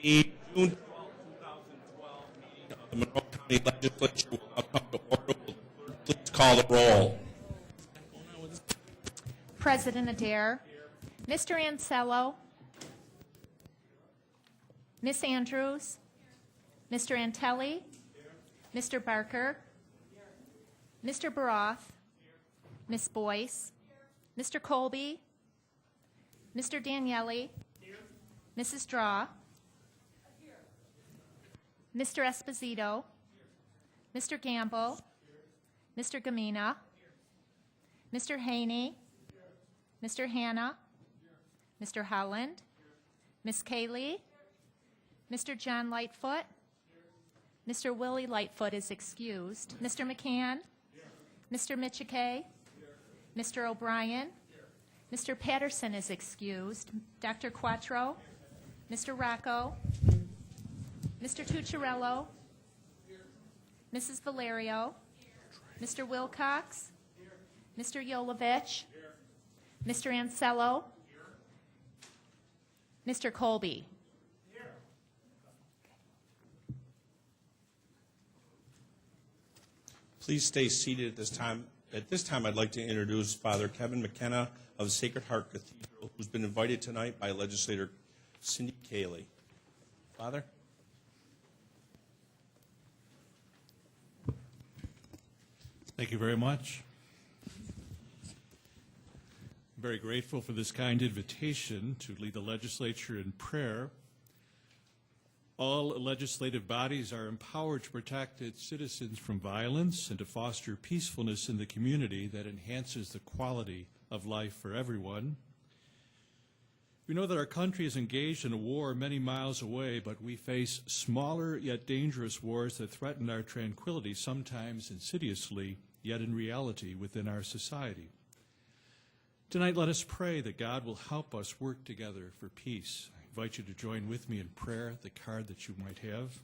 The June 12, 2012 meeting of the Monroe County Legislature will now come to order. Please call the roll. President Adair, Mr. Ansello, Ms. Andrews, Mr. Antelli, Mr. Barker, Mr. Baroth, Ms. Boyce, Mr. Colby, Mr. Daniele, Mrs. Draw, Mr. Esposito, Mr. Gamble, Mr. Gamina, Mr. Haney, Mr. Hanna, Mr. Holland, Ms. Kaylee, Mr. John Lightfoot, Mr. Willie Lightfoot is excused, Mr. McCann, Mr. Michike, Mr. O'Brien, Mr. Patterson is excused, Dr. Quattro, Mr. Rocco, Mr. Tucciarello, Mrs. Valerio, Mr. Wilcox, Mr. Yolovich, Mr. Ansello, Mr. Colby. Please stay seated at this time. At this time, I'd like to introduce Father Kevin McKenna of Sacred Heart Cathedral, who's been invited tonight by Legislator Cindy Cayley. Father? Thank you very much. I'm very grateful for this kind invitation to lead the legislature in prayer. All legislative bodies are empowered to protect its citizens from violence and to foster peacefulness in the community that enhances the quality of life for everyone. We know that our country is engaged in a war many miles away, but we face smaller yet dangerous wars that threaten our tranquility, sometimes insidiously, yet in reality within our society. Tonight, let us pray that God will help us work together for peace. I invite you to join with me in prayer, the card that you might have.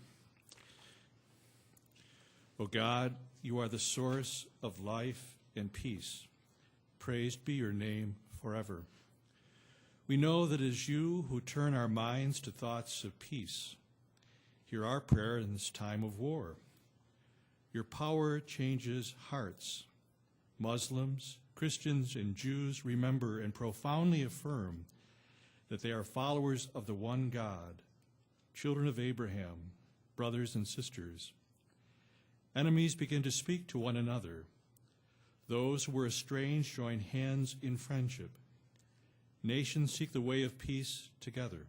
O God, you are the source of life and peace. Praised be your name forever. We know that it is you who turn our minds to thoughts of peace. Hear our prayer in this time of war. Your power changes hearts. Muslims, Christians, and Jews remember and profoundly affirm that they are followers of the one God, children of Abraham, brothers and sisters. Enemies begin to speak to one another. Those who were estranged join hands in friendship. Nations seek the way of peace together.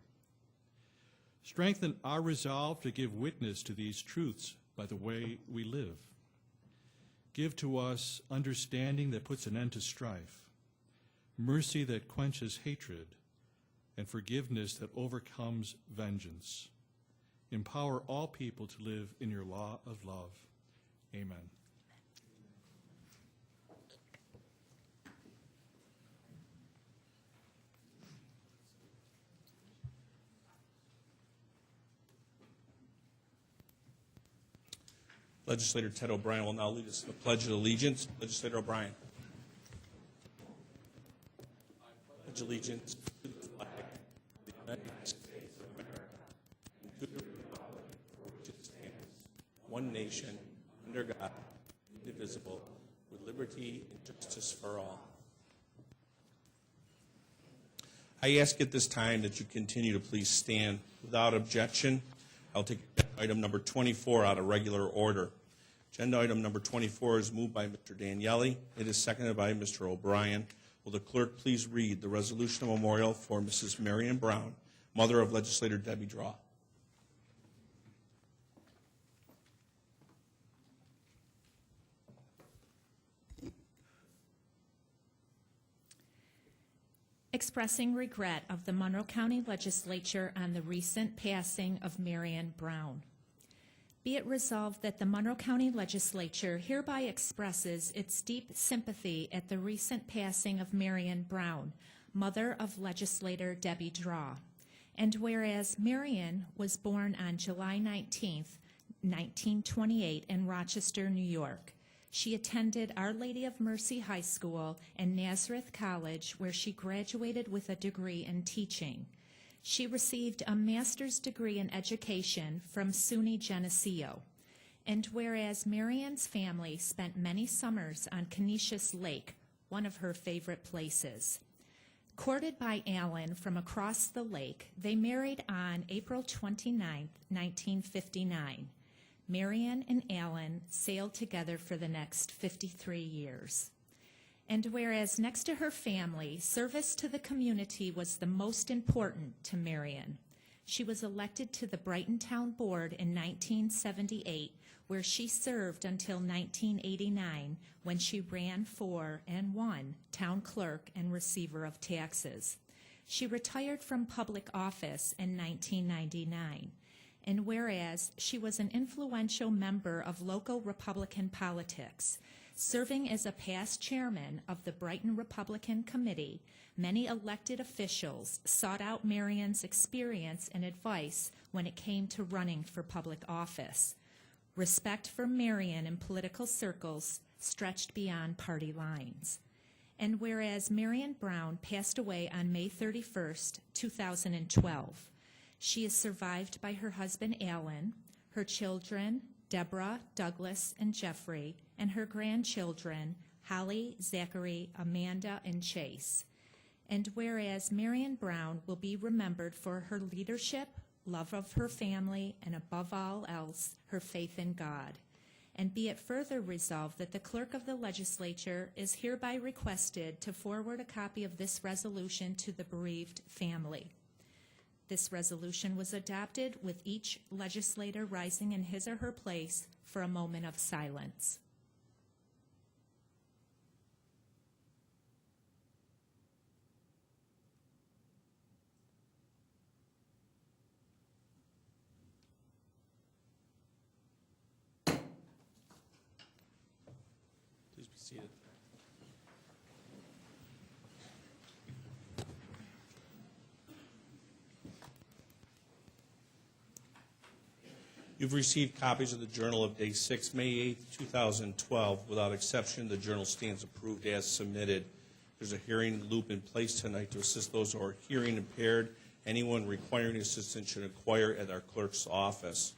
Strengthen our resolve to give witness to these truths by the way we live. Give to us understanding that puts an end to strife, mercy that quenches hatred, and forgiveness that overcomes vengeance. Empower all people to live in your law of love. Amen. Legislator Ted O'Brien will now lead us in the Pledge of Allegiance. Legislator O'Brien. I pledge allegiance to the flag of the United States of America and to the republic for which it stands, one nation, under God, indivisible, with liberty and justice for all. I ask at this time that you continue to please stand without objection. I'll take item number 24 out of regular order. Agenda item number 24 is moved by Mr. Daniele. It is seconded by Mr. O'Brien. Will the clerk please read the resolution of memorial for Mrs. Marion Brown, mother of legislator Debbie Draw? Expressing regret of the Monroe County Legislature on the recent passing of Marion Brown. Be it resolved that the Monroe County Legislature hereby expresses its deep sympathy at the recent passing of Marion Brown, mother of legislator Debbie Draw. And whereas Marion was born on July 19, 1928 in Rochester, New York, she attended Our Lady of Mercy High School and Nazareth College, where she graduated with a degree in teaching. She received a master's degree in education from SUNY Geneseo. And whereas Marian's family spent many summers on Canisius Lake, one of her favorite places. Courted by Alan from across the lake, they married on April 29, 1959. Marian and Alan sailed together for the next 53 years. And whereas next to her family, service to the community was the most important to Marian. She was elected to the Brighton Town Board in 1978, where she served until 1989, when she ran for and won town clerk and receiver of taxes. She retired from public office in 1999. And whereas she was an influential member of local Republican politics, serving as a past chairman of the Brighton Republican Committee, many elected officials sought out Marian's experience and advice when it came to running for public office. Respect for Marian in political circles stretched beyond party lines. And whereas Marian Brown passed away on May 31st, 2012, she is survived by her husband Alan, her children Deborah, Douglas, and Jeffrey, and her grandchildren Holly, Zachary, Amanda, and Chase. And whereas Marian Brown will be remembered for her leadership, love of her family, and above all else, her faith in God. And be it further resolved that the clerk of the legislature is hereby requested to forward a copy of this resolution to the bereaved family. This resolution was adopted with each legislator rising in his or her place for a moment of silence. Please be seated. You've received copies of the Journal of Day 6, May 8, 2012. Without exception, the journal stands approved as submitted. There's a hearing loop in place tonight to assist those who are hearing impaired. Anyone requiring assistance should inquire at our clerk's office.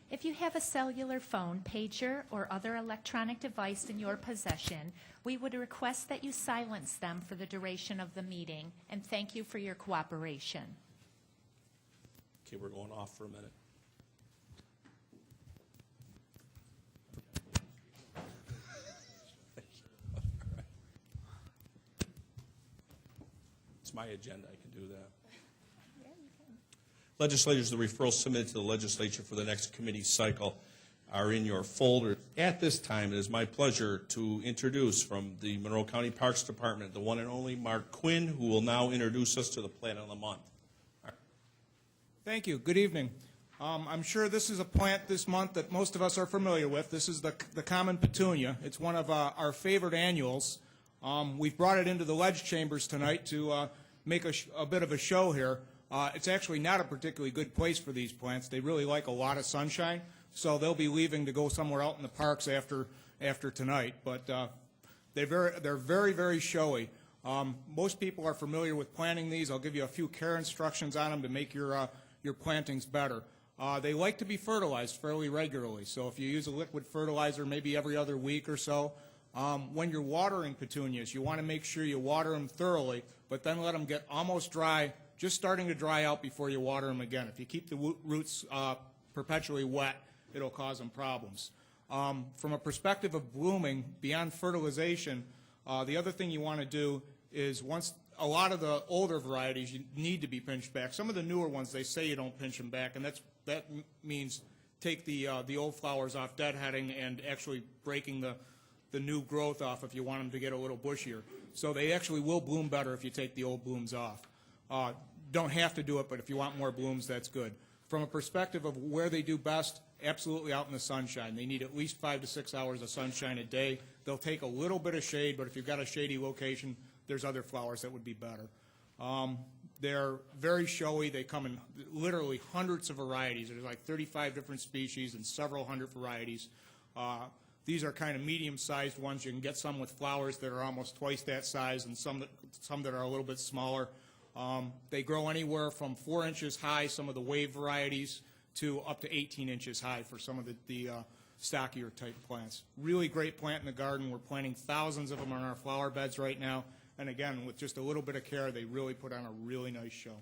If you have a cellular phone, pager, or other electronic device in your possession, we would request that you silence them for the duration of the meeting, and thank you for your cooperation. Okay, we're going off for a minute. It's my agenda, I can do that. Legislators, the referrals submitted to the legislature for the next committee cycle are in your folder. At this time, it is my pleasure to introduce from the Monroe County Parks Department, the one and only Mark Quinn, who will now introduce us to the plant of the month. Thank you. Good evening. I'm sure this is a plant this month that most of us are familiar with. This is the common petunia. It's one of our favorite annuals. We've brought it into the ledge chambers tonight to make a bit of a show here. It's actually not a particularly good place for these plants. They really like a lot of sunshine, so they'll be leaving to go somewhere out in the parks after tonight. But they're very, very showy. Most people are familiar with planting these. I'll give you a few care instructions on them to make your plantings better. They like to be fertilized fairly regularly, so if you use a liquid fertilizer maybe every other week or so, when you're watering petunias, you want to make sure you water them thoroughly, but then let them get almost dry, just starting to dry out before you water them again. If you keep the roots perpetually wet, it'll cause them problems. From a perspective of blooming, beyond fertilization, the other thing you want to do is once a lot of the older varieties you need to be pinched back. Some of the newer ones, they say you don't pinch them back, and that means take the old flowers off deadheading and actually breaking the new growth off if you want them to get a little bushier. So they actually will bloom better if you take the old blooms off. Don't have to do it, but if you want more blooms, that's good. From a perspective of where they do best, absolutely out in the sunshine. They need at least 5 to 6 hours of sunshine a day. They'll take a little bit of shade, but if you've got a shady location, there's other flowers that would be better. They're very showy. They come in literally hundreds of varieties. There's like 35 different species and several hundred varieties. These are kind of medium-sized ones. You can get some with flowers that are almost twice that size and some that are a little bit smaller. They grow anywhere from 4 inches high, some of the wave varieties, to up to 18 inches high for some of the stockier type plants. Really great plant in the garden. We're planting thousands of them on our flower beds right now. And again, with just a little bit of care, they really put on a really nice show.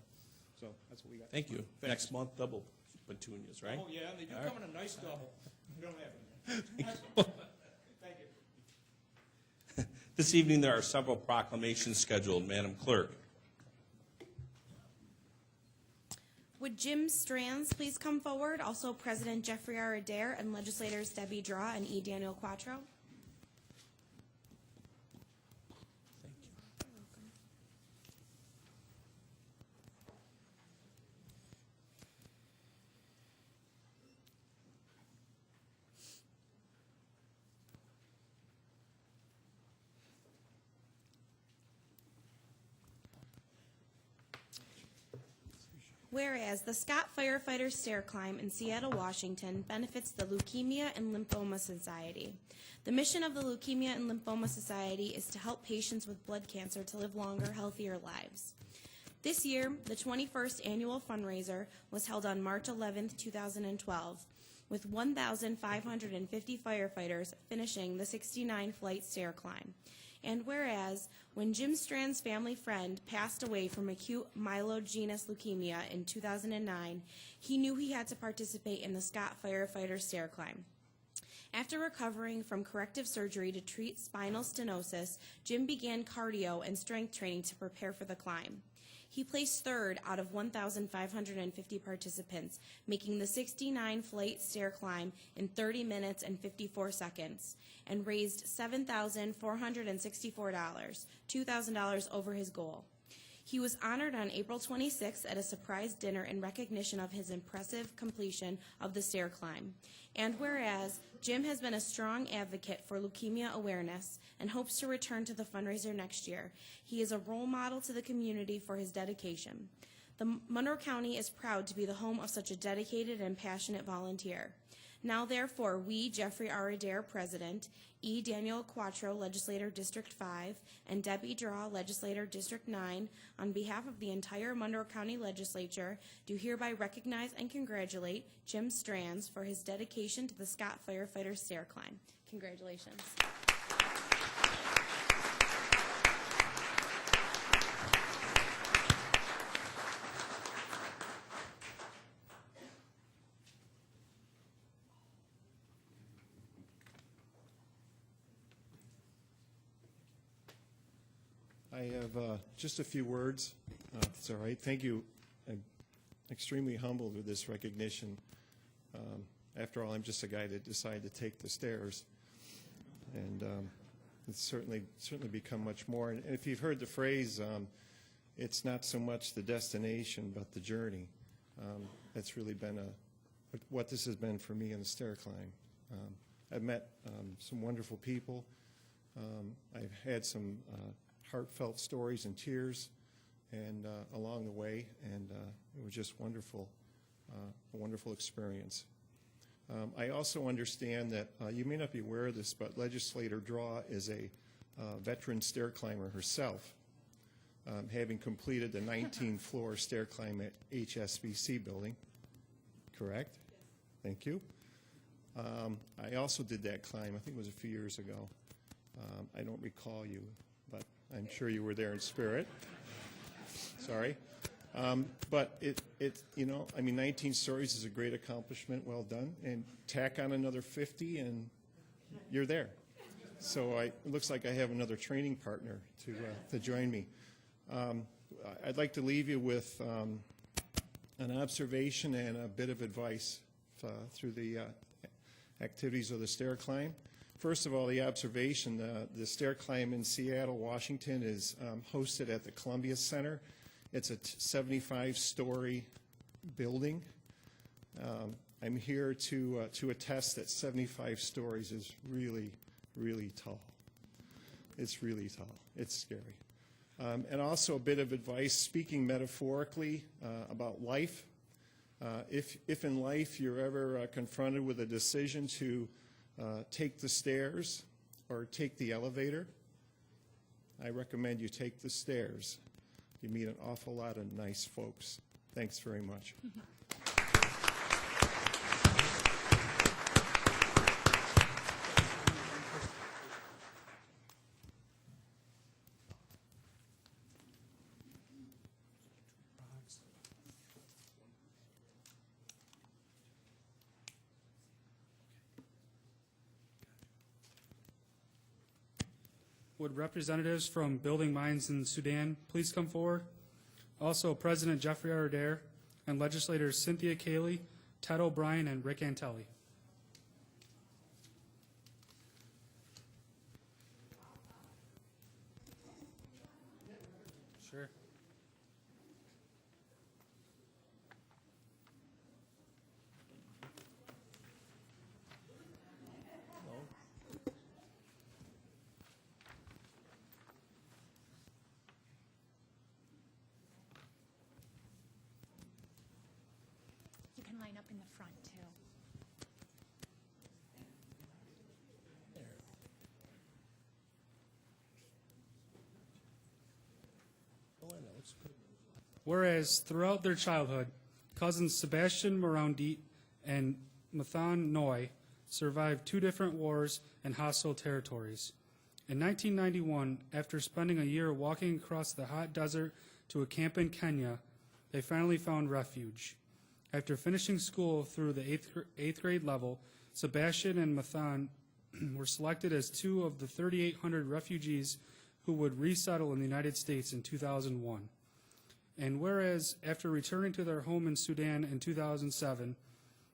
So that's what we got. Thank you. Thanks. Next month, double petunias, right? Oh, yeah, and they do All come right. in a nice double. We don't have any. Thank you. This evening, there are several proclamations scheduled. Madam Clerk. Would Jim Strands please come forward? Also, President Jeffrey R. Adair and legislators Debbie Draw and E. Daniel Quattro. Thank you. Whereas the Scott Firefighter Stair Climb in Seattle, Washington benefits the Leukemia and Lymphoma Society. The mission of the Leukemia and Lymphoma Society is to help patients with blood cancer to live longer, healthier lives. This year, the 21st annual fundraiser was held on March 11, 2012, with 1,550 firefighters finishing the 69-flight stair climb. And whereas, when Jim Strand's family friend passed away from acute myelogenous leukemia in 2009, he knew he had to participate in the Scott Firefighter Stair Climb. After recovering from corrective surgery to treat spinal stenosis, Jim began cardio and strength training to prepare for the climb. He placed third out of 1,550 participants, making the 69-flight stair climb in 30 minutes and 54 seconds, and raised $7,464, $2,000 over his goal. He was honored on April 26th at a surprise dinner in recognition of his impressive completion of the stair climb. And whereas Jim has been a strong advocate for leukemia awareness and hopes to return to the fundraiser next year, he is a role model to the community for his dedication. The Monroe County is proud to be the home of such a dedicated and passionate volunteer. Now, therefore, we, Jeffrey R. Adair, President, E. Daniel Quattro, Legislator District 5, and Debbie Draw, Legislator District 9, on behalf of the entire Monroe County Legislature, do hereby recognize and congratulate Jim Strands for his dedication to the Scott Firefighter Stair Climb. Congratulations. I have just a few words, if it's all right. Thank you. I'm extremely humbled with this recognition. After all, I'm just a guy that decided to take the stairs, and it's certainly become much more. And if you've heard the phrase, it's not so much the destination, but the journey. That's really been what this has been for me in the stair climb. I've met some wonderful people. I've had some heartfelt stories and tears and along the way, and it was just wonderful, a wonderful experience. I also understand that you may not be aware of this, but Legislator Draw is a veteran stair climber herself, having completed the 19-floor stair climb at HSBC building. Correct? Yes. Thank you. I also did that climb, I think it was a few years ago. I don't recall you, but I'm sure you were there in spirit. Sorry. But you know, I mean, 19 stories is a great accomplishment, well done. And tack on another 50 and you're there. So it looks like I have another training partner to join me. I'd like to leave you with an observation and a bit of advice through the activities of the stair climb. First of all, the observation, the stair climb in Seattle, Washington is hosted at the Columbia Center. It's a 75-story building. I'm here to attest that 75 stories is really, really tall. It's really tall. It's scary. And also a bit of advice, speaking metaphorically about life. If in life you're ever confronted with a decision to take the stairs or take the elevator, I recommend you take the stairs. You meet an awful lot of nice folks. Thanks very much. Would representatives from Building Mines in Sudan please come forward? Also, President Jeffrey R. Adair and legislators Cynthia Cayley, Ted O'Brien, and Rick Antelli. Sure. You can line up in the front, too. Whereas throughout their childhood, cousins Sebastian Morandi and Mathan Noy survived 2 different wars and hostile territories. In 1991, after spending a year walking across the hot desert to a camp in Kenya, they finally found refuge. After finishing school through the 8th grade level, Sebastian and Mathan were selected as 2 of the 3,800 refugees who would resettle in the United States in 2001. And whereas after returning to their home in Sudan in 2007,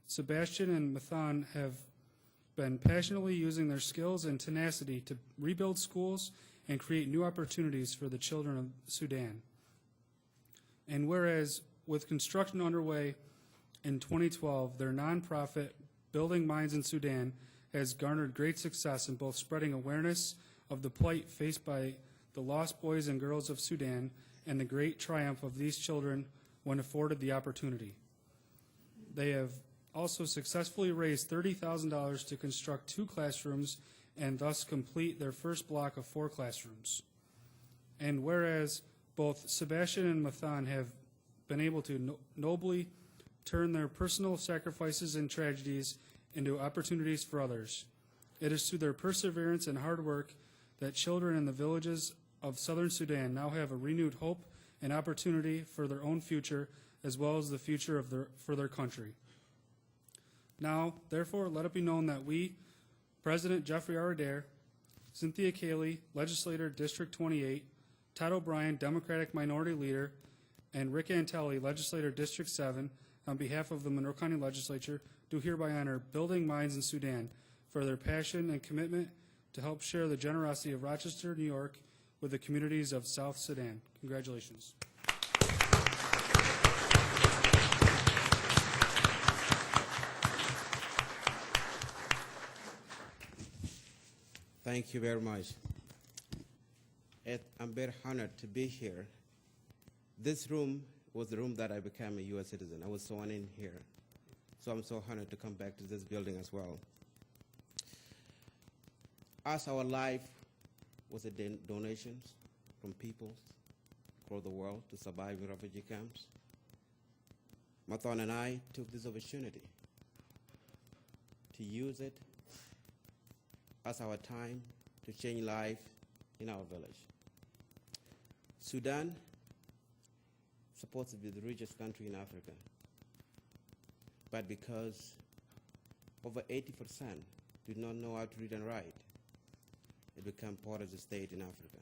Sebastian and Mathan have been passionately using their skills and tenacity to rebuild schools and create new opportunities for the children of Sudan. And whereas with construction underway in 2012, their nonprofit, Building Mines in Sudan, has garnered great success in both spreading awareness of the plight faced by the lost boys and girls of Sudan and the great triumph of these children when afforded the opportunity. They have also successfully raised $30,000 to construct 2 classrooms and thus complete their first block of 4 classrooms. And whereas both Sebastian and Mathan have been able to nobly turn their personal sacrifices and tragedies into opportunities for others, it is through their perseverance and hard work that children in the villages of southern Sudan now have a renewed hope and opportunity for their own future as well as the future of for their country. Now, therefore, let it be known that we, President Jeffrey R. Adair, Cynthia Cayley, Legislator District 28, Ted O'Brien, Democratic Minority Leader, and Rick Antelli, Legislator District 7, on behalf of the Monroe County Legislature, do hereby honor Building Mines in Sudan for their passion and commitment to help share the generosity of Rochester, New York, with the communities of South Sudan. Congratulations. Thank you very much. I'm very honored to be here. This room was the room that I became a U.S. citizen. I was sworn in here. So I'm so honored to come back to this building as well. As our life was a donations from people across the world to survive in refugee camps, Mathan and I took this opportunity to use it as our time to change life in our village. Sudan is supposed to be the richest country in Africa, but because over 80% do not know how to read and write, it became part of the state in Africa.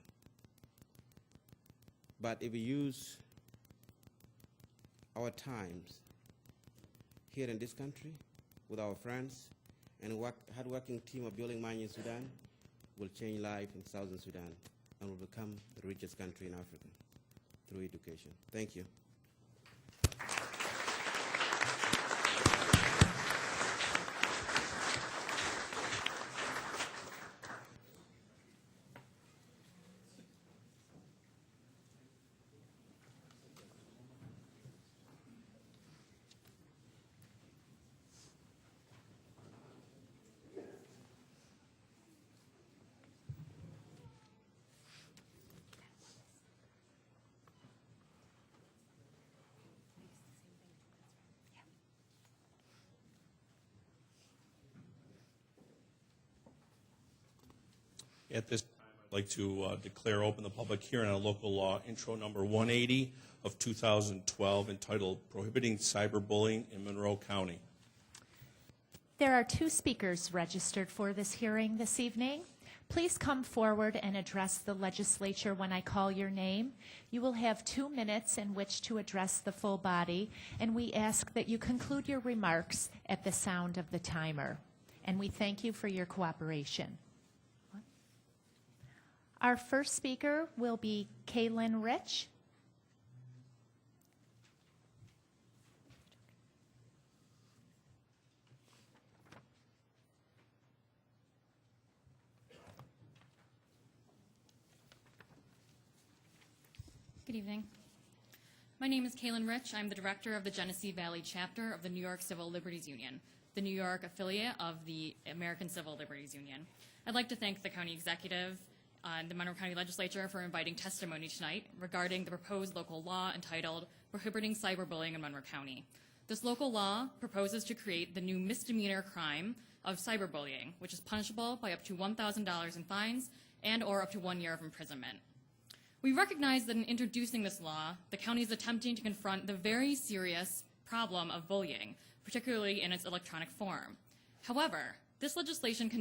But if we use our times here in this country with our friends and hard-working team of Building Mines in Sudan, will change life in Southern Sudan and will become the richest country in Africa through education. Thank you. At this time, I'd like to declare open the public hearing on local law intro number 180 of 2012 entitled Prohibiting Cyberbullying in Monroe County. There are 2 speakers registered for this hearing this evening. Please come forward and address the legislature when I call your name. You will have 2 minutes in which to address the full body, and we ask that you conclude your remarks at the sound of the timer. And we thank you for your cooperation. Our first speaker will be Kaylin Rich. Good evening. My name is Kaylin Rich. I'm the director of the Genesee Valley chapter of the New York Civil Liberties Union, the New York affiliate of the American Civil Liberties Union. I'd like to thank the county executive and the Monroe County Legislature for inviting testimony tonight regarding the proposed local law entitled Prohibiting Cyberbullying in Monroe County. This local law proposes to create the new misdemeanor crime of cyberbullying, which is punishable by up to $1,000 in fines and or up to 1 year of imprisonment. We recognize that in introducing this law, the county is attempting to confront the very serious problem of bullying, particularly in its electronic form. However, this legislation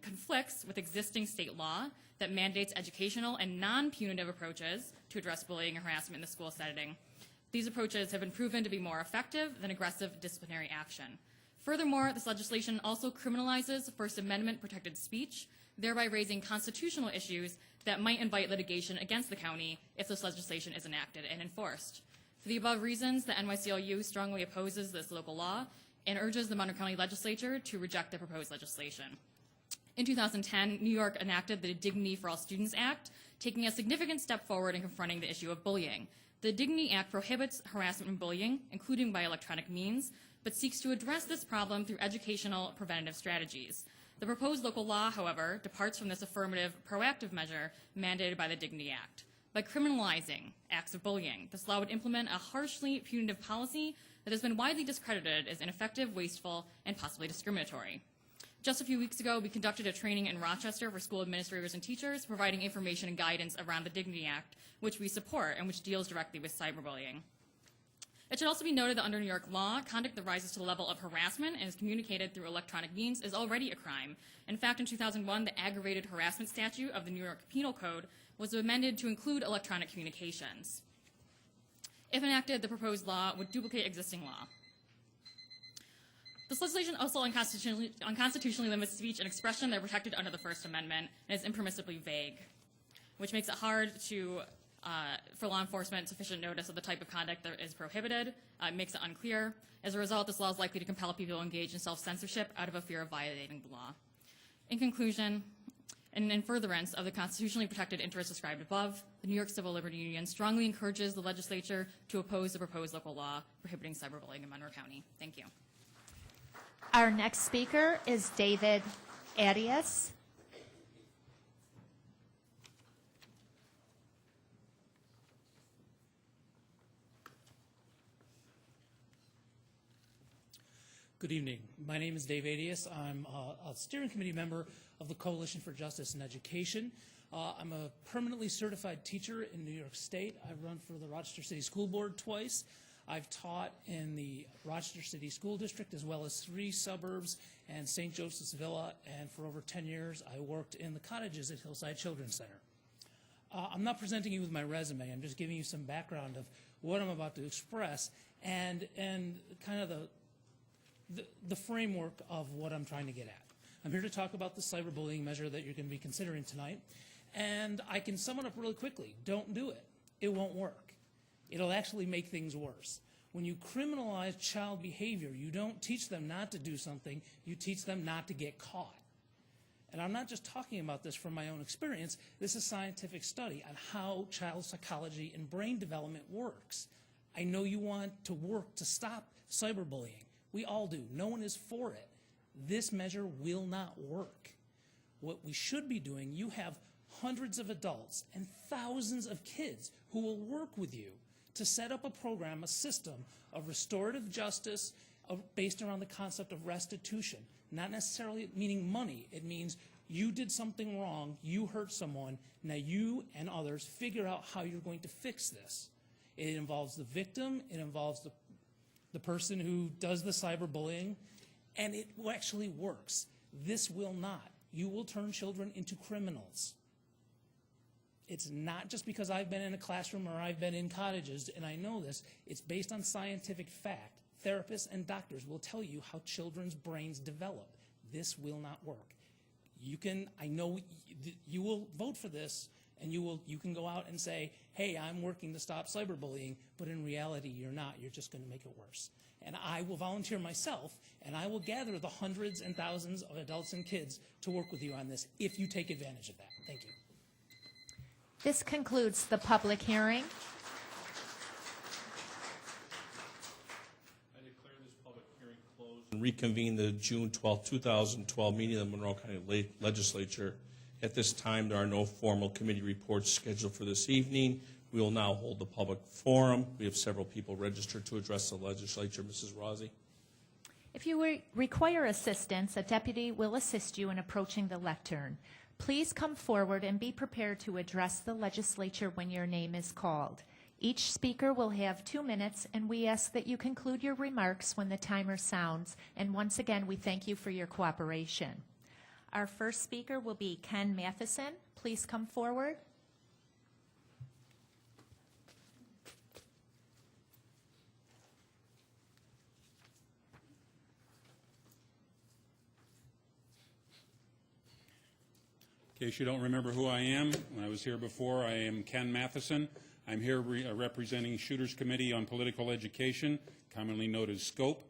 conflicts with existing state law that mandates educational and non-punitive approaches to address bullying and harassment in the school setting. These approaches have been proven to be more effective than aggressive disciplinary action. Furthermore, this legislation also criminalizes First Amendment protected speech, thereby raising constitutional issues that might invite litigation against the county if this legislation is enacted and enforced. For the above reasons, the NYCLU strongly opposes this local law and urges the Monroe County Legislature to reject the proposed legislation. In 2010, New York enacted the Dignity for All Students Act, taking a significant step forward in confronting the issue of bullying. The Dignity Act prohibits harassment and bullying, including by electronic means, but seeks to address this problem through educational preventative strategies. The proposed local law, however, departs from this affirmative, proactive measure mandated by the Dignity Act. By criminalizing acts of bullying, this law would implement a harshly punitive policy that has been widely discredited as ineffective, wasteful, and possibly discriminatory. Just a few weeks ago, we conducted a training in Rochester for school administrators and teachers, providing information and guidance around the Dignity Act, which we support and which deals directly with cyberbullying. It should also be noted that under New York law, conduct that rises to the level of harassment and is communicated through electronic means is already a crime. In fact, in 2001, the aggravated harassment statute of the New York Penal Code was amended to include electronic communications. If enacted, the proposed law would duplicate existing law. This legislation also unconstitutionally limits speech and expression that are protected under the First Amendment and is impermissibly vague, which makes it hard for law enforcement sufficient notice of the type of conduct that is prohibited. It makes it unclear. As a result, this law is likely to compel people to engage in self-censorship out of a fear of violating the law. In conclusion, and in furtherance of the constitutionally protected interests described above, the New York Civil Liberties Union strongly encourages the legislature to oppose the proposed local law prohibiting cyberbullying in Monroe County. Thank you. Our next speaker is David Arias. Good evening. My name is Dave Adias. I'm a steering committee member of the Coalition for Justice and Education. I'm a permanently certified teacher in New York State. I've run for the Rochester City School Board twice. I've taught in the Rochester City School District as well as 3 suburbs and St. Joseph's Villa, and for over 10 years I worked in the cottages at Hillside Children's Center. I'm not presenting you with my resume. I'm just giving you some background of what I'm about to express and kind of the framework of what I'm trying to get at. I'm here to talk about the cyberbullying measure that you're going to be considering tonight, and I can sum it up really quickly. Don't do it. It won't work. It'll actually make things worse. When you criminalize child behavior, you don't teach them not to do something, you teach them not to get caught. And I'm not just talking about this from my own experience. This is scientific study on how child psychology and brain development works. I know you want to work to stop cyberbullying. We all do. No one is for it. This measure will not work. What we should be doing, you have hundreds of adults and thousands of kids who will work with you to set up a program, a system of restorative justice based around the concept of restitution. Not necessarily meaning money. It means You did something wrong, you hurt someone, now you and others figure out how you're going to fix this. It involves the victim, it involves the person who does the cyberbullying, and it actually works. This will not. You will turn children into criminals. It's not just because I've been in a classroom or I've been in cottages and I know this. It's based on scientific fact. Therapists and doctors will tell you how children's brains develop. This will not work. I know you will vote for this, and you can go out and say, hey, I'm working to stop cyberbullying, but in reality you're not. You're just going to make it worse. And I will volunteer myself, and I will gather the hundreds and thousands of adults and kids to work with you on this if you take advantage of that. Thank you. This concludes the public hearing. I declare this public hearing closed and reconvene the June 12, 2012 meeting of the Monroe County Legislature. At this time, there are no formal committee reports scheduled for this evening. We will now hold the public forum. We have several people registered to address the legislature. Mrs. Rossi. If you require assistance, a deputy will assist you in approaching the lectern. Please come forward and be prepared to address the legislature when your name is called. Each speaker will have 2 minutes, and we ask that you conclude your remarks when the timer sounds. And once again, we thank you for your cooperation. Our first speaker will be Ken Matheson. Please come forward. In case you don't remember who I am, when I was here before, I am Ken Matheson. I'm here representing Shooters Committee on Political Education, commonly known as SCOPE.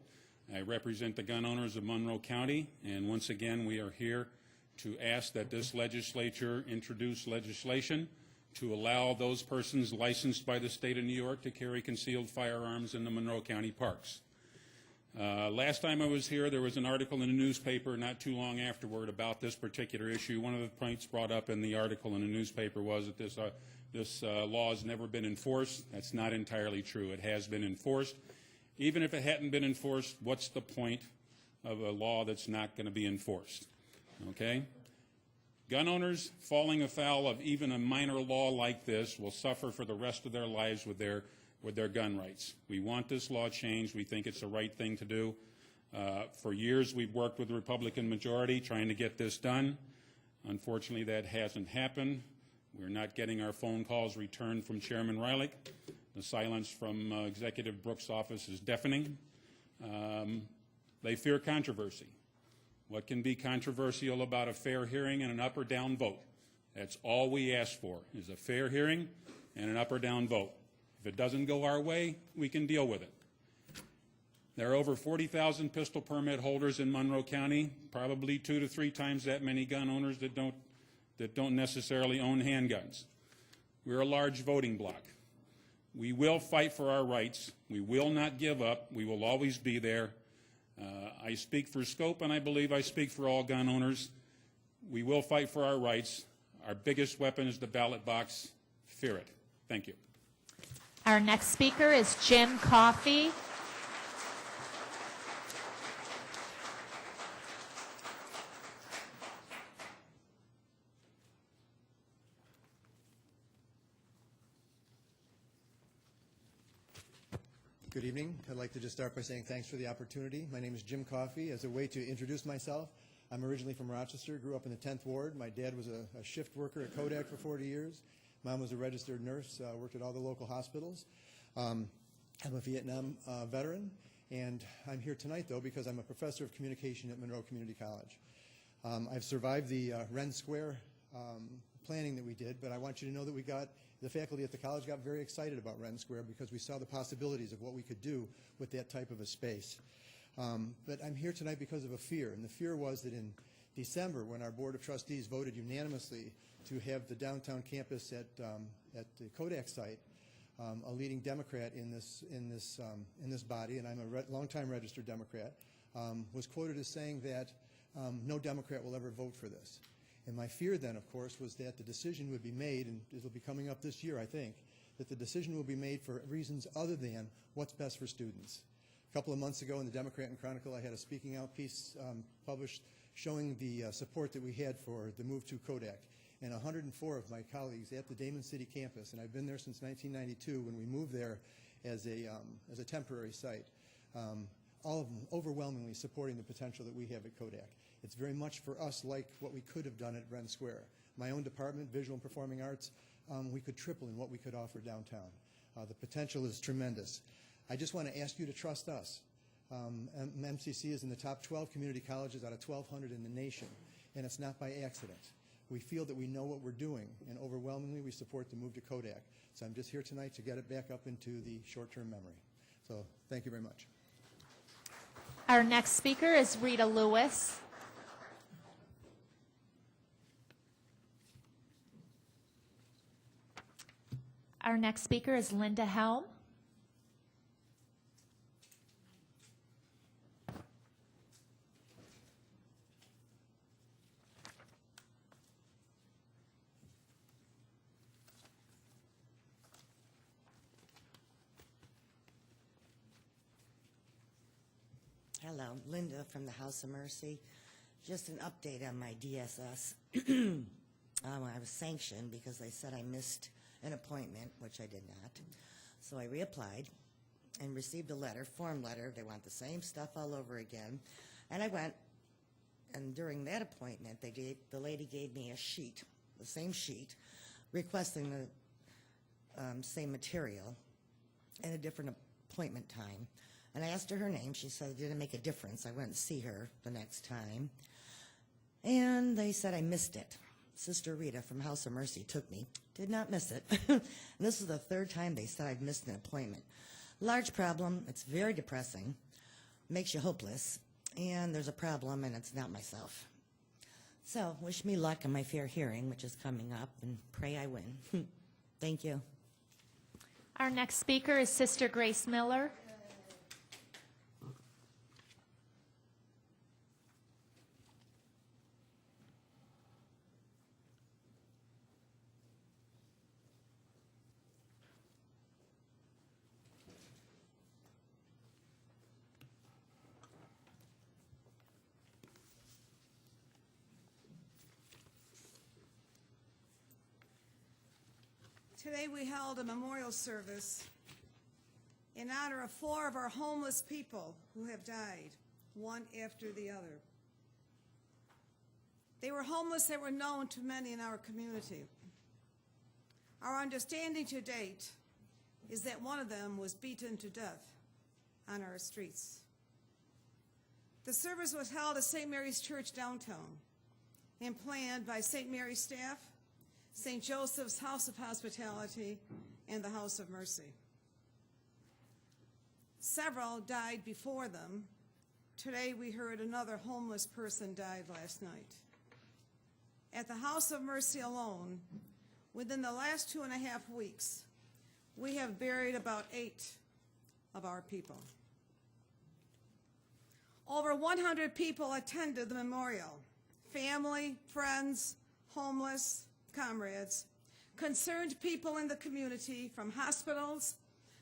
I represent the gun owners of Monroe County, and once again we are here to ask that this legislature introduce legislation to allow those persons licensed by the state of New York to carry concealed firearms in the Monroe County parks. Last time I was here, there was an article in the newspaper not too long afterward about this particular issue. One of the points brought up in the article in the newspaper was that this law has never been enforced. That's not entirely true. It has been enforced. Even if it hadn't been enforced, what's the point of a law that's not going to be enforced? Okay? Gun owners falling afoul of even a minor law like this will suffer for the rest of their lives with their gun rights. We want this law changed. We think it's the right thing to do. For years, we've worked with the Republican majority trying to get this done. Unfortunately, that hasn't happened. We're not getting our phone calls returned from Chairman Reilich. The silence from Executive Brooks' office is deafening. They fear controversy. What can be controversial about a fair hearing and an up or down vote? That's all we ask for, is a fair hearing and an up or down vote. If it doesn't go our way, we can deal with it. There are over 40,000 pistol permit holders in Monroe County, probably 2 to 3 times that many gun owners that don't necessarily own handguns. We're a large voting bloc. We will fight for our rights. We will not give up. We will always be there. I speak for SCOPE, and I believe I speak for all gun owners. We will fight for our rights. Our biggest weapon is the ballot box. Fear it. Thank you. Our next speaker is Jim Coffey. Good evening. I'd like to just start by saying thanks for the opportunity. My name is Jim Coffey. As a way to introduce myself, I'm originally from Rochester, grew up in the 10th Ward. My dad was a shift worker at Kodak for 40 years. Mom was a registered nurse, worked at all the local hospitals. I'm a Vietnam veteran, and I'm here tonight, though, because I'm a professor of communication at Monroe Community College. I've survived the Ren Square planning that we did, but I want you to know that the faculty at the college got very excited about Ren Square because we saw the possibilities of what we could do with that type of a space. But I'm here tonight because of a fear, and the fear was that in December, when our Board of Trustees voted unanimously to have the downtown campus at the Kodak site, a leading Democrat in this body, and I'm a longtime registered Democrat, was quoted as saying that no Democrat will ever vote for this. And my fear then, of course, was that the decision would be made, and it will be coming up this year, I think, that the decision will be made for reasons other than what's best for students. A couple of months ago in the Democrat and Chronicle, I had a speaking out piece published showing the support that we had for the move to Kodak. And 104 of my colleagues at the Damon City campus, and I've been there since 1992 when we moved there as a temporary site, all of them overwhelmingly supporting the potential that we have at Kodak. It's very much for us like what we could have done at Wren Square. My own department, Visual and Performing Arts, we could triple in what we could offer downtown. The potential is tremendous. I just want to ask you to trust us. MCC is in the top 12 community colleges out of 1,200 in the nation, and it's not by accident. We feel that we know what we're doing, and overwhelmingly we support the move to Kodak. So I'm just here tonight to get it back up into the short-term memory. So thank you very much. Our next speaker is Rita Lewis. Our next speaker is Linda Helm. Hello, Linda from the House of Mercy. Just an update on my DSS. I was sanctioned because they said I missed an appointment, which I did not. So I reapplied and received a letter, form letter. They want the same stuff all over again. And I went, and during that appointment, the lady gave me a sheet, the same sheet, requesting the same material and a different appointment time. And I asked her name. She said it didn't make a difference. I went and see her the next time. And they said I missed it. Sister Rita from House of Mercy took me. Did not miss it. And this is the third time they said I've missed an appointment. Large problem. It's very depressing. Makes you hopeless. And there's a problem, and it's not myself. So wish me luck on my fair hearing, which is coming up, and pray I win. Thank you. Our next speaker is Sister Grace Miller. Today we held a memorial service in honor of 4 of our homeless people who have died, one after the other. They were homeless that were known to many in our community. Our understanding to date is that one of them was beaten to death on our streets. The service was held at St. Mary's Church downtown and planned by St. Mary's staff, St. Joseph's House of Hospitality, and the House of Mercy. Several died before them. Today we heard another homeless person died last night. At the House of Mercy alone, within the last 2.5 weeks, we have buried about 8 of our people. Over 100 people attended the memorial. Family, friends, homeless, comrades, concerned people in the community from hospitals,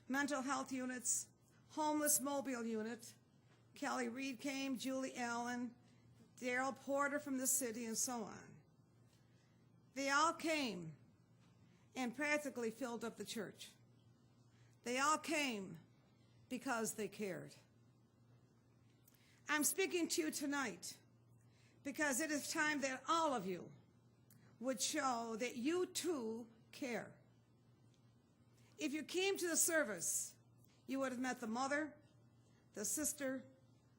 mental health units, homeless mobile unit. Kelly Reed came, Julie Allen, Darrell Porter from the city, and so on. They all came and practically filled up the church. They all came because they cared. I'm speaking to you tonight because it is time that all of you would show that you too care. If you came to the service, you would have met the mother, the sister,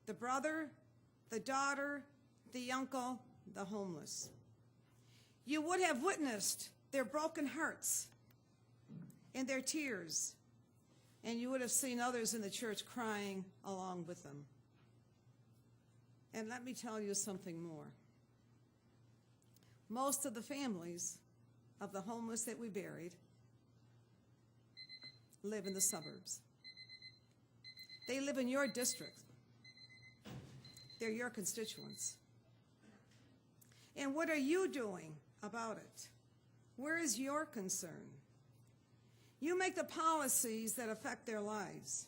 the brother, the daughter, the uncle, the homeless. You would have witnessed their broken hearts and their tears, and you would have seen others in the church crying along with them. And let me tell you something more. Most of the families of the homeless that we buried live in the suburbs. They live in your district. They're your constituents. And what are you doing about it? Where is your concern? You make the policies that affect their lives.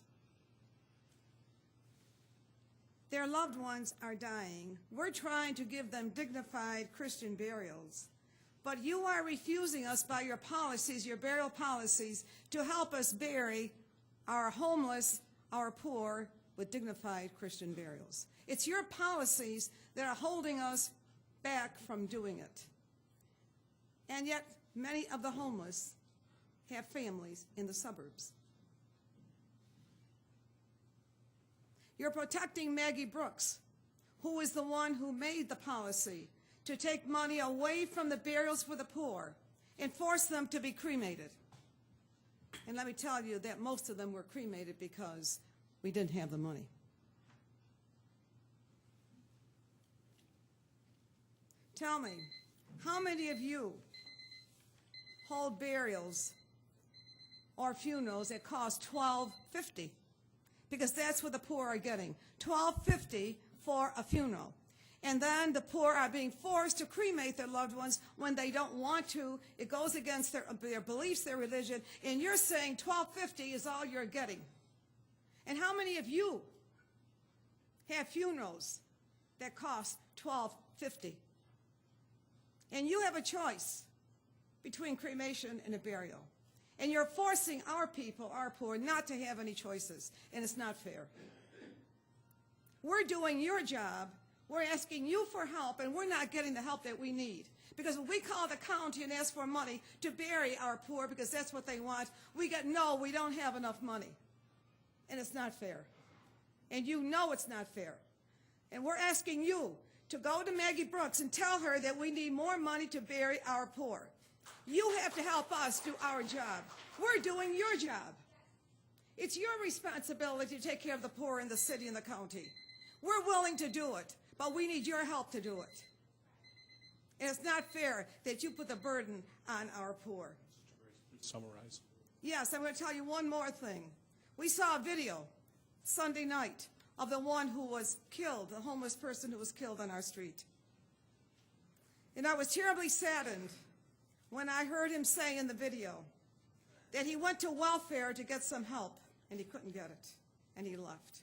Their loved ones are dying. We're trying to give them dignified Christian burials. But you are refusing us by your policies, your burial policies, to help us bury our homeless, our poor, with dignified Christian burials. It's your policies that are holding us back from doing it. And yet, many of the homeless have families in the suburbs. You're protecting Maggie Brooks, who is the one who made the policy to take money away from the burials for the poor and force them to be cremated. And let me tell you that most of them were cremated because we didn't have the money. Tell me, how many of you hold burials or funerals that cost $12.50? Because that's what the poor are getting, $12.50 for a funeral. And then the poor are being forced to cremate their loved ones when they don't want to. It goes against their beliefs, their religion, and you're saying $12.50 is all you're getting. And how many of you have funerals that cost $12.50? And you have a choice between cremation and a burial. And you're forcing our people, our poor, not to have any choices, and it's not fair. We're doing your job. We're asking you for help, and we're not getting the help that we need. Because when we call the county and ask for money to bury our poor because that's what they want, we get, no, we don't have enough money. And it's not fair. And you know it's not fair. And we're asking you to go to Maggie Brooks and tell her that we need more money to bury our poor. You have to help us do our job. We're doing your job. It's your responsibility to take care of the poor in the city and the county. We're willing to do it, but we need your help to do it. And it's not fair that you put the burden on our poor. Summarize. Yes, I'm going to tell you one more thing. We saw a video Sunday night of the one who was killed, the homeless person who was killed on our street. And I was terribly saddened when I heard him say in the video that he went to welfare to get some help, and he couldn't get it, and he left.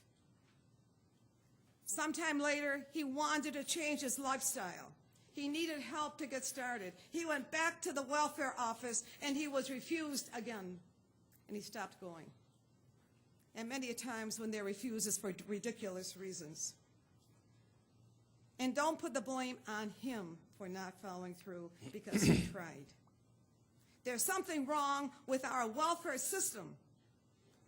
Sometime later, he wanted to change his lifestyle. He needed help to get started. He went back to the welfare office, and he was refused again, and he stopped going. And many a times when they're refused, it's for ridiculous reasons. And don't put the blame on him for not following through because he tried. There's something wrong with our welfare system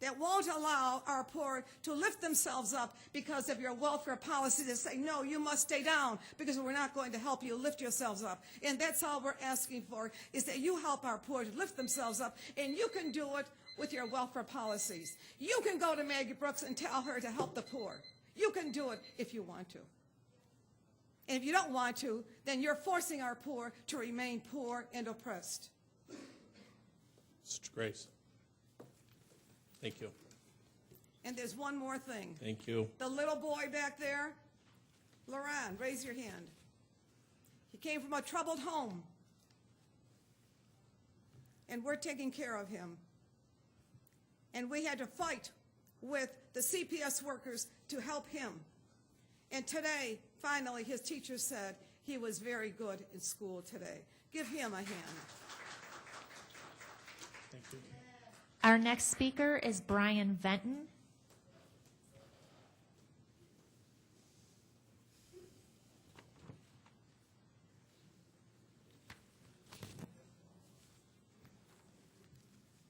that won't allow our poor to lift themselves up because of your welfare policy that say, no, you must stay down because we're not going to help you lift yourselves up. And that's all we're asking for, is that you help our poor to lift themselves up, and you can do it with your welfare policies. You can go to Maggie Brooks and tell her to help the poor. You can do it if you want to. And if you don't want to, then you're forcing our poor to remain poor and oppressed. Sister Grace. Thank you. And there's one more thing. Thank you. The little boy back there, Laurent, raise your hand. He came from a troubled home, and we're taking care of him. And we had to fight with the CPS workers to help him. And today, finally, his teacher said he was very good in school today. Give him a hand. Thank you. Our next speaker is Brian Venton.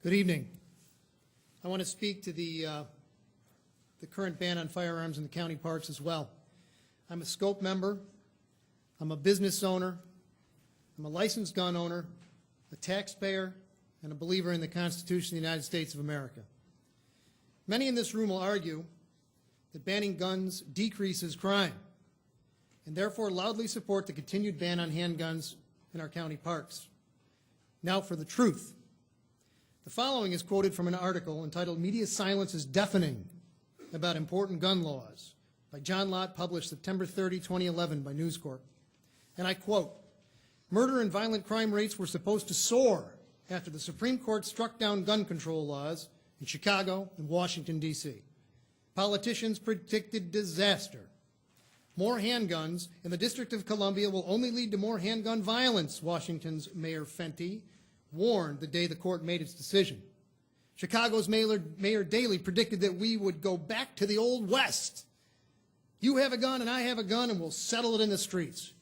Good evening. I want to speak to the current ban on firearms in the county parks as well. I'm a SCOPE member. I'm a business owner. I'm a licensed gun owner, a taxpayer, and a believer in the Constitution of the United States of America. Many in this room will argue that banning guns decreases crime, and therefore loudly support the continued ban on handguns in our county parks. Now for the truth. The following is quoted from an article entitled "Media Silence is Deafening About Important Gun Laws" by John Lott, published September 30, 2011 by News Corp. And I quote, "Murder and violent crime rates were supposed to soar after the Supreme Court struck down gun control laws in Chicago and Washington, D.C. Politicians predicted disaster More handguns in the District of Columbia will only lead to more handgun violence, Washington's Mayor Fenty warned the day the court made its decision. Chicago's Mayor Daley predicted that we would go back to the Old West. You have a gun and I have a gun and we'll settle it in the streets.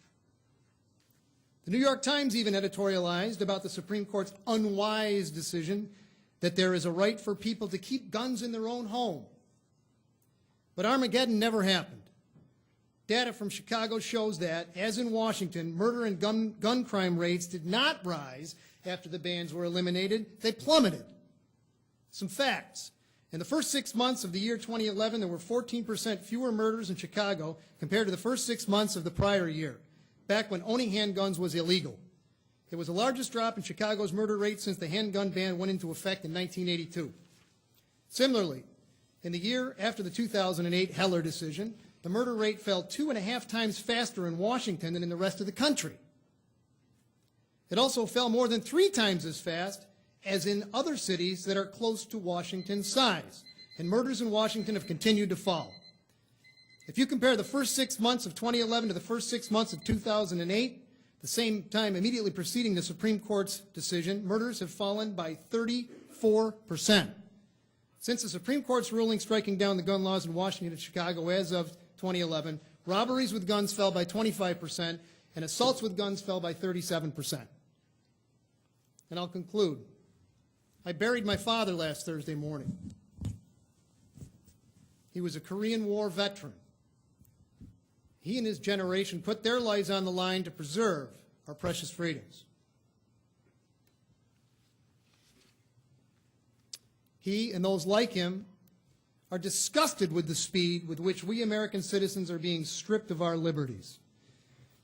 The New York Times even editorialized about the Supreme Court's unwise decision that there is a right for people to keep guns in their own home. But Armageddon never happened. Data from Chicago shows that, as in Washington, murder and gun crime rates did not rise after the bans were eliminated. They plummeted. Some facts. In the first 6 months of the year 2011, there were 14% fewer murders in Chicago compared to the first 6 months of the prior year, back when owning handguns was illegal. It was the largest drop in Chicago's murder rate since the handgun ban went into effect in 1982. Similarly, in the year after the 2008 Heller decision, the murder rate fell 2.5 times faster in Washington than in the rest of the country. It also fell more than 3 times as fast as in other cities that are close to Washington's size, and murders in Washington have continued to fall. If you compare the first 6 months of 2011 to the first 6 months of 2008, the same time immediately preceding the Supreme Court's decision, murders have fallen by 34%. Since the Supreme Court's ruling striking down the gun laws in Washington and Chicago as of 2011, robberies with guns fell by 25%, and assaults with guns fell by 37%. And I'll conclude. I buried my father last Thursday morning. He was a Korean War veteran. He and his generation put their lives on the line to preserve our precious freedoms. He and those like him are disgusted with the speed with which we American citizens are being stripped of our liberties.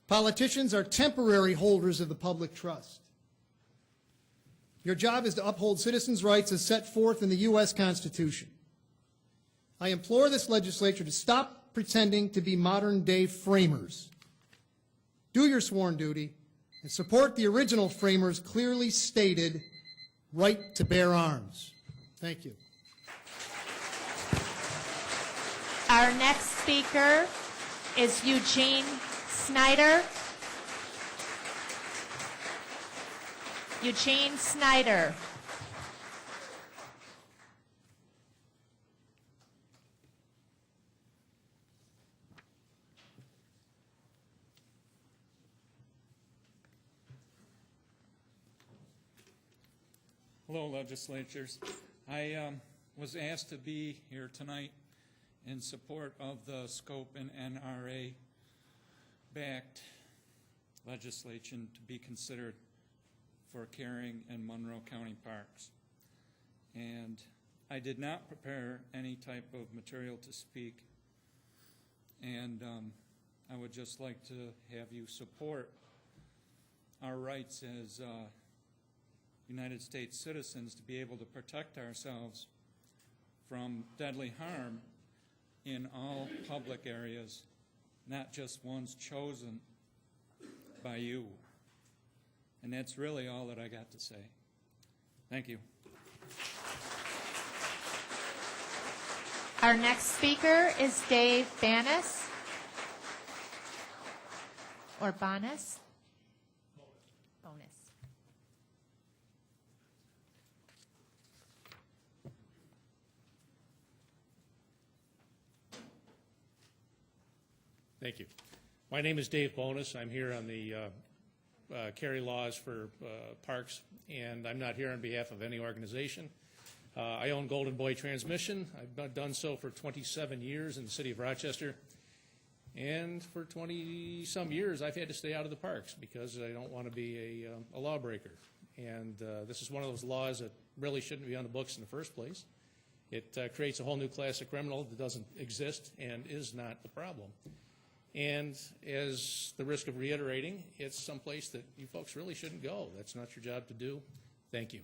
Politicians are temporary holders of the public trust. Your job is to uphold citizens' rights as set forth in the U.S. Constitution. I implore this legislature to stop pretending to be modern-day framers. Do your sworn duty and support the original framers' clearly stated right to bear arms. Thank you. Our next speaker is Eugene Snyder. Eugene Snyder. Hello, legislatures. I was asked to be here tonight in support of the SCOPE and NRA-backed legislation to be considered for carrying in Monroe County parks. And I did not prepare any type of material to speak, and I would just like to have you support our rights as United States citizens to be able to protect ourselves from deadly harm in all public areas, not just ones chosen by you. And that's really all that I got to say. Thank you. Our next speaker is Dave Banis, or Bonis. Bonus. Thank you. My name is Dave Bonus. I'm here on the carry laws for parks, and I'm not here on behalf of any organization. I own Golden Boy Transmission. I've done so for 27 years in the city of Rochester, and for 20-some years I've had to stay out of the parks because I don't want to be a lawbreaker. And this is one of those laws that really shouldn't be on the books in the first place. It creates a whole new class of criminal that doesn't exist and is not the problem. And as the risk of reiterating, it's someplace that you folks really shouldn't go. That's not your job to do. Thank you.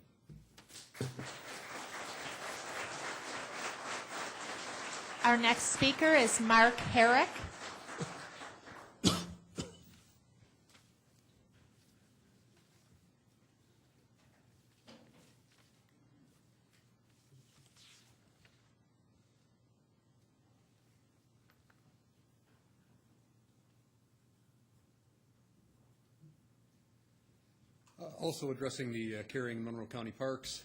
Our next speaker is Mark Herrick. Also addressing the carrying Monroe County parks.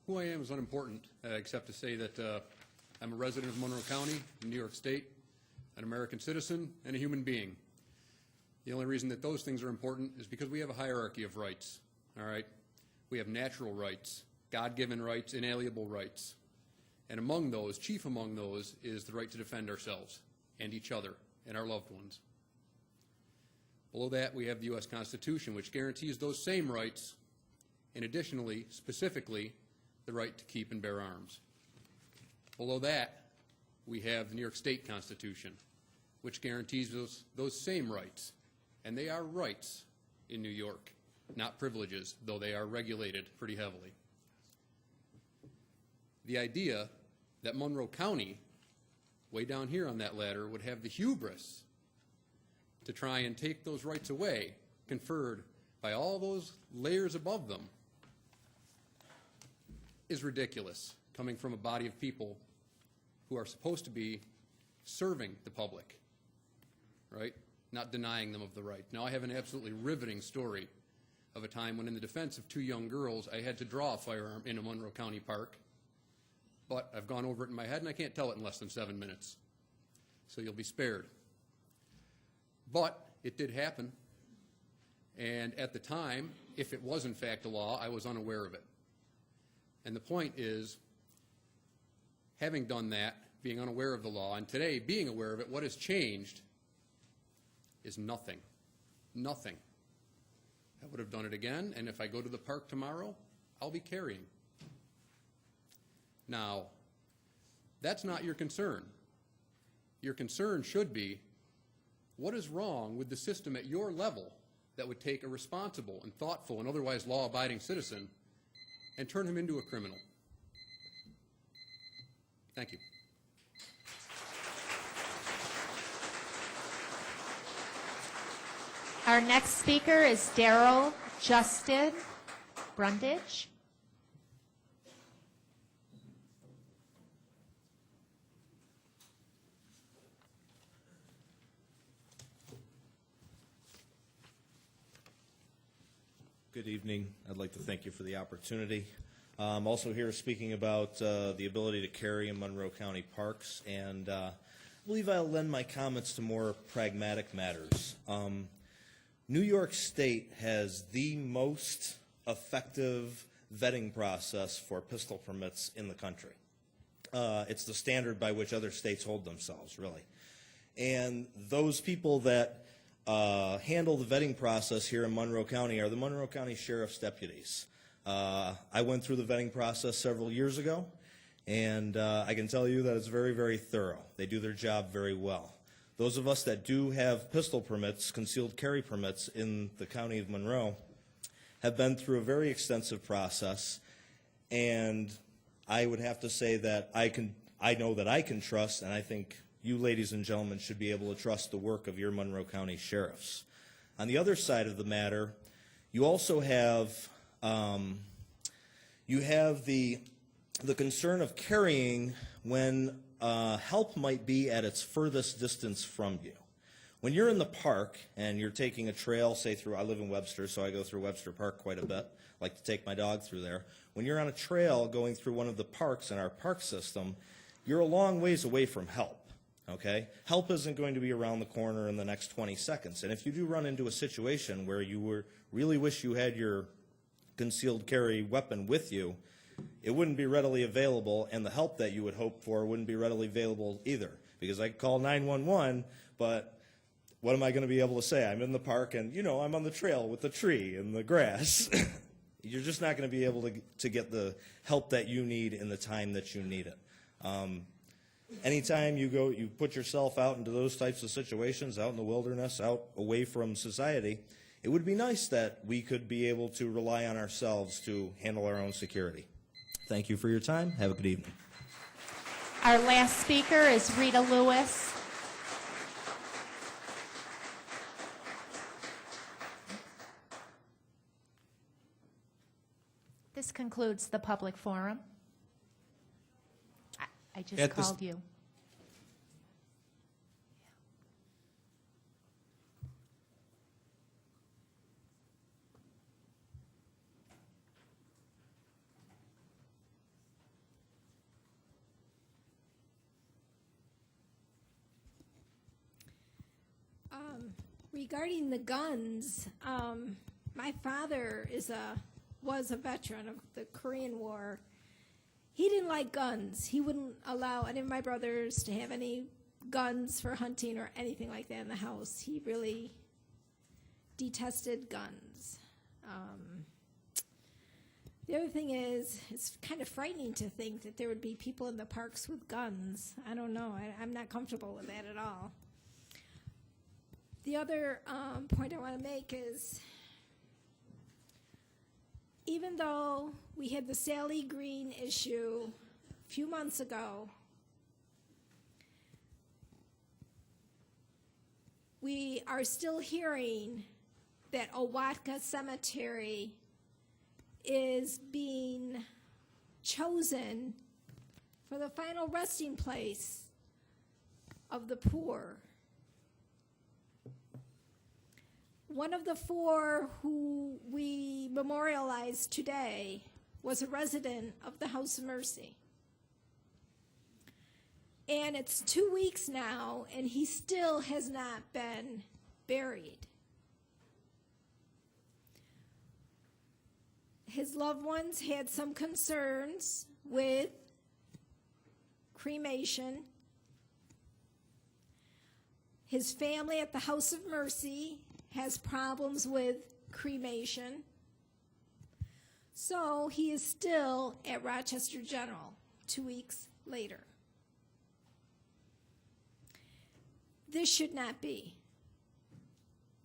Who I am is unimportant, except to say that I'm a resident of Monroe County in New York State, an American citizen, and a human being. The only reason that those things are important is because we have a hierarchy of rights, all right? We have natural rights, God-given rights, inalienable rights. And among those, chief among those, is the right to defend ourselves and each other and our loved ones. Below that, we have the U.S. Constitution, which guarantees those same rights, and additionally, specifically, the right to keep and bear arms. Below that, we have the New York State Constitution, which guarantees those same rights. And they are rights in New York, not privileges, though they are regulated pretty heavily. The idea that Monroe County, way down here on that ladder, would have the hubris to try and take those rights away, conferred by all those layers above them, is ridiculous, coming from a body of people who are supposed to be serving the public, right? Not denying them of the right. Now, I have an absolutely riveting story of a time when, in the defense of 2 young girls, I had to draw a firearm in a Monroe County park, but I've gone over it in my head, and I can't tell it in less than 7 minutes. So you'll be spared. But it did happen, and at the time, if it was in fact a law, I was unaware of it. And the point is, having done that, being unaware of the law, and today being aware of it, what has changed is nothing. Nothing. I would have done it again, and if I go to the park tomorrow, I'll be carrying. Now, that's not your concern. Your concern should be, what is wrong with the system at your level that would take a responsible and thoughtful and otherwise law-abiding citizen and turn him into a criminal? Thank you. Our next speaker is Daryl Justin Brundage. Good evening. I'd like to thank you for the opportunity. I'm also here speaking about the ability to carry in Monroe County parks, and I believe I'll lend my comments to more pragmatic matters. New York State has the most effective vetting process for pistol permits in the country. It's the standard by which other states hold themselves, really. And those people that handle the vetting process here in Monroe County are the Monroe County Sheriff's deputies. I went through the vetting process several years ago, and I can tell you that it's very, very thorough. They do their job very well. Those of us that do have pistol permits, concealed carry permits in the county of Monroe, have been through a very extensive process, and I would have to say that I know that I can trust, and I think you ladies and gentlemen should be able to trust the work of your Monroe County sheriffs. On the other side of the matter, you also have the concern of carrying when help might be at its furthest distance from you. When you're in the park and you're taking a trail, say through, I live in Webster, so I go through Webster Park quite a bit. I like to take my dog through there. When you're on a trail going through one of the parks in our park system, you're a long ways away from help. Okay? Help isn't going to be around the corner in the next 20 seconds. And if you do run into a situation where you really wish you had your concealed carry weapon with you, it wouldn't be readily available, and the help that you would hope for wouldn't be readily available either. Because I could call 911, but what am I going to be able to say? I'm in the park and, I'm on the trail with the tree and the grass. You're just not going to be able to get the help that you need in the time that you need it. Anytime you put yourself out into those types of situations, out in the wilderness, out away from society, it would be nice that we could be able to rely on ourselves to handle our own security. Thank you for your time. Have a good evening. Our last speaker is Rita Lewis. This concludes the public forum. I just called you. Regarding the guns, my father was a veteran of the Korean War. He didn't like guns. He wouldn't allow any of my brothers to have any guns for hunting or anything like that in the house. He really detested guns. The other thing is, it's kind of frightening to think that there would be people in the parks with guns. I don't know. I'm not comfortable with that at all. The other point I want to make is, even though we had the Sally Green issue a few months ago, we are still hearing that Owatka Cemetery is being chosen for the final resting place of the poor. One of the 4 who we memorialized today was a resident of the House of Mercy. And it's 2 weeks now, and he still has not been buried. His loved ones had some concerns with cremation. His family at the House of Mercy has problems with cremation. So he is still at Rochester General 2 weeks later. This should not be.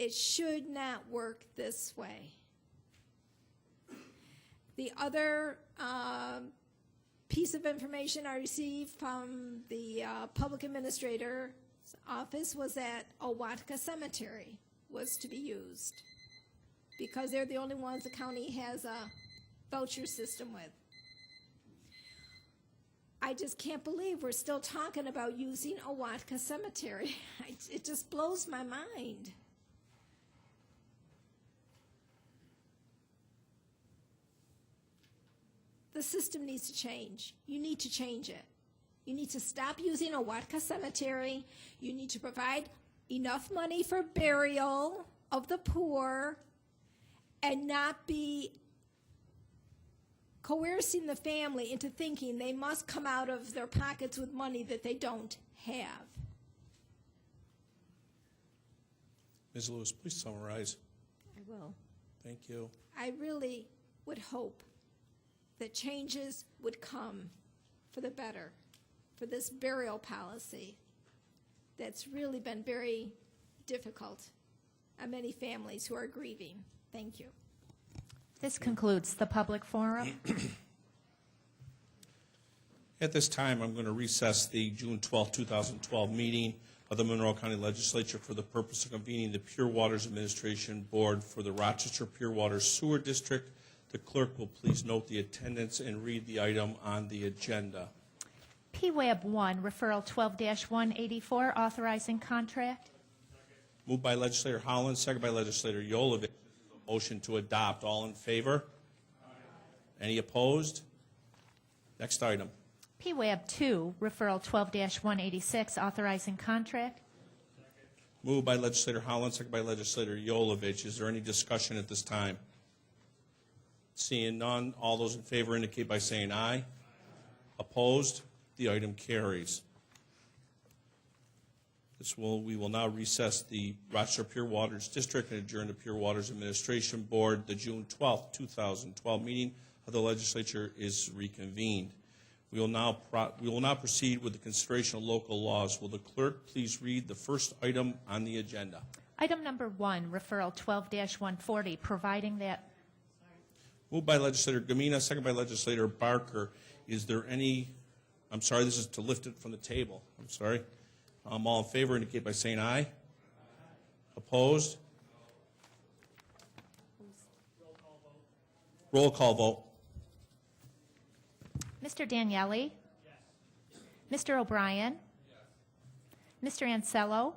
It should not work this way. The other piece of information I received from the public administrator's office was that Owatka Cemetery was to be used because they're the only ones the county has a voucher system with. I just can't believe we're still talking about using Owatka Cemetery. It just blows my mind. The system needs to change. You need to change it. You need to stop using Owatka Cemetery. You need to provide enough money for burial of the poor and not be coercing the family into thinking they must come out of their pockets with money that they don't have. Ms. Lewis, please summarize. I will. Thank you. I really would hope that changes would come for the better for this burial policy that's really been very difficult on many families who are grieving. Thank you. This concludes the public forum. At this time, I'm going to recess the June 12, 2012 meeting of the Monroe County Legislature for the purpose of convening the Pure Waters Administration Board for the Rochester Pure Water Sewer District. The clerk will please note the attendance and read the item on the agenda. PWAB 1, referral 12-184, authorizing contract. Moved by Legislator Holland, second by Legislator Yolovich. Motion to adopt. All in favor? Aye. Any opposed? Next item. PWAB 2, referral 12-186, authorizing contract. Moved by Legislator Holland, second by Legislator Yolovich. Is there any discussion at this time? Seeing none, all those in favor indicate by saying aye. Opposed? The item carries. We will now recess the Rochester Pure Waters District and adjourn the Pure Waters Administration Board. The June 12, 2012 meeting of the Legislature is reconvened. We will now proceed with the consideration of local laws. Will the clerk please read the first item on the agenda? Item number 1, referral 12-140, providing that. Moved by Legislator Gamina, second by Legislator Barker. Is there any, I'm sorry, this is to lift it from the table. I'm sorry. All in favor indicate by saying aye. Opposed? Roll call vote. Mr. Daniele? Yes. Mr. O'Brien? Yes. Mr. Ansello?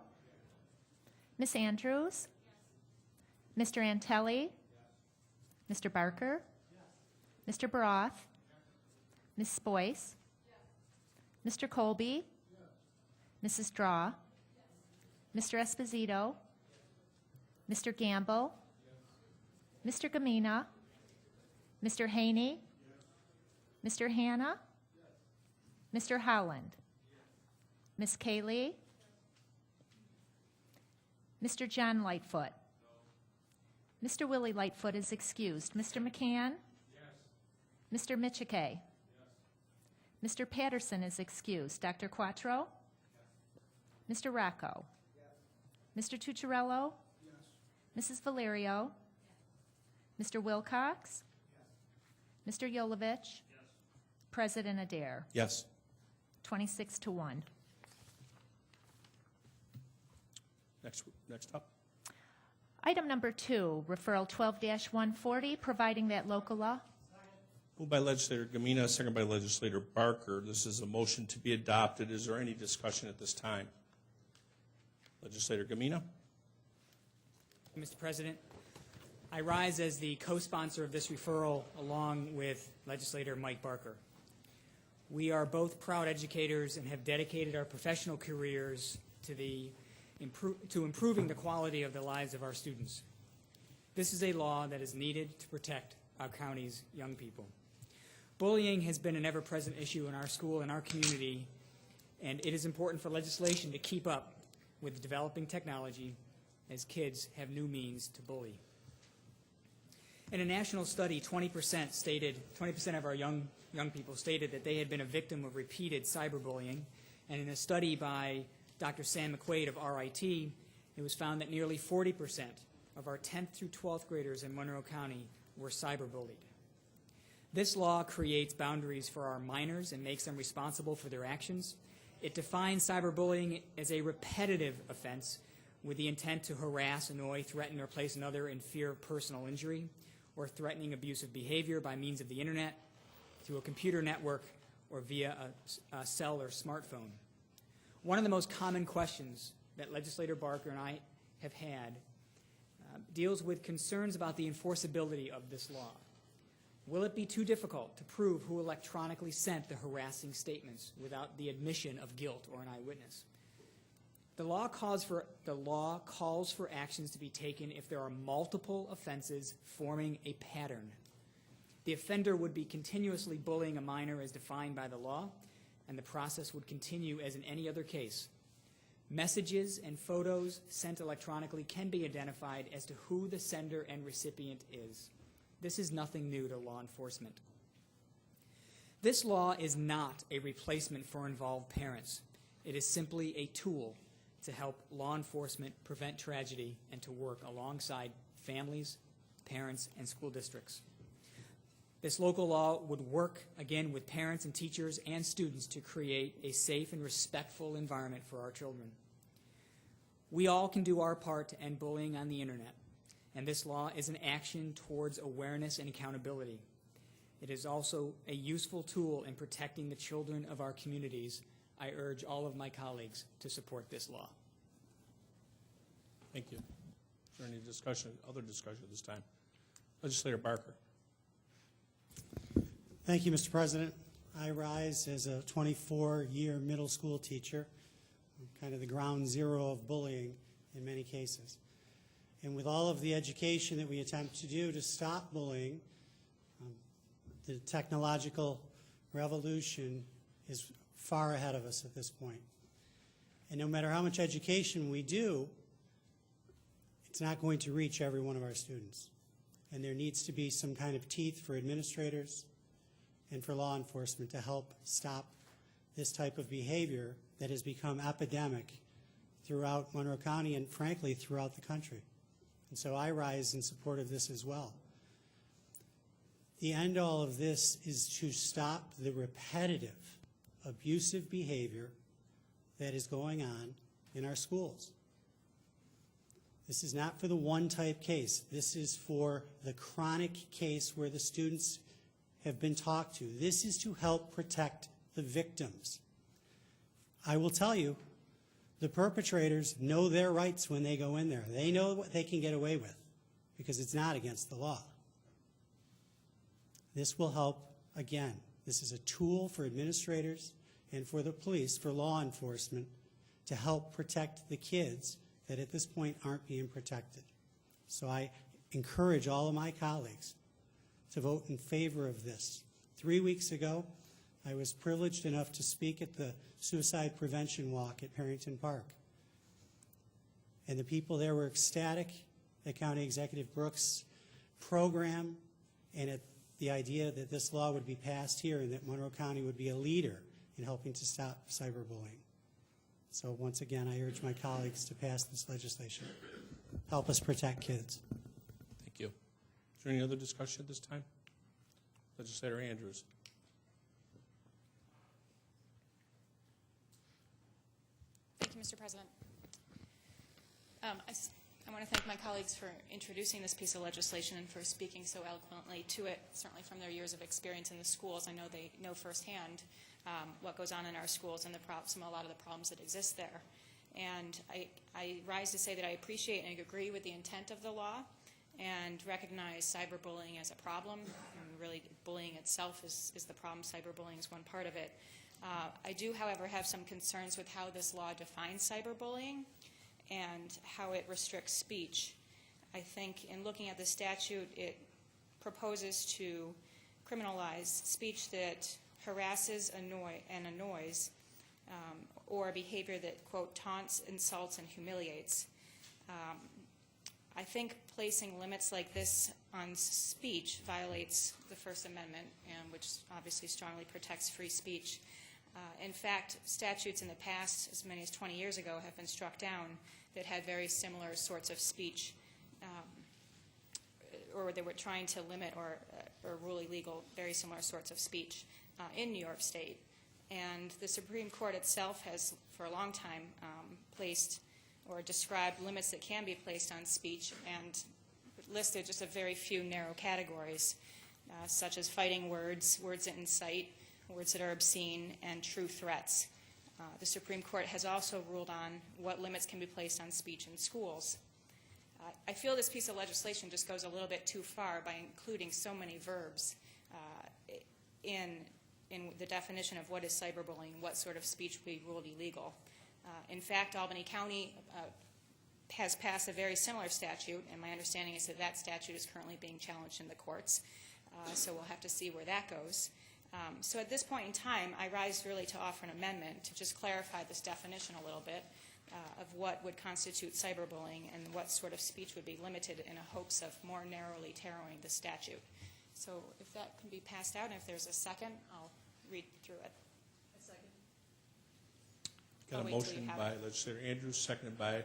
Ms. Andrews? Yes. Mr. Antelli? Yes. Mr. Barker? Yes. Mr. Baroth? Yes. Ms. Spoyce? Yes. Mr. Colby? Yes. Mrs. Draw? Yes. Mr. Esposito? Yes. Mr. Gamble? Mr. Gamina? Mr. Haney? Mr. Hanna? Mr. Howland? Ms. Kaylee? Mr. John Lightfoot? Mr. Willie Lightfoot is excused. Mr. McCann? Mr. Michike? Mr. Patterson is excused. Dr. Quattro? Mr. Rocco? Mr. Tucciarello? Mrs. Valerio? Mr. Wilcox? Mr. Yolovich? President Adair? Yes. 26 to 1. Next up. Item number 2, referral 12-140, providing that local law. Moved by Legislator Gamina, second by Legislator Barker. This is a motion to be adopted. Is there any discussion at this time? Legislator Gamina. Mr. President, I rise as the co-sponsor of this referral along with Legislator Mike Barker. We are both proud educators and have dedicated our professional careers to improving the quality of the lives of our students. This is a law that is needed to protect our county's young people. Bullying has been an ever-present issue in our school and our community, and it is important for legislation to keep up with the developing technology as kids have new means to bully. In a national study, 20% of our young people stated that they had been a victim of repeated cyberbullying, and in a study by Dr. Sam McQuaid of RIT, it was found that nearly 40% of our 10th through 12th graders in Monroe County were cyberbullied. This law creates boundaries for our minors and makes them responsible for their actions. It defines cyberbullying as a repetitive offense with the intent to harass, annoy, threaten, or place another in fear of personal injury, or threatening abusive behavior by means of the internet, through a computer network, or via a cell or smartphone. One of the most common questions that Legislator Barker and I have had deals with concerns about the enforceability of this law. Will it be too difficult to prove who electronically sent the harassing statements without the admission of guilt or an eyewitness? The law calls for actions to be taken if there are multiple offenses forming a pattern. The offender would be continuously bullying a minor as defined by the law, and the process would continue as in any other case. Messages and photos sent electronically can be identified as to who the sender and recipient is. This is nothing new to law enforcement. This law is not a replacement for involved parents. It is simply a tool to help law enforcement prevent tragedy and to work alongside families, parents, and school districts. This local law would work, again, with parents and teachers and students to create a safe and respectful environment for our children. We all can do our part to end bullying on the internet, and this law is an action towards awareness and accountability. It is also a useful tool in protecting the children of our communities. I urge all of my colleagues to support this law. Thank you. Is there any discussion, other discussion at this time? Legislator Barker. Thank you, Mr. President. I rise as a 24-year middle school teacher, kind of the ground zero of bullying in many cases. And with all of the education that we attempt to do to stop bullying, the technological revolution is far ahead of us at this point. And no matter how much education we do, it's not going to reach every one of our students. And there needs to be some kind of teeth for administrators and for law enforcement to help stop this type of behavior that has become epidemic throughout Monroe County and, frankly, throughout the country. And so I rise in support of this as well. The end all of this is to stop the repetitive, abusive behavior that is going on in our schools. This is not for the one type case. This is for the chronic case where the students have been talked to. This is to help protect the victims. I will tell you, the perpetrators know their rights when they go in there. They know what they can get away with because it's not against the law. This will help, again, this is a tool for administrators and for the police, for law enforcement, to help protect the kids that at this point aren't being protected. So I encourage all of my colleagues to vote in favor of this. 3 weeks ago, I was privileged enough to speak at the suicide prevention walk at Perrington Park. And the people there were ecstatic at County Executive Brooks' program and at the idea that this law would be passed here and that Monroe County would be a leader in helping to stop cyberbullying. So once again, I urge my colleagues to pass this legislation. Help us protect kids. Thank you. Is there any other discussion at this time? Legislator Andrews. Thank you, Mr. President. I want to thank my colleagues for introducing this piece of legislation and for speaking so eloquently to it, certainly from their years of experience in the schools. I know they know firsthand what goes on in our schools and a lot of the problems that exist there. And I rise to say that I appreciate and agree with the intent of the law and recognize cyberbullying as a problem. And really, bullying itself is the problem. Cyberbullying is one part of it. I do, however, have some concerns with how this law defines cyberbullying and how it restricts speech. I think in looking at the statute, it proposes to criminalize speech that harasses, annoys, or behavior that, quote, taunts, insults, and humiliates. I think placing limits like this on speech violates the First Amendment, which obviously strongly protects free speech. In fact, statutes in the past, as many as 20 years ago, have been struck down that had very similar sorts of speech, or they were trying to limit or rule illegal very similar sorts of speech in New York State. And the Supreme Court itself has, for a long time, placed or described limits that can be placed on speech and listed just a very few narrow categories, such as fighting words, words that incite, words that are obscene, and true threats. The Supreme Court has also ruled on what limits can be placed on speech in schools. I feel this piece of legislation just goes a little bit too far by including so many verbs in the definition of what is cyberbullying, what sort of speech would be ruled illegal. In fact, Albany County has passed a very similar statute, and my understanding is that that statute is currently being challenged in the courts. So we'll have to see where that goes. So at this point in time, I rise really to offer an amendment to just clarify this definition a little bit of what would constitute cyberbullying and what sort of speech would be limited in a hopes of more narrowly tailoring the statute. So if that can be passed out, and if there's a second, I'll read through it. A second. Got a motion by Legislator Andrews, seconded by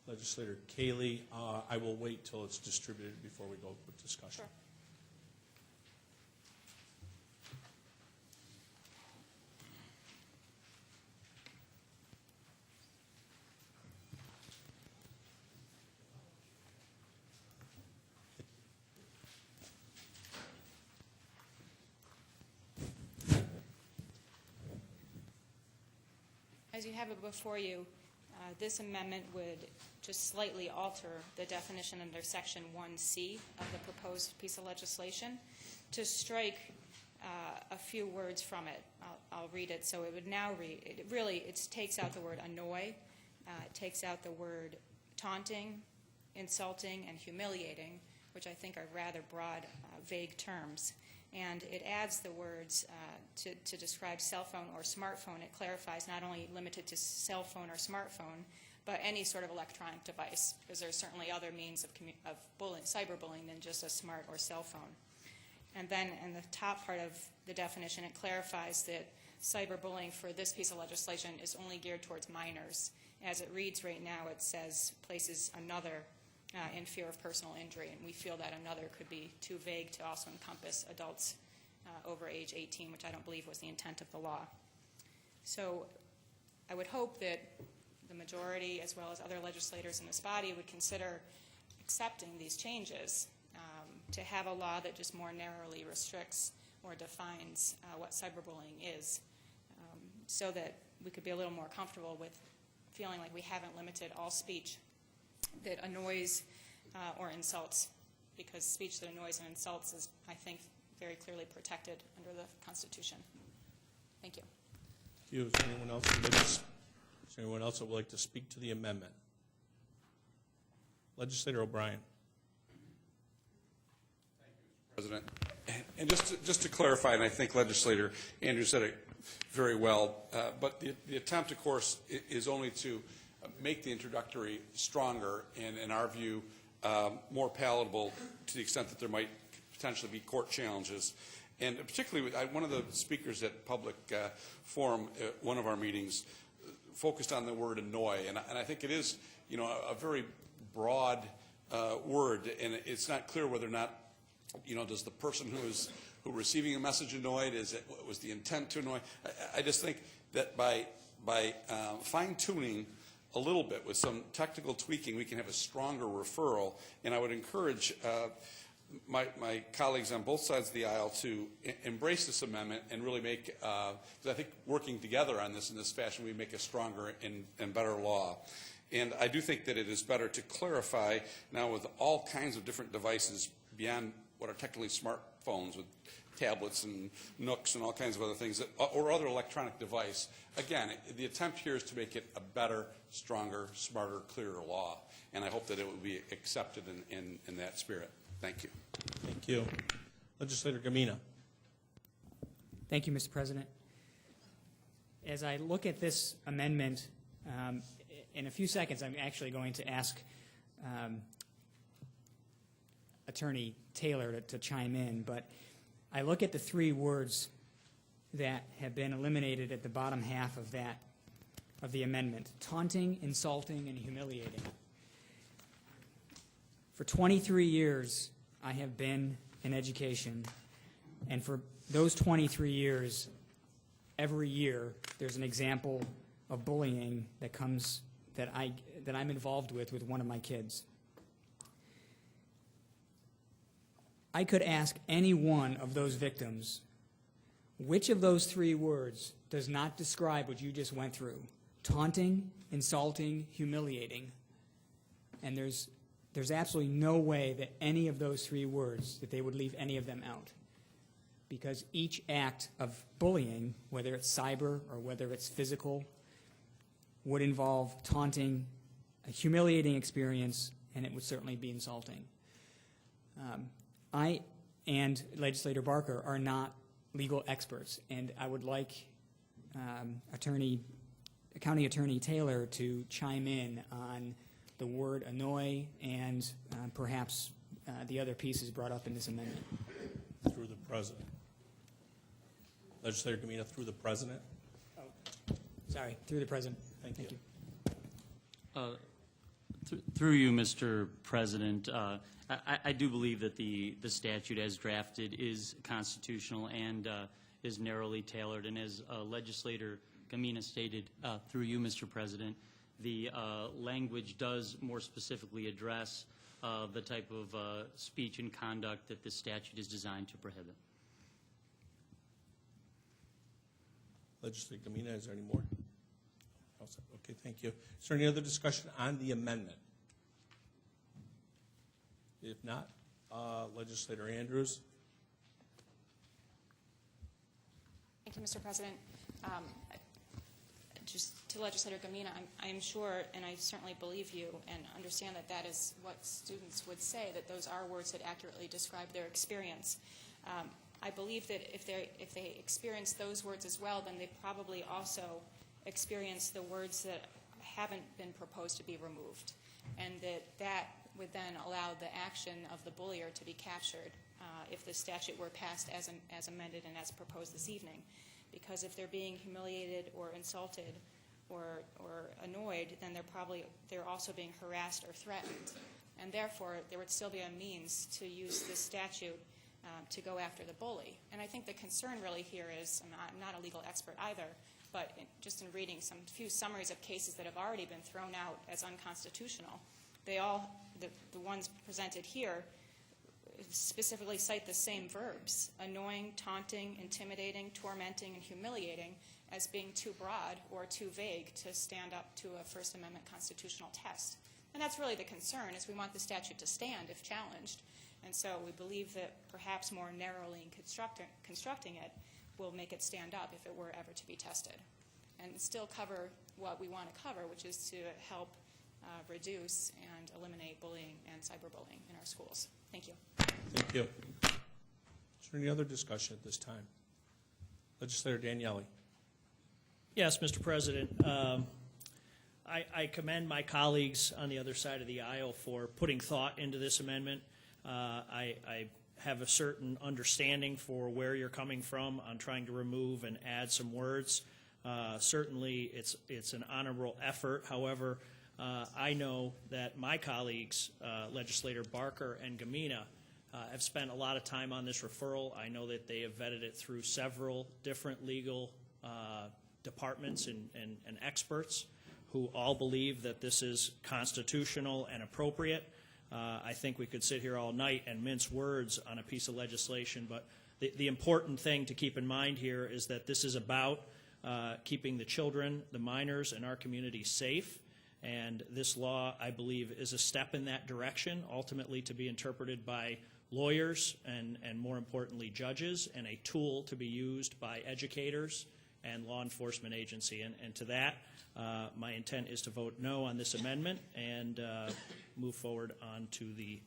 Legislator Cayley. I will wait till it's distributed before we go with discussion. Sure. As you have it before you, this amendment would just slightly alter the definition under Section 1C of the proposed piece of legislation to strike a few words from it. I'll read it. So it would now read, it takes out the word annoy, it takes out the word taunting, insulting, and humiliating, which I think are rather broad, vague terms. And it adds the words to describe cell phone or smartphone. It clarifies not only limited to cell phone or smartphone, but any sort of electronic device, because there's certainly other means of cyberbullying than just a smart or cell phone. And then in the top part of the definition, it clarifies that cyberbullying for this piece of legislation is only geared towards minors. As it reads right now, it says places another in fear of personal injury, and we feel that another could be too vague to also encompass adults over age 18, which I don't believe was the intent of the law. So I would hope that the majority, as well as other legislators in this body, would consider accepting these changes to have a law that just more narrowly restricts or defines what cyberbullying is, so that we could be a little more comfortable with feeling like we haven't limited all speech that annoys or insults, because speech that annoys and insults is, I think, very clearly protected under the Constitution. Thank you. Thank you. Is there anyone else that would like to speak to the amendment? Legislator O'Brien. President. And just to clarify, and I think Legislator Andrews said it very well, but the attempt, of course, is only to make the introductory stronger and, in our view, more palatable to the extent that there might potentially be court challenges. And particularly, one of the speakers at Public Forum at one of our meetings focused on the word annoy, and I think it is, a very broad word, and it's not clear whether or not, does the person who receiving a message annoyed, was the intent to annoy? I just think that by fine-tuning a little bit with some technical tweaking, we can have a stronger referral, and I would encourage my colleagues on both sides of the aisle to embrace this amendment and really make, because I think working together on this in this fashion, we make a stronger and better law. And I do think that it is better to clarify now with all kinds of different devices beyond what are technically smartphones with tablets and Nooks and all kinds of other things, or other electronic device. Again, the attempt here is to make it a better, stronger, smarter, clearer law. And I hope that it will be accepted in that spirit. Thank you. Thank you. Legislator Gamina. Thank you, Mr. President. As I look at this amendment, in a few seconds I'm actually going to ask Attorney Taylor to chime in, but I look at the three words that have been eliminated at the bottom half of the amendment: taunting, insulting, and humiliating. For 23 years, I have been in education, and for those 23 years, every year, there's an example of bullying that I'm involved with one of my kids. I could ask any one of those victims, which of those three words does not describe what you just went through? Taunting, insulting, humiliating. And there's absolutely no way that any of those three words, that they would leave any of them out. Because each act of bullying, whether it's cyber or whether it's physical, would involve taunting, a humiliating experience, and it would certainly be insulting. I and Legislator Barker are not legal experts, and I would like County Attorney Taylor to chime in on the word annoy and perhaps the other pieces brought up in this amendment. Through the President. Legislator Gamina, through the President. Oh, sorry, through the President. Thank you. Through you, Mr. President, I do believe that the statute as drafted is constitutional and is narrowly tailored. And as Legislator Gamina stated, through you, Mr. President, the language does more specifically address the type of speech and conduct that this statute is designed to prohibit. Legislator Gamina, is there any more? Okay, thank you. Is there any other discussion on the amendment? If not, Legislator Andrews. Thank you, Mr. President. Just to Legislator Gamina, I am sure, and I certainly believe you and understand that that is what students would say, that those are words that accurately describe their experience. I believe that if they experience those words as well, then they probably also experience the words that haven't been proposed to be removed, and that would then allow the action of the bullier to be captured if the statute were passed as amended and as proposed this evening. Because if they're being humiliated or insulted or annoyed, then they're also being harassed or threatened, and therefore there would still be a means to use this statute to go after the bully. And I think the concern really here is, I'm not a legal expert either, but just in reading some few summaries of cases that have already been thrown out as unconstitutional, they all, the ones presented here, specifically cite the same verbs: annoying, taunting, intimidating, tormenting, and humiliating, as being too broad or too vague to stand up to a First Amendment constitutional test. And that's really the concern, is we want the statute to stand if challenged. And so we believe that perhaps more narrowly constructing it will make it stand up if it were ever to be tested, and still cover what we want to cover, which is to help reduce and eliminate bullying and cyberbullying in our schools. Thank you. Thank you. there any other discussion at this time? Legislator Daniele. Yes, Mr. President. I commend my colleagues on the other side of the aisle for putting thought into this amendment. I have a certain understanding for where you're coming from on trying to remove and add some words. Certainly, it's an honorable effort. However, I know that my colleagues, Legislator Barker and Gamina, have spent a lot of time on this referral. I know that they have vetted it through several different legal departments and experts who all believe that this is constitutional and appropriate. I think we could sit here all night and mince words on a piece of legislation, but the important thing to keep in mind here is that this is about keeping the children, the minors in our community safe, and this law, I believe, is a step in that direction, ultimately to be interpreted by lawyers and more importantly judges, and a tool to be used by educators and law enforcement agency. And to that, my intent is to vote no on this amendment and move forward on to the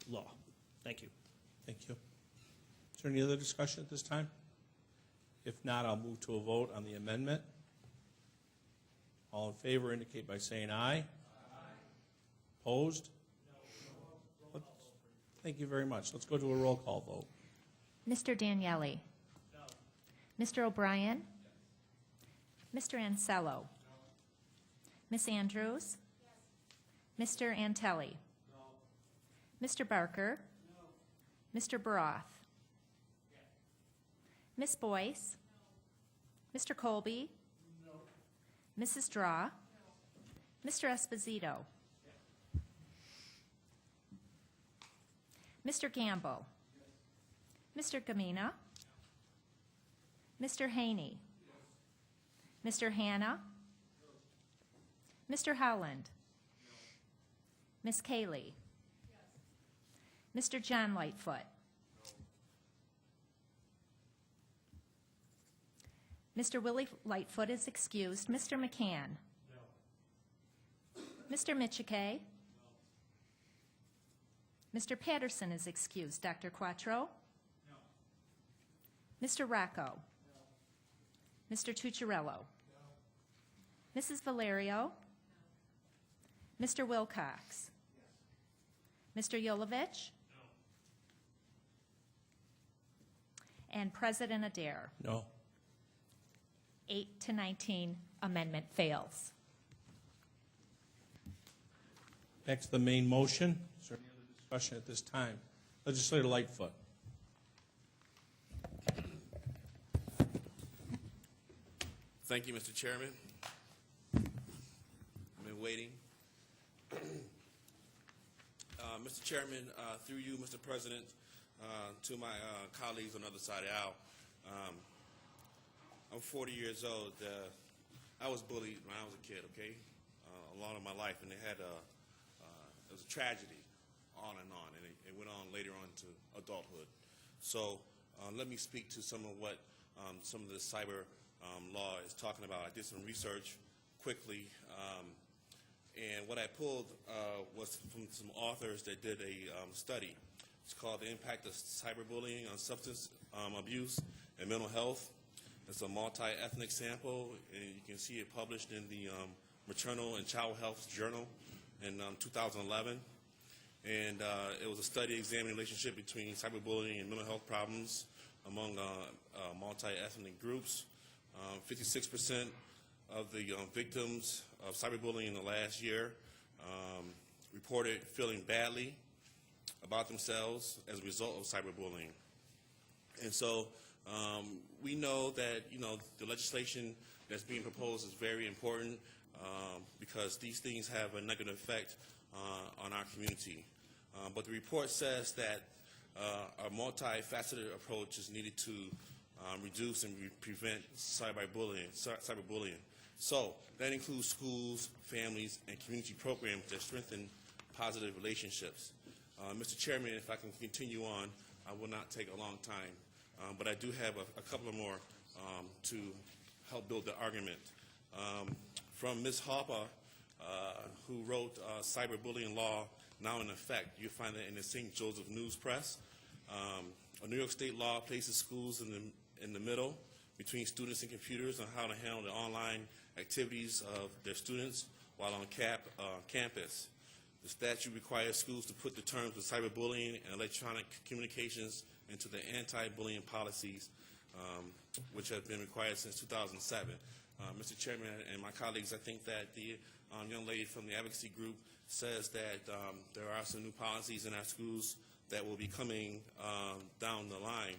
law. Thank you. Thank you. Is there any other discussion at this time? If not, I'll move to a vote on the amendment. All in favor indicate by saying aye. Aye. Opposed? No. Thank you very much. Let's go to a roll call vote. Mr. Daniele. No. Mr. O'Brien. Yes. Mr. Ansello. No. Ms. Andrews. Yes. Mr. Antelli. No. Mr. Barker. No. Mr. Baroth. Yes. Ms. Boyce. No. Mr. Colby. No. Mrs. Draw. No. Mr. Esposito. Yes. Mr. Gamble. Yes. Mr. Gamina. No. Mr. Haney. Yes. Mr. Hanna. No. Mr. Howland. No. Ms. Cayley. Yes. Mr. John Lightfoot. No. Mr. Willie Lightfoot is excused. Mr. McCann. No. Mr. Michike. No. Mr. Patterson is excused. Dr. Quattro. No. Mr. Rocco. No. Mr. Tucciarello. No. Mrs. Valerio. No. Mr. Wilcox. Yes. Mr. Yolovich. No. And President Adair. No. 8 to 19, amendment fails. Back to the main motion. Is there any other discussion at this time? Legislator Lightfoot. Thank you, Mr. Chairman. I've been waiting. Mr. Chairman, through you, Mr. President, to my colleagues on the other side of the aisle, I'm 40 years old. I was bullied when I was a kid, okay, a lot of my life, and it was a tragedy on, and it went on later on to adulthood. So let me speak to some of what some of the cyber law is talking about. I did some research quickly, and what I pulled was from some authors that did a study. It's called The Impact of Cyberbullying on Substance Abuse and Mental Health. It's a multi-ethnic sample, and you can see it published in the Maternal and Child Health Journal in 2011. And it was a study examining the relationship between cyberbullying and mental health problems among multi-ethnic groups. 56% of the victims of cyberbullying in the last year reported feeling badly about themselves as a result of cyberbullying. And so we know that, the legislation that's being proposed is very important because these things have a negative effect on our community. But the report says that a multifaceted approach is needed to reduce and prevent cyberbullying. So that includes schools, families, and community programs that strengthen positive relationships. Mr. Chairman, if I can continue on, I will not take a long time. But I do have a couple of more to help build the argument. From Ms. Harper, who wrote Cyberbullying Law Now in Effect. You'll find that in the St. Joseph News Press. A New York State law places schools in the middle between students and computers on how to handle the online activities of their students while on campus. The statute requires schools to put the terms of cyberbullying and electronic communications into the anti-bullying policies, which have been required since 2007. Mr. Chairman and my colleagues, I think that the young lady from the advocacy group says that there are some new policies in our schools that will be coming down the line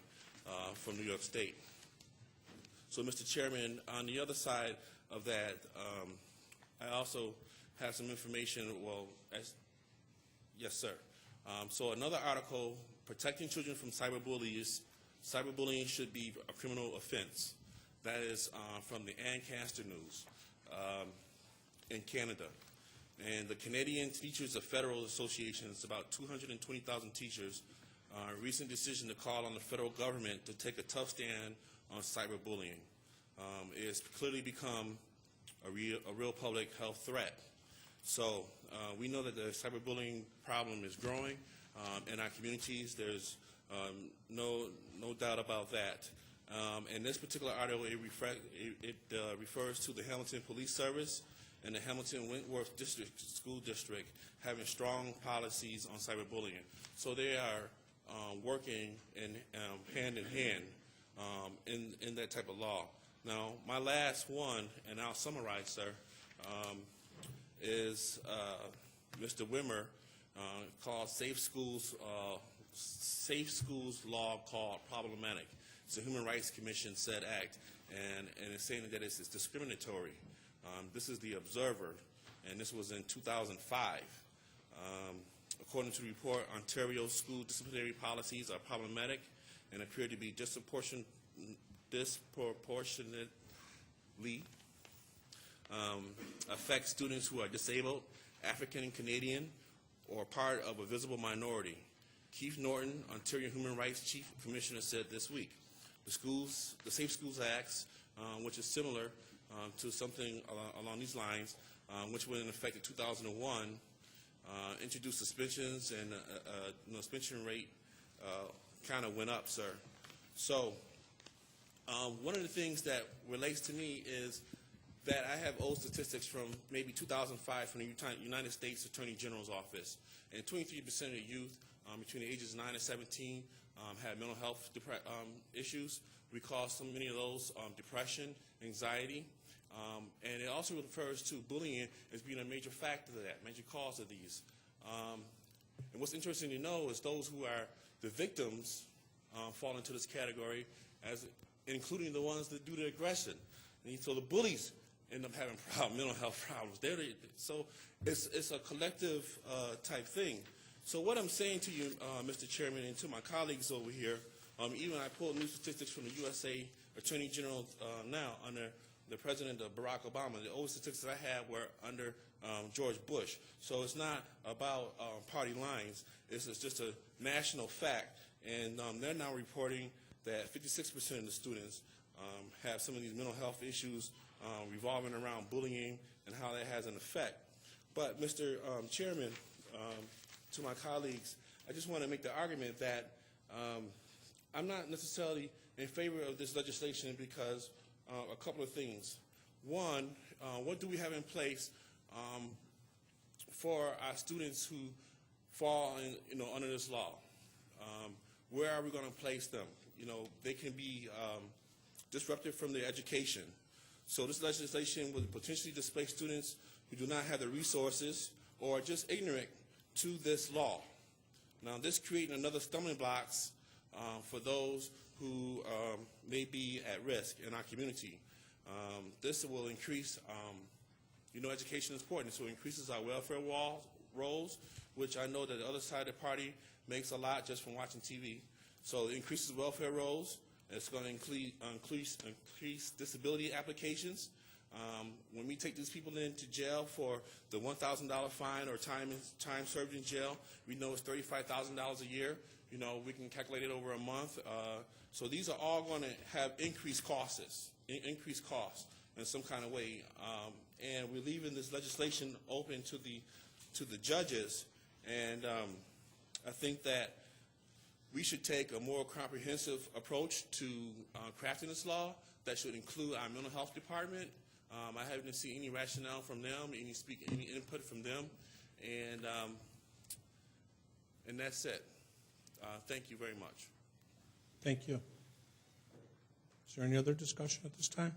from New York State. So, Mr. Chairman, on the other side of that, I also have some information. Yes, sir. So another article, protecting children from cyberbullying should be a criminal offense. That is from the Ancaster News in Canada. And the Canadian Teachers of Federal Association, it's about 220,000 teachers, a recent decision to call on the federal government to take a tough stand on cyberbullying. It has clearly become a real public health threat. So we know that the cyberbullying problem is growing in our communities. There's no doubt about that. In this particular article, it refers to the Hamilton Police Service and the Hamilton-Wentworth School District having strong policies on cyberbullying. So they are working hand in hand in that type of law. Now, my last one, and I'll summarize, sir, is Mr. Wimmer called Safe Schools law called problematic. It's a Human Rights Commission said act, and it's saying that it's discriminatory. This is the Observer, and this was in 2005. According to the report, Ontario school disciplinary policies are problematic and appear to be disproportionately affect students who are disabled, African and Canadian, or part of a visible minority. Keith Norton, Ontario Human Rights Chief Commissioner, said this week, the Safe Schools Act, which is similar to something along these lines, which went in effect in 2001, introduced suspensions, and the suspension rate kind of went up, sir. So one of the things that relates to me is that I have old statistics from maybe 2005 from the United States Attorney General's office, and 23% of the youth between the ages of 9 and 17 had mental health issues. We call many of those depression, anxiety, and it also refers to bullying as being a major factor of that, major cause of these. And what's interesting to know is those who are the victims fall into this category, including the ones that do the aggression. And so the bullies end up having mental health problems. So it's a collective type thing. So what I'm saying to you, Mr. Chairman, and to my colleagues over here, even I pulled new statistics from the USA Attorney General now under the President Barack Obama. The old statistics I had were under George Bush. So it's not about party lines. It's just a national fact. And they're now reporting that 56% of the students have some of these mental health issues revolving around bullying and how that has an effect. But, Mr. Chairman, to my colleagues, I just want to make the argument that I'm not necessarily in favor of this legislation because a couple of things. One, what do we have in place for our students who fall under this law? Where are we going to place them? They can be disrupted from their education. So this legislation would potentially displace students who do not have the resources or are just ignorant to this law. Now, this creates another stumbling blocks for those who may be at risk in our community. This will increase, education is important, so it increases our welfare rolls, which I know that the other side of the party makes a lot just from watching TV. So it increases welfare rolls. It's going to increase disability applications. When we take these people into jail for the $1,000 fine or time served in jail, we know it's $35,000 a year. We can calculate it over a month. So these are all going to have increased costs in some kind of way. And we're leaving this legislation open to the judges. And I think that we should take a more comprehensive approach to crafting this law that should include our mental health department. I haven't seen any rationale from them, any input from them, and that's it. Thank you very much. Thank you. Is there any other discussion at this time?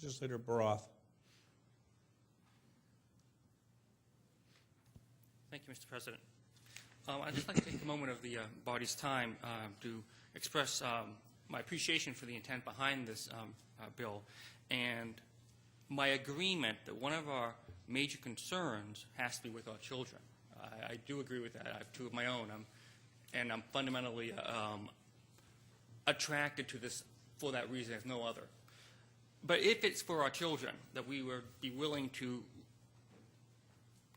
Legislator Baroth. Thank you, Mr. President. I'd just like to take a moment of the body's time to express my appreciation for the intent behind this bill and my agreement that one of our major concerns has to be with our children. I do agree with that. I have two of my own, and I'm fundamentally attracted to this for that reason, there's no other. But if it's for our children that we would be willing to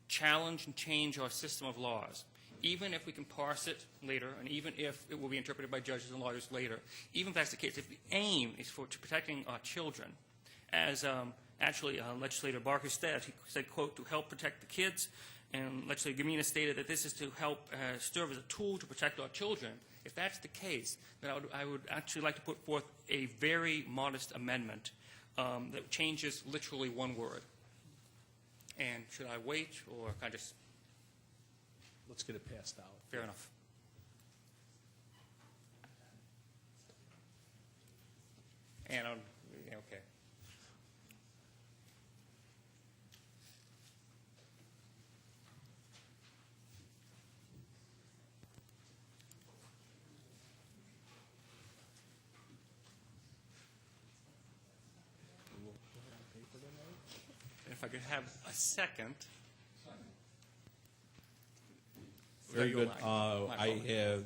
challenge and change our system of laws, even if we can parse it later, and even if it will be interpreted by judges and lawyers later, even if that's the case, if the aim is to protecting our children, as Legislator Barker said, he said, quote, to help protect the kids, and Legislator Gamina stated that this is to help serve as a tool to protect our children. If that's the case, then I would actually like to put forth a very modest amendment that changes literally one word. And should I wait, or can I just... Let's get it passed out. Fair enough. And okay. If I could have a second. Very good. I have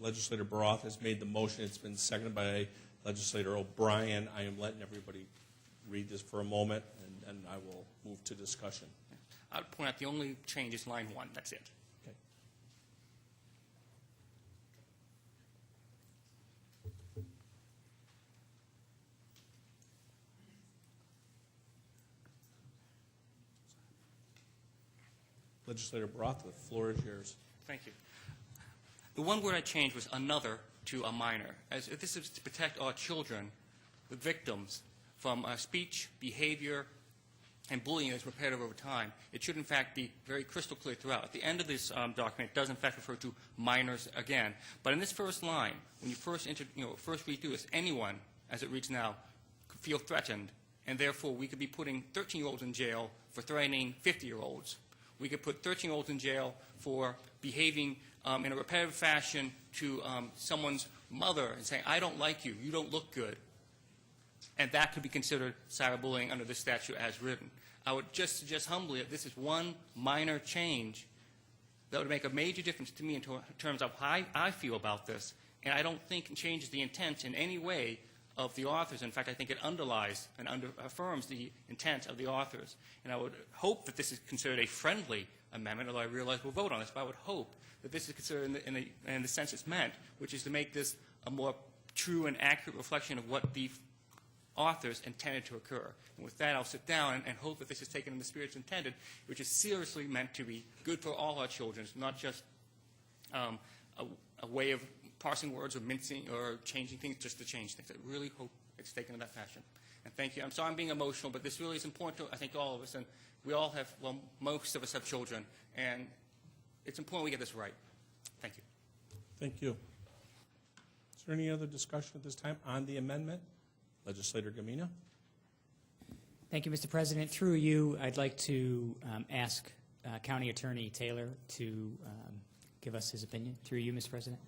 Legislator Baroth has made the motion. It's been seconded by Legislator O'Brien. I am letting everybody read this for a moment, and I will move to discussion. I'll point out the only change is line 1. That's it. Okay. Legislator Baroth, the floor is yours. Thank you. The one word I changed was another to a minor, as if this is to protect our children, the victims, from speech, behavior, and bullying that's repetitive over time. It should, in fact, be very crystal clear throughout. At the end of this document, it does, in fact, refer to minors again. But in this first line, when you first read through this, anyone, as it reads now, could feel threatened, and therefore we could be putting 13-year-olds in jail for threatening 50-year-olds. We could put 13-year-olds in jail for behaving in a repetitive fashion to someone's mother and saying, I don't like you, you don't look good. And that could be considered cyberbullying under this statute as written. I would just suggest humbly that this is one minor change that would make a major difference to me in terms of how I feel about this. And I don't think it changes the intent in any way of the authors. In fact, I think it underlies and affirms the intent of the authors. And I would hope that this is considered a friendly amendment, although I realize we'll vote on this, but I would hope that this is considered in the sense it's meant, which is to make this a more true and accurate reflection of what the authors intended to occur. And with that, I'll sit down and hope that this is taken in the spirit intended, which is seriously meant to be good for all our children, not just a way of parsing words or mincing or changing things just to change things. I really hope it's taken in that fashion. And thank you. I'm sorry I'm being emotional, but this really is important to, I think, all of us. And we all have, well, most of us have children, and it's important we get this right. Thank you. Thank you. Is there any other discussion at this time on the amendment? Legislator Gamina. Thank you, Mr. President. Through you, I'd like to ask County Attorney Taylor to give us his opinion. Through you, Mr. President.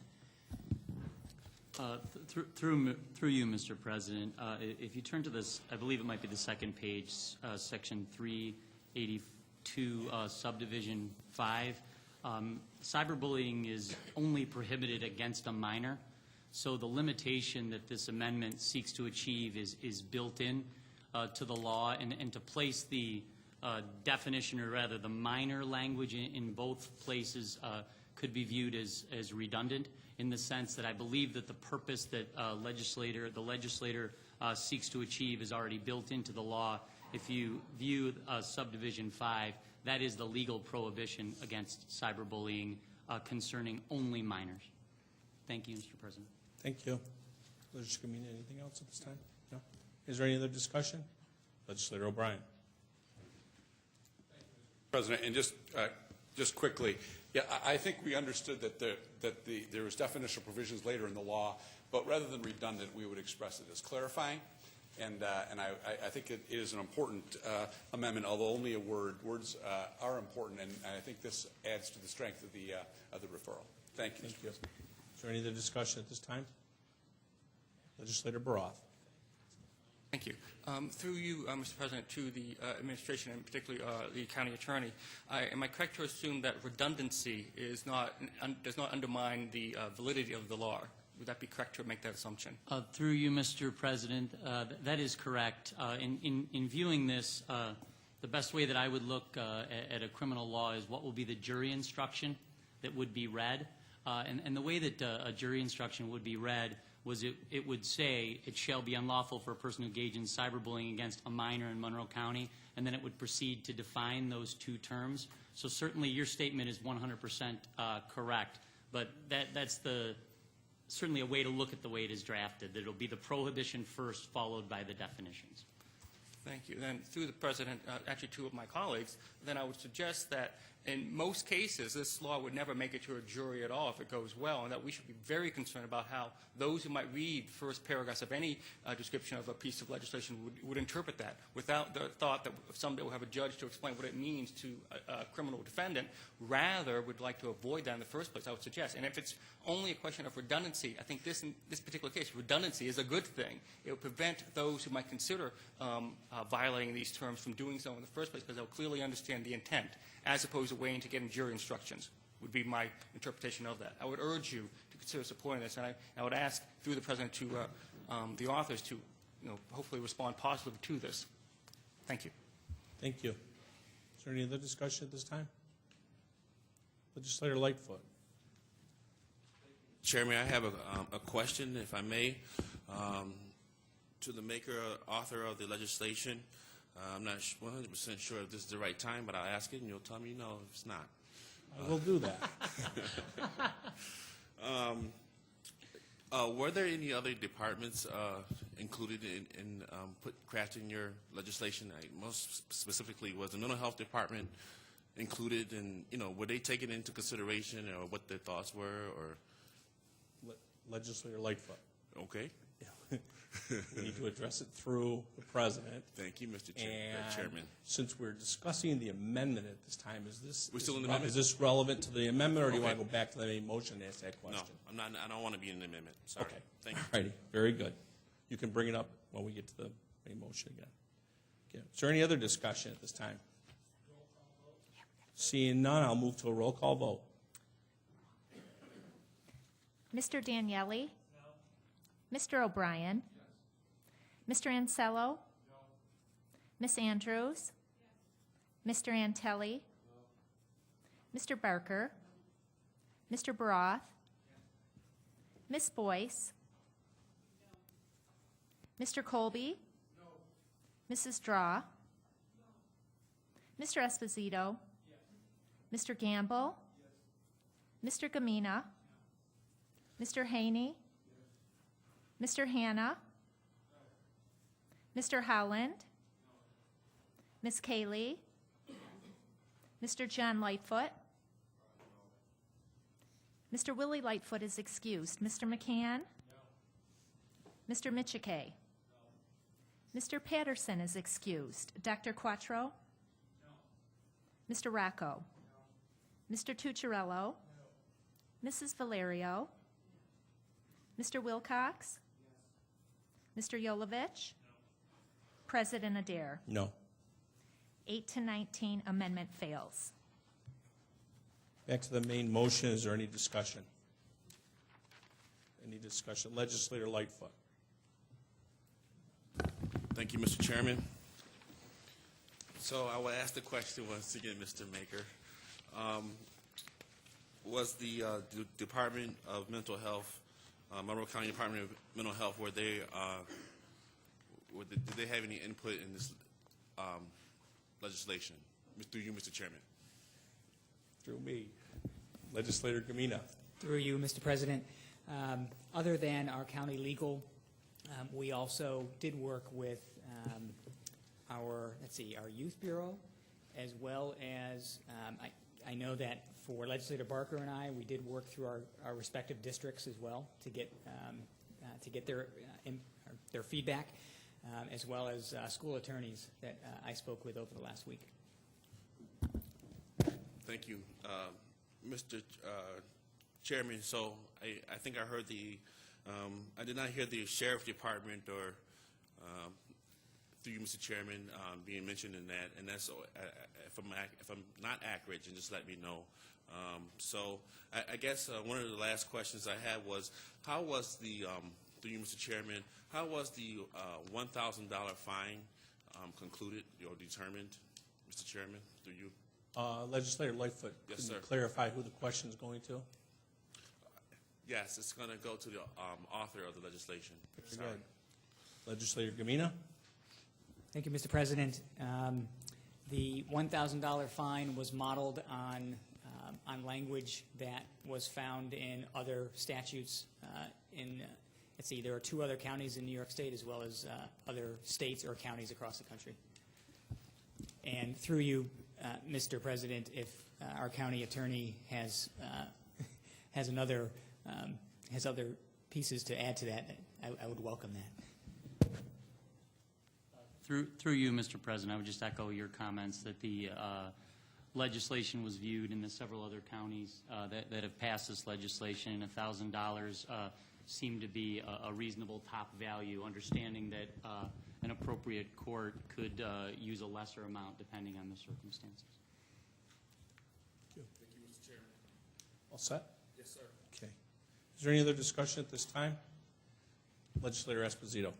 Through you, Mr. President, if you turn to this, I believe it might be the second page, section 382, subdivision 5, cyberbullying is only prohibited against a minor. So the limitation that this amendment seeks to achieve is built in to the law, and to place the definition, or rather the minor language in both places could be viewed as redundant, in the sense that I believe that the purpose that the legislator seeks to achieve is already built into the law. If you view subdivision 5, that is the legal prohibition against cyberbullying concerning only minors. Thank you, Mr. President. Thank you. Legislator Committee, anything else at this time? No? Is there any other discussion? Legislator O'Brien. President, and just quickly, yeah, I think we understood that there was definitional provisions later in the law, but rather than redundant, we would express it as clarifying. And I think it is an important amendment, although only a word. Words are important, and I think this adds to the strength of the referral. Thank you. Thank you. Is there any other discussion at this time? Legislator Baroth. Thank you. Through you, Mr. President, to the administration and particularly the county attorney, am I correct to assume that redundancy does not undermine the validity of the law? Would that be correct to make that assumption? Through you, Mr. President, that is correct. In viewing this, the best way that I would look at a criminal law is what will be the jury instruction that would be read. And the way that a jury instruction would be read was it would say it shall be unlawful for a person to engage in cyberbullying against a minor in Monroe County, and then it would proceed to define those two terms. So certainly your statement is 100% correct, but that's certainly a way to look at the way it is drafted, that it'll be the prohibition first followed by the definitions. Thank you. Then through the President, actually two of my colleagues, then I would suggest that in most cases this law would never make it to a jury at all if it goes well, and that we should be very concerned about how those who might read first paragraphs of any description of a piece of legislation would interpret that without the thought that someday we'll have a judge to explain what it means to a criminal defendant. Rather, would like to avoid that in the first place, I would suggest. And if it's only a question of redundancy, I think in this particular case, redundancy is a good thing. It will prevent those who might consider violating these terms from doing so in the first place because they'll clearly understand the intent, as opposed to waiting to get jury instructions, would be my interpretation of that. I would urge you to consider supporting this, and I would ask through the President to the authors to hopefully respond positively to this. Thank you. Thank you. Is there any other discussion at this time? Legislator Lightfoot. Chairman, I have a question, if I may, to the maker, author of the legislation. I'm not 100% sure if this is the right time, but I'll ask it, and you'll tell me no if it's not. I will do that. Were there any other departments included in crafting your legislation? Most specifically, was the mental health department included, and were they taken into consideration, or what their thoughts were, or? Legislator Lightfoot. Okay. We need to address it through the President. Thank you, Mr. And Chairman. Since we're discussing the amendment at this time, We're still in the amendment? Is this relevant to the amendment, or do you want to go back to the main motion and ask that question? No, I'm not. I don't want to be in the amendment. Sorry. Okay. Thank you. All righty. Very good. You can bring it up when we get to the main motion again. Okay. Is there any other discussion at this time? Seeing none, I'll move to a roll call vote. Mr. Daniele? No. Mr. O'Brien? Yes. Mr. Ansello? No. Ms. Andrews? Yes. Mr. Antelli? No. Mr. Barker? No. Mr. Baroth? Yes. Ms. Boyce? No. Mr. Colby? No. Mrs. Draw? No. Mr. Esposito? Yes. Mr. Gamble? Yes. Mr. Gamina? Mr. Haney? Yes. Mr. Hanna? No. Mr. Howland? No. Ms. Cayley? No. Mr. John Lightfoot? No. Mr. Willie Lightfoot is excused. Mr. McCann? No. Mr. Michike? No. Mr. Patterson is excused. Dr. Quattro? No. Mr. Racco? No. Mr. Tucciarello? No. Mrs. Valerio? Mr. Wilcox? Yes. Mr. Yolovich? No. President Adair? No. 8 to 19, amendment fails. Back to the main motion. Is there any discussion? Any discussion? Legislator Lightfoot. Thank you, Mr. Chairman. So I will ask the question once again, Mr. Maker. Was the Department of Mental Health, Monroe County Department of Mental Health, did they have any input in this legislation? Through you, Mr. Chairman. Through me. Legislator Gamina. Through you, Mr. President. Other than our county legal, we also did work with our youth bureau, as well as I know that for Legislator Barker and I, we did work through our respective districts as well to get their feedback, as well as school attorneys that I spoke with over the last week. Thank you. Mr. Chairman, so I think I heard I did not hear the Sheriff Department or through you, Mr. Chairman, being mentioned in that, and that's, if I'm not accurate, then just let me know. So I guess one of the last questions I had was, how was the, through you, Mr. Chairman, how was the $1,000 fine concluded or determined, Mr. Chairman, through you? Legislator Lightfoot, Yes, can sir. you clarify who the question is going to? Yes, it's going to go to the author of the legislation. Very good. Legislator Gamina. Thank you, Mr. President. The $1,000 fine was modeled on language that was found in other statutes there are 2 other counties in New York State, as well as other states or counties across the country. And through you, Mr. President, if our county attorney has other pieces to add to that, I would welcome that. Through you, Mr. President, I would just echo your comments that the legislation was viewed in the several other counties that have passed this legislation. $1,000 seemed to be a reasonable top value, understanding that an appropriate court could use a lesser amount depending on the circumstances. Thank you, Mr. Chairman. All set? Yes, sir. Okay. Is there any other discussion at this time? Legislator Esposito.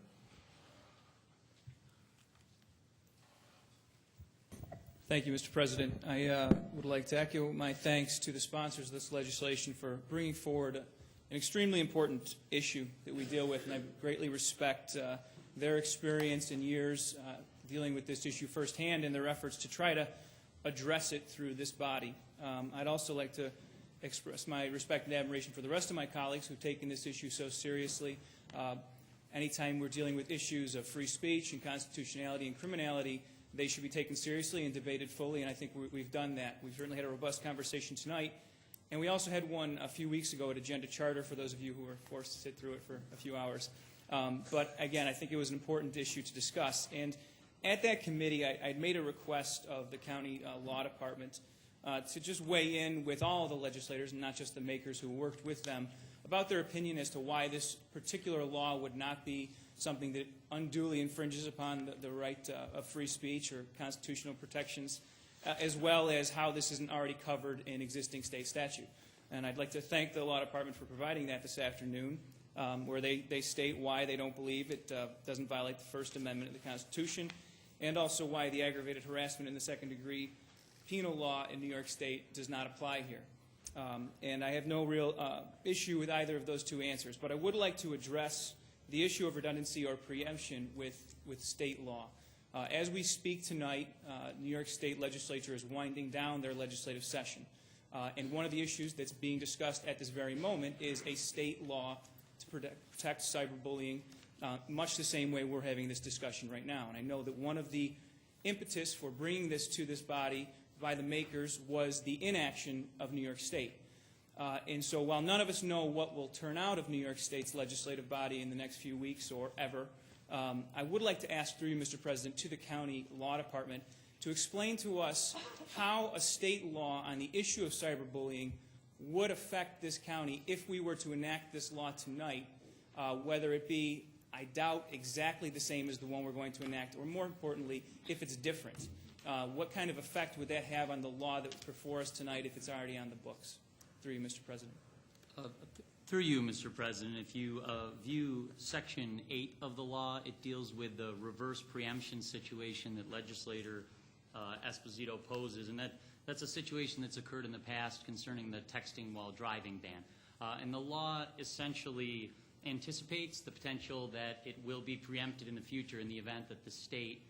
Thank you, Mr. President. I would like to echo my thanks to the sponsors of this legislation for bringing forward an extremely important issue that we deal with, and I greatly respect their experience and years dealing with this issue firsthand and their efforts to try to address it through this body. I'd also like to express my respect and admiration for the rest of my colleagues who've taken this issue so seriously. Anytime we're dealing with issues of free speech and constitutionality and criminality, they should be taken seriously and debated fully, and I think we've done that. We've certainly had a robust conversation tonight, and we also had one a few weeks ago at Agenda Charter for those of you who were forced to sit through it for a few hours. But again, I think it was an important issue to discuss. And at that committee, I'd made a request of the county law department to just weigh in with all the legislators, and not just the makers who worked with them, about their opinion as to why this particular law would not be something that unduly infringes upon the right of free speech or constitutional protections, as well as how this isn't already covered in existing state statute. And I'd like to thank the law department for providing that this afternoon, where they state why they don't believe it doesn't violate the First Amendment of the Constitution, and also why the aggravated harassment in the second-degree penal law in New York State does not apply here. And I have no real issue with either of those 2 answers, but I would like to address the issue of redundancy or preemption with state law. As we speak tonight, New York State Legislature is winding down their legislative session. And one of the issues that's being discussed at this very moment is a state law to protect cyberbullying, much the same way we're having this discussion right now. And I know that one of the impetus for bringing this to this body by the makers was the inaction of New York State. And so while none of us know what will turn out of New York State's legislative body in the next few weeks or ever, I would like to ask through you, Mr. President, to the county law department to explain to us how a state law on the issue of cyberbullying would affect this county if we were to enact this law tonight, whether it be, I doubt, exactly the same as the one we're going to enact, or more importantly, if it's different. What kind of effect would that have on the law that's before us tonight if it's already on the books? Through you, Mr. President. Through you, Mr. President, if you view Section 8 of the law, it deals with the reverse preemption situation that Legislator Esposito poses, and that's a situation that's occurred in the past concerning the texting while driving ban. And the law essentially anticipates the potential that it will be preempted in the future in the event that the state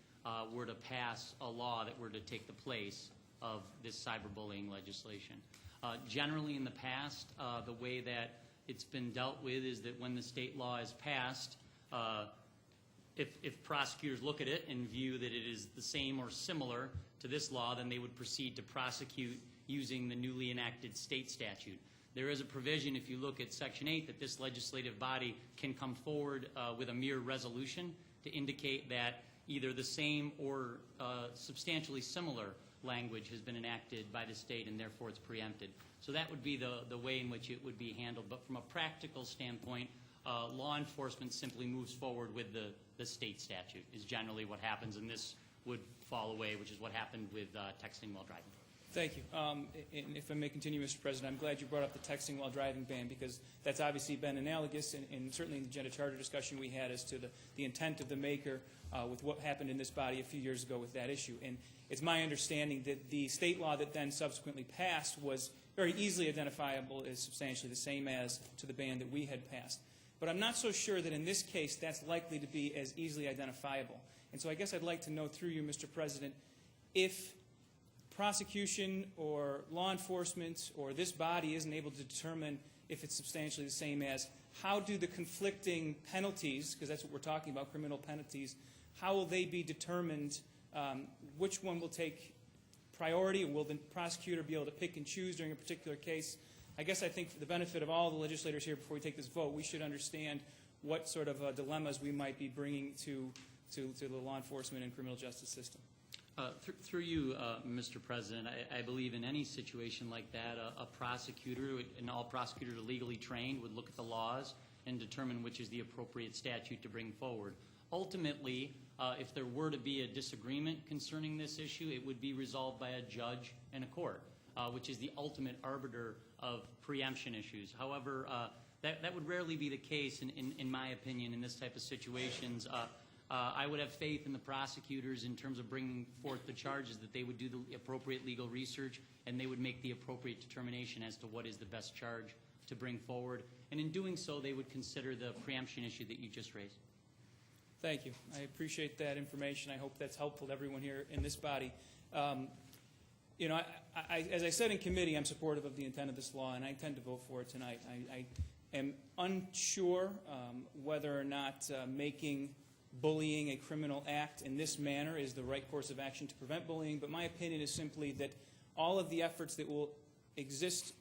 were to pass a law that were to take the place of this cyberbullying legislation. Generally, in the past, the way that it's been dealt with is that when the state law is passed, if prosecutors look at it and view that it is the same or similar to this law, then they would proceed to prosecute using the newly enacted state statute. There is a provision, if you look at Section 8, that this legislative body can come forward with a mere resolution to indicate that either the same or substantially similar language has been enacted by the state and therefore it's preempted. So that would be the way in which it would be handled. But from a practical standpoint, law enforcement simply moves forward with the state statute is generally what happens, and this would fall away, which is what happened with texting while driving. Thank you. And if I may continue, Mr. President, I'm glad you brought up the texting while driving ban, because that's obviously been analogous, and certainly in the agenda charter discussion we had as to the intent of the maker with what happened in this body a few years ago with that issue. And it's my understanding that the state law that then subsequently passed was very easily identifiable as substantially the same as to the ban that we had passed. But I'm not so sure that in this case that's likely to be as easily identifiable. And so I guess I'd like to know through you, Mr. President, if prosecution or law enforcement or this body isn't able to determine if it's substantially the same as, how do the conflicting penalties, because that's what we're talking about, criminal penalties, how will they be determined? Which one will take priority, and will the prosecutor be able to pick and choose during a particular case? I guess I think for the benefit of all the legislators here before we take this vote, we should understand what sort of dilemmas we might be bringing to the law enforcement and criminal justice system. Through you, Mr. President, I believe in any situation like that, a prosecutor, and all prosecutors are legally trained, would look at the laws and determine which is the appropriate statute to bring forward. Ultimately, if there were to be a disagreement concerning this issue, it would be resolved by a judge and a court, which is the ultimate arbiter of preemption issues. However, that would rarely be the case, in my opinion, in this type of situations. I would have faith in the prosecutors in terms of bringing forth the charges, that they would do the appropriate legal research and they would make the appropriate determination as to what is the best charge to bring forward. And in doing so, they would consider the preemption issue that you just raised. Thank you. I appreciate that information. I hope that's helpful to everyone here in this body. You know, as I said in committee, I'm supportive of the intent of this law, and I intend to vote for it tonight. I am unsure whether or not making bullying a criminal act in this manner is the right course of action to prevent bullying, but my opinion is simply that all of the efforts that will exist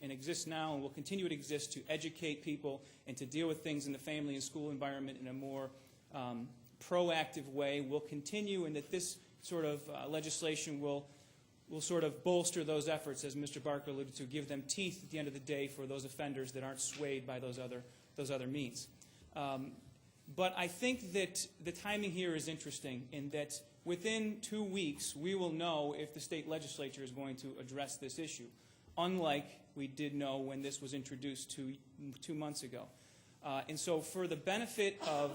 now and will continue to exist to educate people and to deal with things in the family and school environment in a more proactive way will continue, and that this sort of legislation will sort of bolster those efforts, as Mr. Barker alluded to, give them teeth at the end of the day for those offenders that aren't swayed by those other means. But I think that the timing here is interesting in that within 2 weeks we will know if the state legislature is going to address this issue, unlike we did know when this was introduced 2 months ago. And so for the benefit of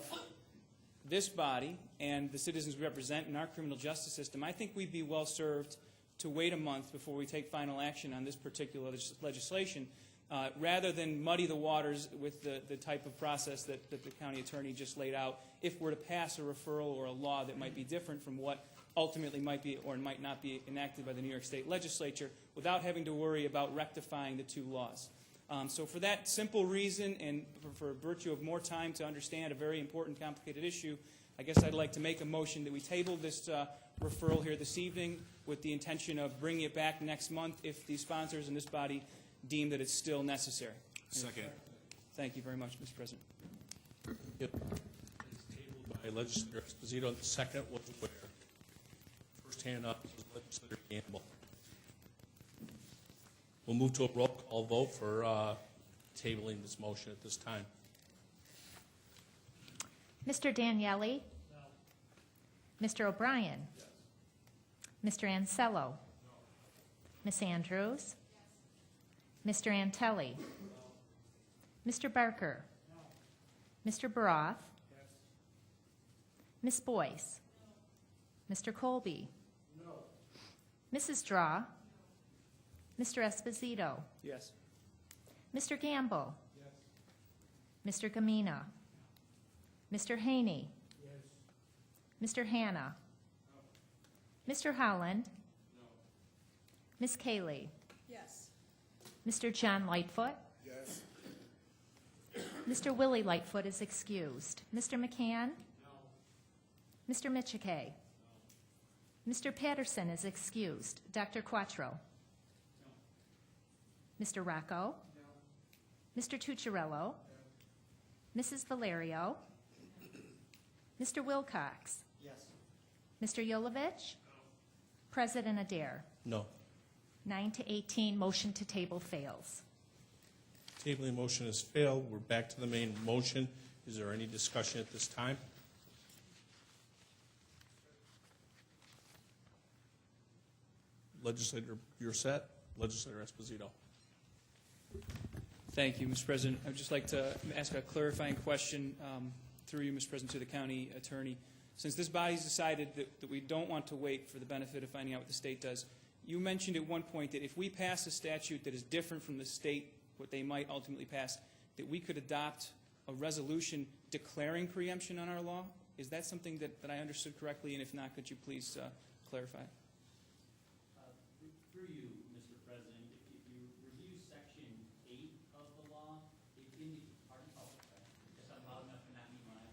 this body and the citizens we represent in our criminal justice system, I think we'd be well served to wait a month before we take final action on this particular legislation, rather than muddy the waters with the type of process that the county attorney just laid out, if we're to pass a referral or a law that might be different from what ultimately might be or might not be enacted by the New York State Legislature, without having to worry about rectifying the two laws. So for that simple reason, and for virtue of more time to understand a very important, complicated issue, I guess I'd like to make a motion that we table this referral here this evening with the intention of bringing it back next month if the sponsors in this body deem that it's still necessary. Second. Thank you very much, Mr. President. It's tabled by Legislator Esposito. The second was where? First hand up was Legislator Gamble. We'll move to a roll call vote for tabling this motion at this time. Mr. Daniele? No. Mr. O'Brien? Yes. Mr. Ansello? No. Ms. Andrews? Yes. Mr. Antelli? No. Mr. Barker? No. Mr. Baroth? Yes. Ms. Boyce? No. Mr. Colby? No. Mrs. Draw? No. Mr. Esposito? Yes. Mr. Gamble? Yes. Mr. Gamina? Mr. Haney? Yes. Mr. Hanna? No. Mr. Howland? No. Ms. Cayley? Yes. Mr. John Lightfoot? Yes. Mr. Willie Lightfoot is excused. Mr. McCann? No. Mr. Michike? No. Mr. Patterson is excused. Dr. Quattro? No. Mr. Rocco? No. Mr. Tucciarello? No. Mrs. Valerio? Mr. Wilcox? Yes. Mr. Yolovich? No. President Adair? No. 9 to 18, motion to table fails. Tabling motion has failed. We're back to the main motion. Is there any discussion at this time? Legislator, you're set. Legislator Esposito. Thank you, Mr. President. I would just like to ask a clarifying question through you, Mr. President, to the county attorney. Since this body's decided that we don't want to wait for the benefit of finding out what the state does, you mentioned at one point that if we pass a statute that is different from the state, what they might ultimately pass, that we could adopt a resolution declaring preemption on our law. Is that something that I understood correctly? And if not, could you please clarify? Through you, Mr. President, if you review Section 8 of the law, it indicates, guess I'm loud enough to not mean when I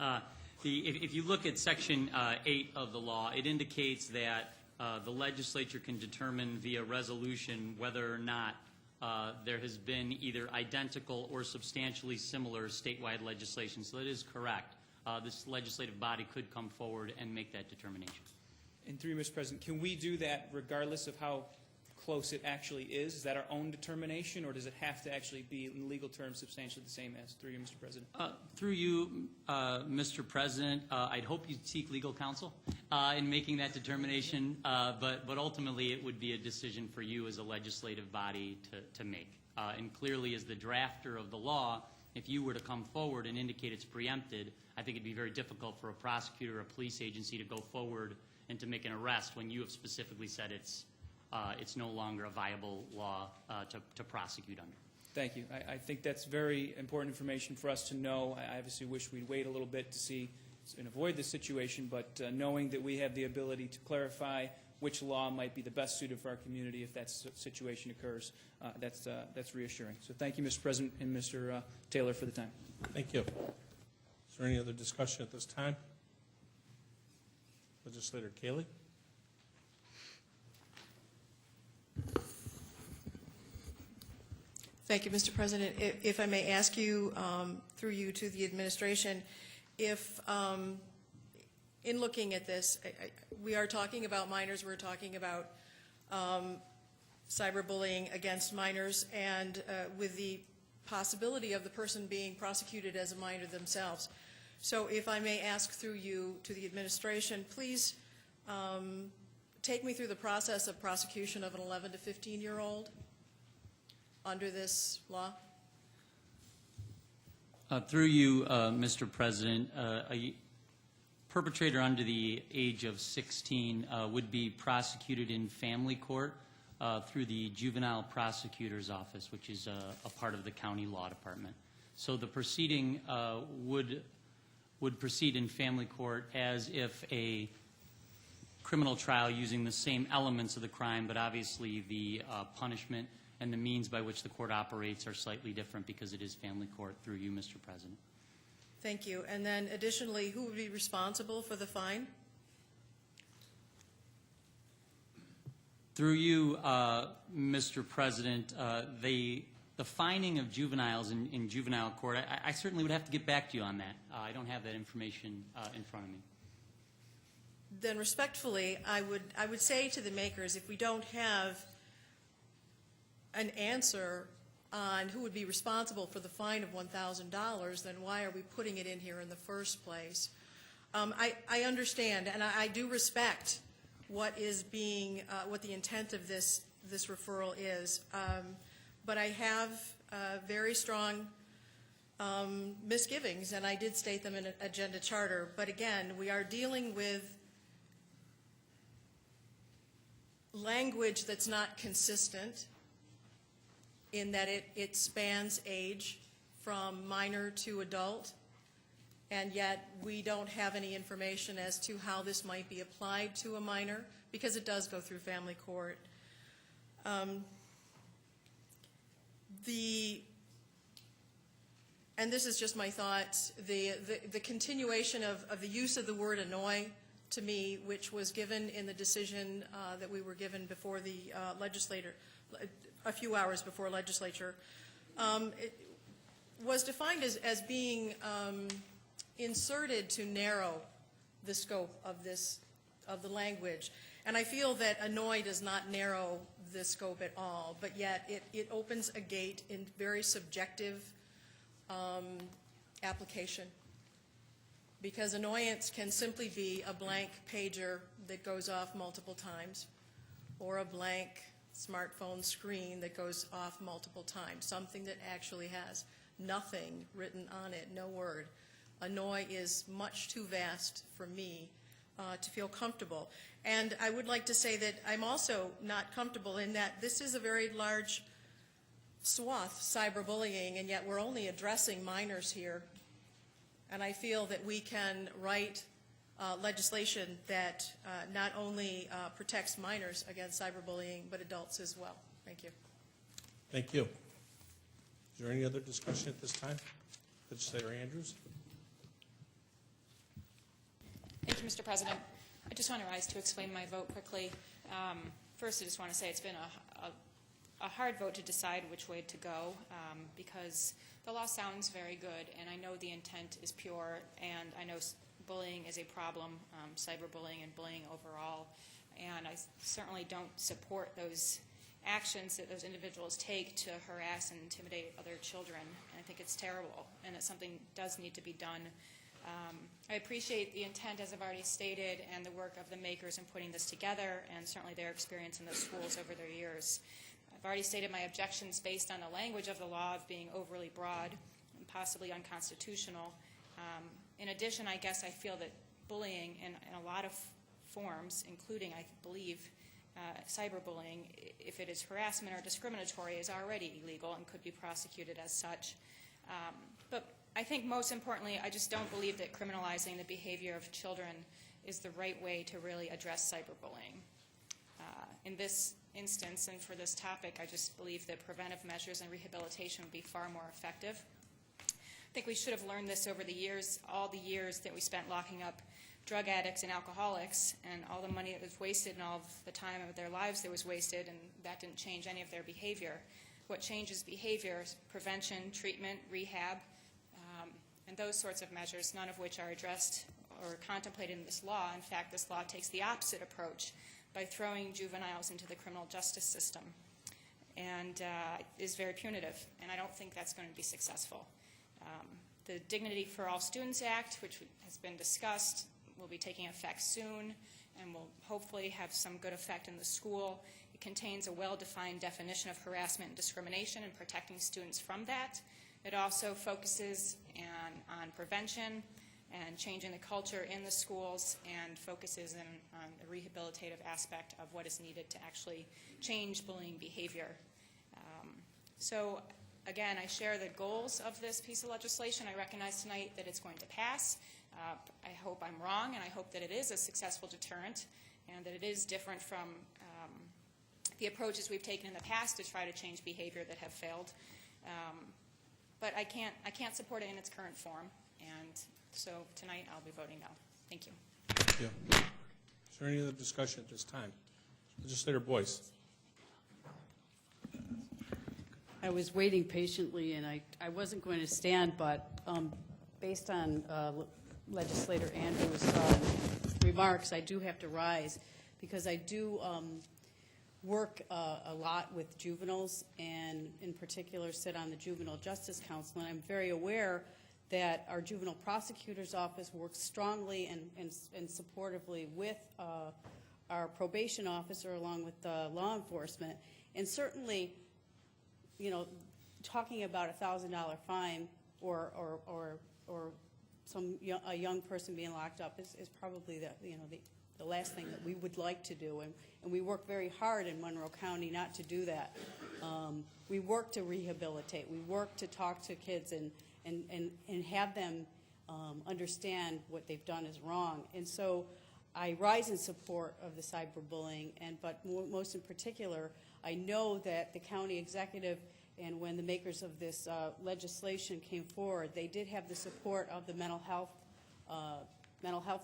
apologize. If you look at Section 8 of the law, it indicates that the legislature can determine via resolution whether or not there has been either identical or substantially similar statewide legislation. So that is correct. This legislative body could come forward and make that determination. And through you, Mr. President, can we do that regardless of how close it actually is? Is that our own determination, or does it have to actually be, in legal terms, substantially the same as? Through you, Mr. President. Through you, Mr. President, I'd hope you'd seek legal counsel in making that determination, but ultimately it would be a decision for you as a legislative body to make. And clearly, as the drafter of the law, if you were to come forward and indicate it's preempted, I think it'd be very difficult for a prosecutor or a police agency to go forward and to make an arrest when you have specifically said it's no longer a viable law to prosecute under. Thank you. I think that's very important information for us to know. I obviously wish we'd wait a little bit to see and avoid this situation, but knowing that we have the ability to clarify which law might be the best suited for our community if that situation occurs, that's reassuring. So thank you, Mr. President and Mr. Taylor, for the time. Thank you. Is there any other discussion at this time? Legislator Cayley? Thank you, Mr. President. If I may ask you, through you to the administration, if in looking at this, we are talking about minors, we're talking about cyberbullying against minors, and with the possibility of the person being prosecuted as a minor themselves. So if I may ask through you to the administration, please take me through the process of prosecution of an 11 to 15-year-old under this law. Through you, Mr. President, a perpetrator under the age of 16 would be prosecuted in family court through the Juvenile Prosecutor's Office, which is a part of the county law department. So the proceeding would proceed in family court as if a criminal trial using the same elements of the crime, but obviously the punishment and the means by which the court operates are slightly different because it is family court. Through you, Mr. President. Thank you. And then additionally, who would be responsible for the fine? Through you, Mr. President, the fining of juveniles in juvenile court, I certainly would have to get back to you on that. I don't have that information in front of me. Then respectfully, I would say to the makers, if we don't have an answer on who would be responsible for the fine of $1,000, then why are we putting it in here in the first place? I understand, and I do respect what is being, what the intent of this referral is, but I have very strong misgivings, and I did state them in an agenda charter. But again, we are dealing with language that's not consistent in that it spans age from minor to adult, and yet we don't have any information as to how this might be applied to a minor because it does go through family court. and this is just my thought, the continuation of the use of the word annoy, to me, which was given in the decision that we were given before the legislator, a few hours before legislature, it was defined as being inserted to narrow the scope of the language. And I feel that annoy does not narrow the scope at all, but yet it opens a gate in very subjective application. Because annoyance can simply be a blank pager that goes off multiple times, or a blank smartphone screen that goes off multiple times, something that actually has nothing written on it, no word. Annoy is much too vast for me to feel comfortable. And I would like to say that I'm also not comfortable in that this is a very large swath, cyberbullying, and yet we're only addressing minors here. And I feel that we can write legislation that not only protects minors against cyberbullying, but adults as well. Thank you. Thank you. Is there any other discussion at this time? Legislator Andrews? Thank you, Mr. President. I just want to rise to explain my vote quickly. First, I just want to say it's been a hard vote to decide which way to go because the law sounds very good, and I know the intent is pure, and I know bullying is a problem, cyberbullying and bullying overall, and I certainly don't support those actions that those individuals take to harass and intimidate other children, and I think it's terrible, and that something does need to be done. I appreciate the intent, as I've already stated, and the work of the makers in putting this together, and certainly their experience in the schools over their years. I've already stated my objections based on the language of the law of being overly broad and possibly unconstitutional. In addition, I guess I feel that bullying in a lot of forms, including, I believe, cyberbullying, if it is harassment or discriminatory, is already illegal and could be prosecuted as such. But I think most importantly, I just don't believe that criminalizing the behavior of children is the right way to really address cyberbullying. In this instance and for this topic, I just believe that preventive measures and rehabilitation would be far more effective. I think we should have learned this over the years, all the years that we spent locking up drug addicts and alcoholics, and all the money that was wasted and all of the time of their lives that was wasted, and that didn't change any of their behavior. What changes behavior is prevention, treatment, rehab, and those sorts of measures, none of which are addressed or contemplated in this law. In fact, this law takes the opposite approach by throwing juveniles into the criminal justice system and is very punitive, and I don't think that's going to be successful. The Dignity for All Students Act, which has been discussed, will be taking effect soon and will hopefully have some good effect in the school. It contains a well-defined definition of harassment and discrimination and protecting students from that. It also focuses on prevention and changing the culture in the schools and focuses on the rehabilitative aspect of what is needed to actually change bullying behavior. So again, I share the goals of this piece of legislation. I recognize tonight that it's going to pass. I hope I'm wrong, and I hope that it is a successful deterrent and that it is different from the approaches we've taken in the past to try to change behavior that have failed. But I can't support it in its current form, and so tonight I'll be voting no. Thank you. Thank you. Is there any other discussion at this time? Legislator Boyce. I was waiting patiently, and I wasn't going to stand, but based on Legislator Andrews' remarks, I do have to rise because I do work a lot with juveniles, and in particular sit on the Juvenile Justice Council, and I'm very aware that our Juvenile Prosecutor's Office works strongly and supportively with our probation officer along with law enforcement, and certainly, you know, talking about a $1,000 fine or a young person being locked up is probably the last thing that we would like to do, and we work very hard in Monroe County not to do that. We work to rehabilitate. We work to talk to kids and have them understand what they've done is wrong. And so I rise in support of the cyberbullying, but most in particular, I know that the county executive And when the makers of this legislation came forward, they did have the support of the mental health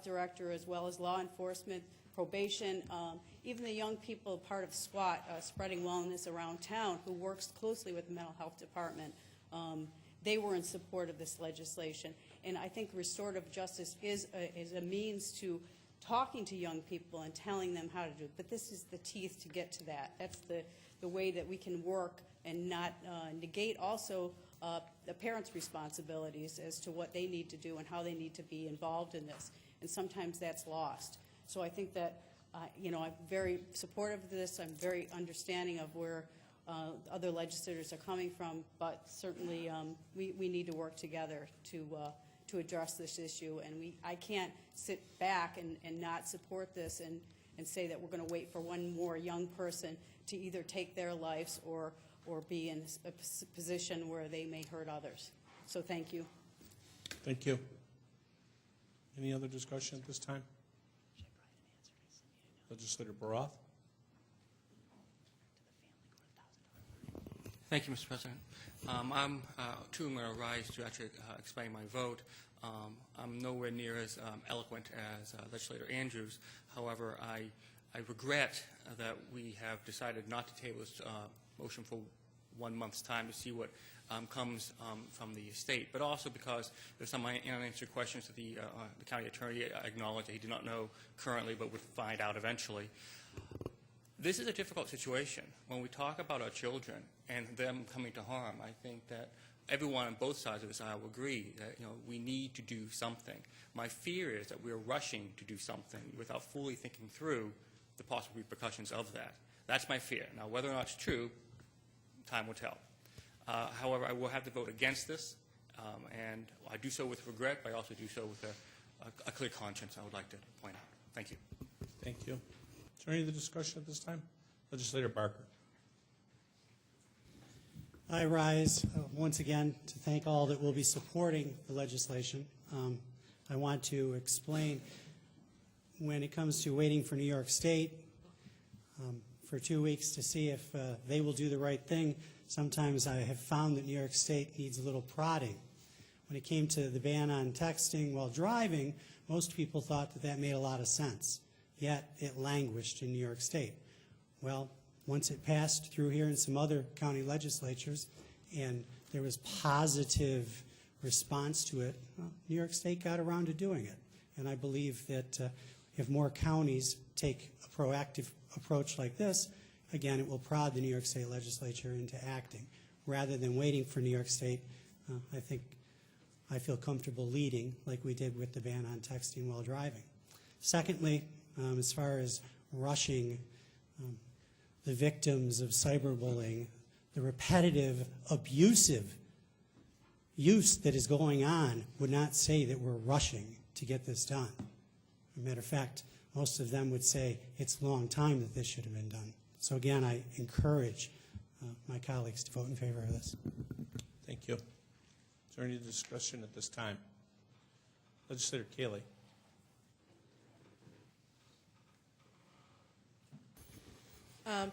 director, as well as law enforcement, probation, even the young people part of SWAT, Spreading Wellness Around Town, who works closely with the mental health department. They were in support of this legislation. And I think restorative justice is a means to talking to young people and telling them how to do it. But this is the teeth to get to that. That's the way that we can work and not negate also the parents' responsibilities as to what they need to do and how they need to be involved in this. And sometimes that's lost. So I think that, I'm very supportive of this. I'm very understanding of where other legislators are coming from, but certainly we need to work together to address this issue. And I can't sit back and not support this and say that we're going to wait for one more young person to either take their lives or be in a position where they may hurt others. So thank you. Thank you. Any other discussion at this time? Legislator Baroth. Thank you, Mr. President. I'm going to rise to actually explain my vote. I'm nowhere near as eloquent as Legislator Andrews. However, I regret that we have decided not to table this motion for 1 month's time to see what comes from the state, but also because there's some unanswered questions that the county attorney acknowledged that he did not know currently but would find out eventually. This is a difficult situation. When we talk about our children and them coming to harm, I think that everyone on both sides of this aisle will agree that we need to do something. My fear is that we're rushing to do something without fully thinking through the possible repercussions of that. That's my fear. Now, whether or not it's true, time will tell. However, I will have to vote against this, and I do so with regret, but I also do so with a clear conscience, I would like to point out. Thank you. Thank you. Is there any other discussion at this time? Legislator Barker. I rise once again to thank all that will be supporting the legislation. I want to explain when it comes to waiting for New York State for 2 weeks to see if they will do the right thing. Sometimes I have found that New York State needs a little prodding. When it came to the ban on texting while driving, most people thought that that made a lot of sense, yet it languished in New York State. Well, once it passed through here in some other county legislatures and there was positive response to it, well, New York State got around to doing it. And I believe that if more counties take a proactive approach like this, again, it will prod the New York State Legislature into acting. Rather than waiting for New York State, I feel comfortable leading like we did with the ban on texting while driving. Secondly, as far as rushing the victims of cyberbullying, the repetitive, abusive use that is going on would not say that we're rushing to get this done. As a matter of fact, most of them would say it's a long time that this should have been done. So again, I encourage my colleagues to vote in favor of this. Thank you. Is there any discussion at this time? Legislator Cayley.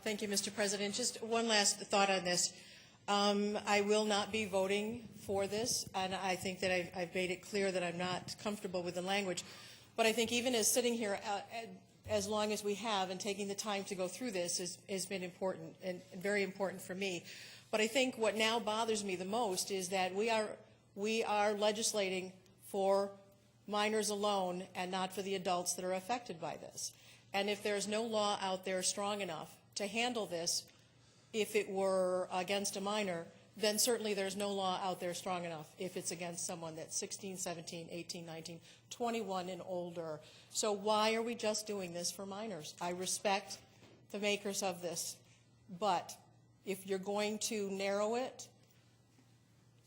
Thank you, Mr. President. Just one last thought on this. I will not be voting for this, and I think that I've made it clear that I'm not comfortable with the language. But I think even as sitting here as long as we have and taking the time to go through this has been important and very important for me. But I think what now bothers me the most is that we are legislating for minors alone and not for the adults that are affected by this. And if there's no law out there strong enough to handle this, if it were against a minor, then certainly there's no law out there strong enough if it's against someone that's 16, 17, 18, 19, 21 and older. So why are we just doing this for minors? I respect the makers of this, but if you're going to narrow it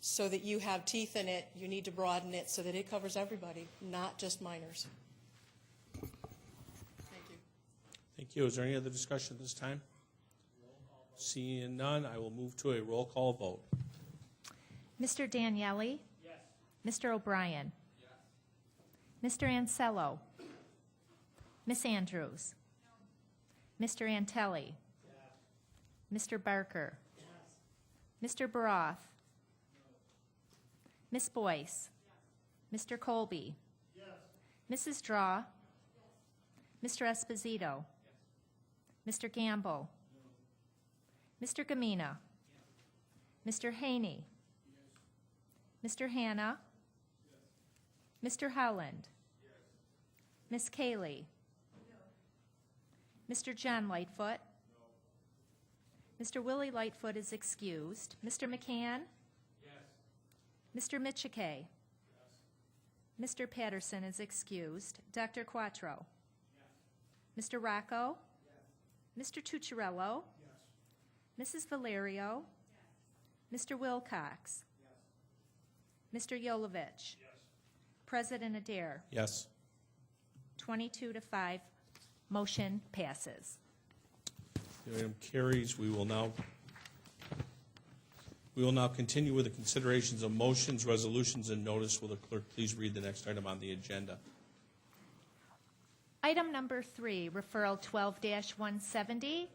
so that you have teeth in it, you need to broaden it so that it covers everybody, not just minors. Thank you. Thank you. Is there any other discussion at this time? Seeing none, I will move to a roll call vote. Mr. Daniele? Yes. Mr. O'Brien? Yes. Mr. Ansello? Ms. Andrews? No. Mr. Antelli? Yes. Mr. Barker? Yes. Mr. Baroth? Ms. Boyce? Mr. Colby? Mrs. Draw? Mr. Esposito? Mr. Gamble? Mr. Gamina? Mr. Haney? Mr. Hanna? Mr. Howland? Ms. Cayley? Mr. John Lightfoot? Mr. Willie Lightfoot is excused. Mr. McCann? Mr. Michike? Mr. Patterson is excused. Dr. Quattro? Mr. Rocco? Mr. Tucciarello? Mrs. Valerio? Mr. Wilcox? Mr. Yolovich? President Adair? Yes. 22 to 5, motion passes. The item carries. We will now continue with the considerations of motions, resolutions, and notice. Will the clerk please read the next item on the agenda? Item number 3, referral 12-170.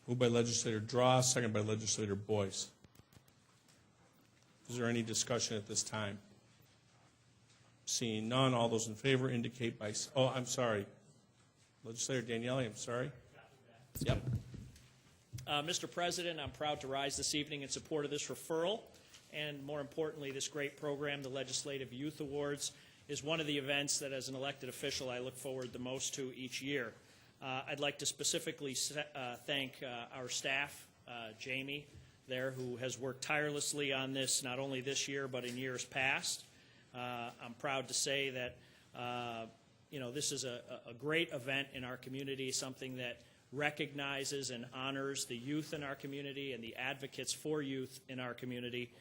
Moved by legislator Draw, second by legislator Boyce. Is there any discussion at this time? Seeing none, all those in favor indicate by, oh, I'm sorry. Legislator Daniele, I'm sorry. Yep. Mr. President, I'm proud to rise this evening in support of this referral, and more importantly, this great program, the Legislative Youth Awards, is one of the events that, as an elected official, I look forward the most to each year. I'd like to specifically thank our staff, Jamie there, who has worked tirelessly on this, not only this year, but in years past. I'm proud to say that, this is a great event in our community, something that recognizes and honors the youth in our community and the advocates for youth in our community.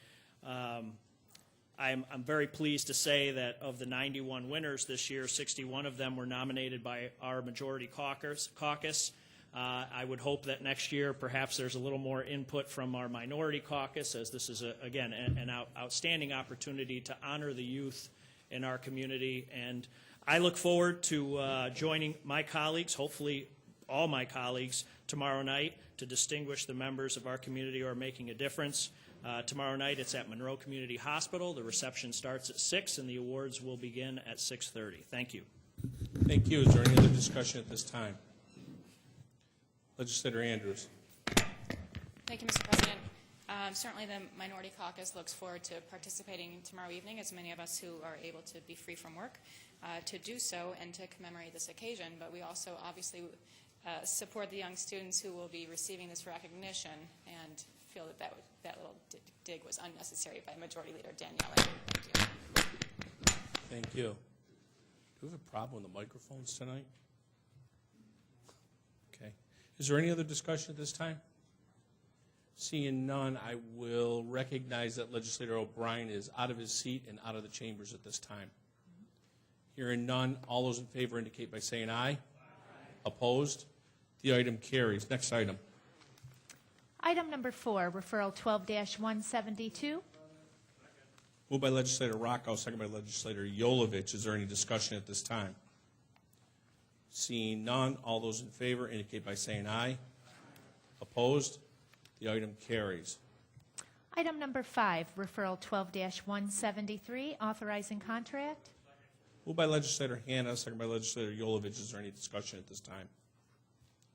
I'm very pleased to say that of the 91 winners this year, 61 of them were nominated by our majority caucus. I would hope that next year perhaps there's a little more input from our minority caucus, as this is, again, an outstanding opportunity to honor the youth in our community. And I look forward to joining my colleagues, hopefully all my colleagues, tomorrow night to distinguish the members of our community who are making a difference. Tomorrow night it's at Monroe Community Hospital. The reception starts at 6 and the awards will begin at 6:30. Thank you. Thank you. Is there any other discussion at this time? Legislator Andrews. Thank you, Mr. President. Certainly the Minority Caucus looks forward to participating tomorrow evening, as many of us who are able to be free from work, to do so and to commemorate this occasion. But we also obviously support the young students who will be receiving this recognition and feel that that little dig was unnecessary by Majority Leader Daniele. Thank you. Thank you. Do we have a problem with the microphones tonight? Okay. Is there any other discussion at this time? Seeing none, I will recognize that Legislator O'Brien is out of his seat and out of the chambers at this time. Hearing none, all those in favor indicate by saying aye. Aye. Opposed? The item carries. Next item. Item number 4, referral 12-172. Moved by legislator Rocco, second by legislator Yolovich. Is there any discussion at this time? Seeing none, all those in favor indicate by saying aye. Opposed? The item carries. Item number 5, referral 12-173, authorizing contract. Moved by legislator Hanna, second by legislator Yolovich. Is there any discussion at this time?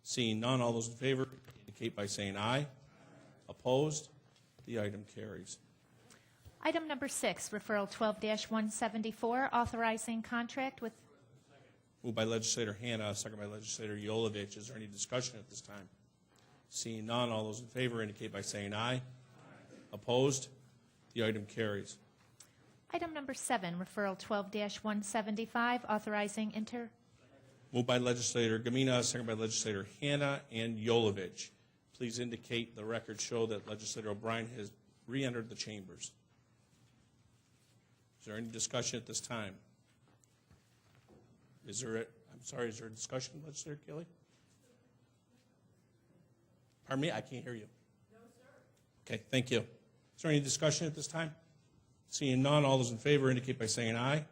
Seeing none, all those in favor indicate by saying aye. Opposed? The item carries. Item number 6, referral 12-174, authorizing contract with. Moved by legislator Hanna, second by legislator Yolovich. Is there any discussion at this time? Seeing none, all those in favor indicate by saying aye. Aye. Opposed? The item carries. Item number 7, referral 12-175, authorizing Moved by legislator Gamina, second by legislator Hanna and Yolovich. Please indicate the record show that legislator O'Brien has re-entered the chambers. Is there any discussion at this time? Is there a discussion, Legislator Kelly? Pardon me, I can't hear you. No, sir. Okay, thank you. Is there any discussion at this time? Seeing none, all those in favor indicate by saying aye. Aye.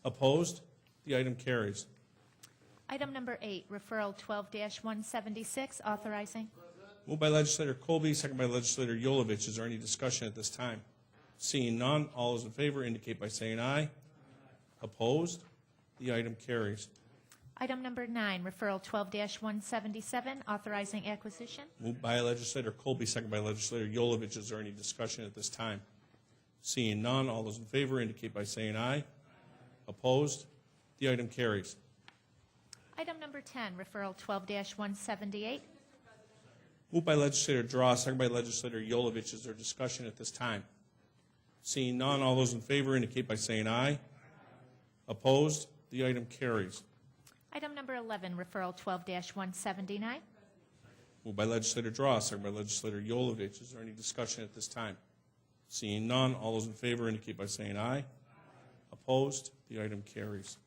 Opposed? The item carries. Item number 8, referral 12-176, authorizing. Moved by legislator Colby, second by legislator Yolovich. Is there any discussion at this time? Seeing none, all those in favor indicate by saying aye. Opposed? The item carries. Item number 9, referral 12-177, authorizing acquisition. Moved by legislator Colby, second by legislator Yolovich. Is there any discussion at this time? Seeing none, all those in favor indicate by saying aye. Opposed? The item carries. Item number 10, referral 12-178. Moved by legislator Draw, second by legislator Yolovich. Is there discussion at this time? Seeing none, all those in favor indicate by saying aye. Opposed? The item carries. Item number 11, referral 12-179. Moved by legislator Draw, second by legislator Yolovich. Is there any discussion at this time? Seeing none, all those in favor indicate by saying aye. Opposed? The item carries.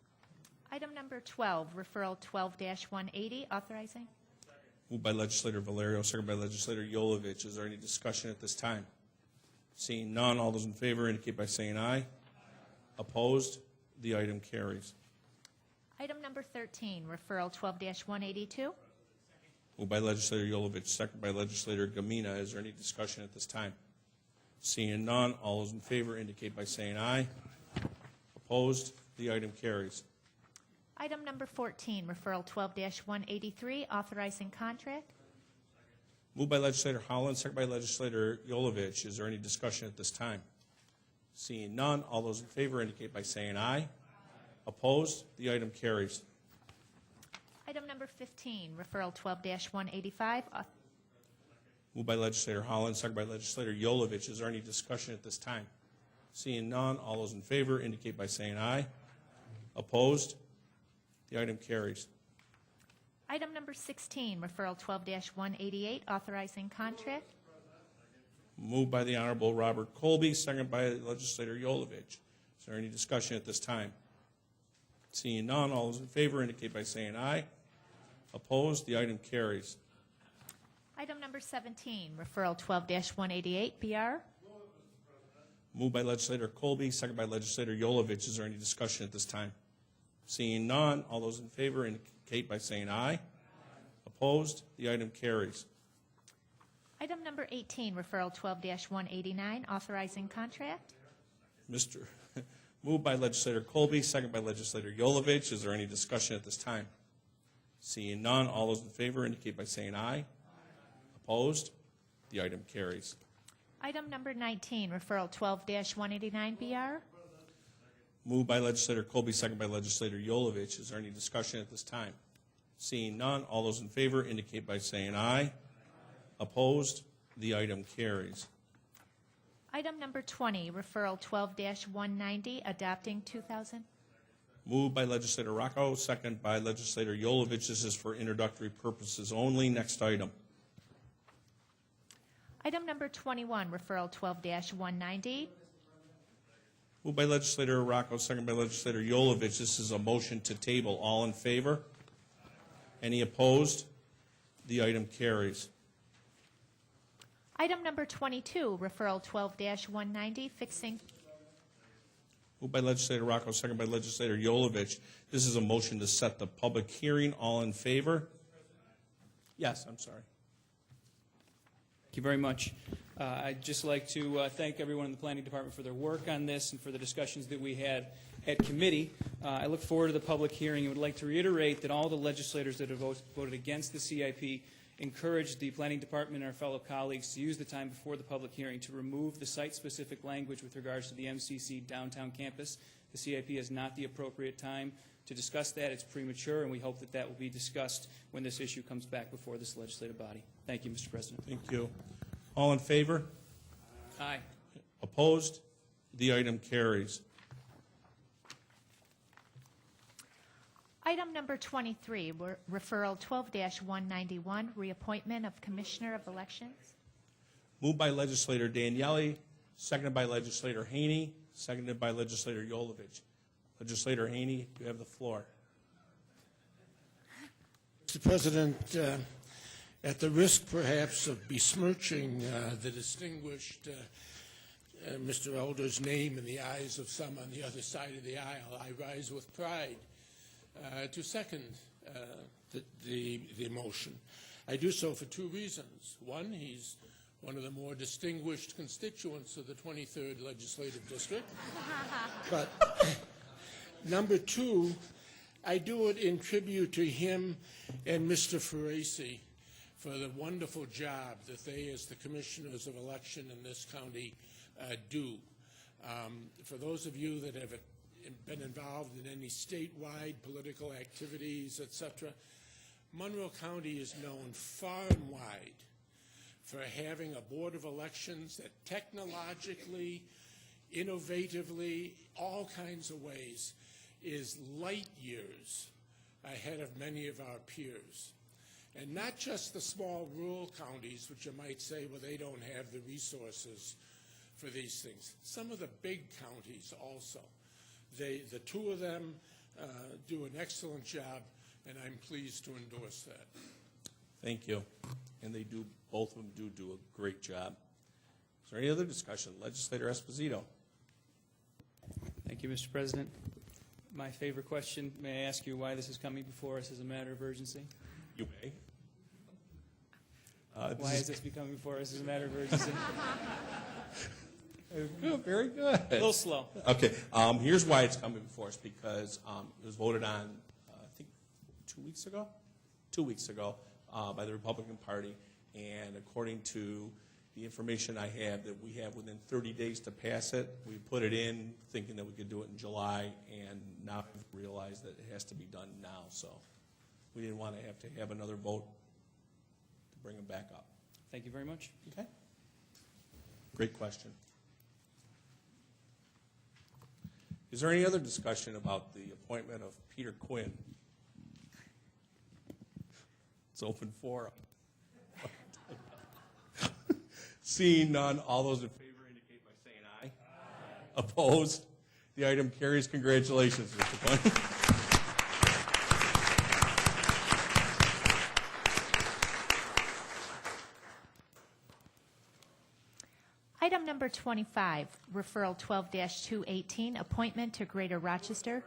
Item number 12, referral 12-180, authorizing. Moved by legislator Valerio, second by legislator Yolovich. Is there any discussion at this time? Seeing none, all those in favor indicate by saying aye. Opposed? The item carries. Item number 13, referral 12-182. Moved by legislator Yolovich, second by legislator Gamina. Is there any discussion at this time? Seeing none, all those in favor indicate by saying aye. Opposed? The item carries. Item number 14, referral 12-183, authorizing contract. Moved by legislator Holland, second by legislator Yolovich. Is there any discussion at this time? Seeing none, all those in favor indicate by saying aye. Opposed? The item carries. Item number 15, referral 12-185. Moved by legislator Holland, second by legislator Yolovich. Is there any discussion at this time? Seeing none, all those in favor indicate by saying aye. Opposed? The item carries. Item number 16, referral 12-188, authorizing contract. Moved by the Honorable Robert Colby, second by legislator Yolovich. Is there any discussion at this time? Seeing none, all those in favor indicate by saying aye. Opposed? The item carries. Item number 17, referral 12-188, BR. Moved by legislator Colby, second by legislator Yolovich. Is there any discussion at this time? Seeing none, all those in favor indicate by saying aye. Opposed? The item carries. Item number 18, referral 12-189, authorizing contract. Moved by legislator Colby, second by legislator Yolovich. Is there any discussion at this time? Seeing none, all those in favor indicate by saying aye. Opposed? The item carries. Item number 19, referral 12-189, BR. Moved by legislator Colby, second by legislator Yolovich. Is there any discussion at this time? Seeing none, all those in favor indicate by saying aye. Opposed? The item carries. Item number 20, referral 12-190, adopting 2000. Moved by legislator Rocco, second by legislator Yolovich. This is for introductory purposes only. Next item. Item number 21, referral 12-190. Moved by legislator Rocco, second by legislator Yolovich. This is a motion to table. All in favor? Any opposed? The item carries. Item number 22, referral 12-190, fixing. Moved by legislator Rocco, second by legislator Yolovich. This is a motion to set the public hearing. All in favor? Yes, I'm sorry. Thank you very much. I'd just like to thank everyone in the Planning Department for their work on this and for the discussions that we had at committee. I look forward to the public hearing and would like to reiterate that all the legislators that have voted against the CIP encourage the Planning Department and our fellow colleagues to use the time before the public hearing to remove the site-specific language with regards to the MCC downtown campus. The CIP is not the appropriate time to discuss that. It's premature, and we hope that that will be discussed when this issue comes back before this legislative body. Thank you, Mr. President. Thank you. All in favor? Aye. Opposed? The item carries. Item number 23, referral 12-191, reappointment of Commissioner of Elections. Moved by legislator Daniele, seconded by legislator Haney, seconded by legislator Yolovich. Legislator Haney, you have the floor. Mr. President, at the risk perhaps of besmirching the distinguished Mr. Elder's name in the eyes of some on the other side of the aisle, I rise with pride to second the motion. I do so for two reasons. One, he's one of the more distinguished constituents of the 23rd Legislative District. But number two, I do it in tribute to him and Mr. Ferrasi for the wonderful job that they, as the commissioners of election in this county, do. For those of you that have been involved in any statewide political activities, etc., Monroe County is known far and wide for having a board of elections that technologically, innovatively, all kinds of ways, is light years ahead of many of our peers. And not just the small rural counties, which you might say, well, they don't have the resources for these things. Some of the big counties also. The two of them do an excellent job, and I'm pleased to endorse that. Thank you. And they do, both of them do a great job. Is there any other discussion? Legislator Esposito. Thank you, Mr. President. My favorite question, may I ask you why this is coming before us as a matter of urgency? You may. Why is this becoming before us as a matter of urgency? Good, very good. A little slow. Okay, here's why it's coming before us, because it was voted on, I think, 2 weeks ago? 2 weeks ago by the Republican Party, and according to the information I have, that we have within 30 days to pass it. We put it in thinking that we could do it in July, and now we've realized that it has to be done now, so we didn't want to have another vote to bring them back up. Thank you very much. Okay. Great question. Is there any other discussion about the appointment of Peter Quinn? It's open forum. Seeing none, all those in favor indicate by saying aye. Aye. Opposed? The item carries. Congratulations, Mr. Quinn. Item number 25, referral 12-218, appointment to Greater Rochester.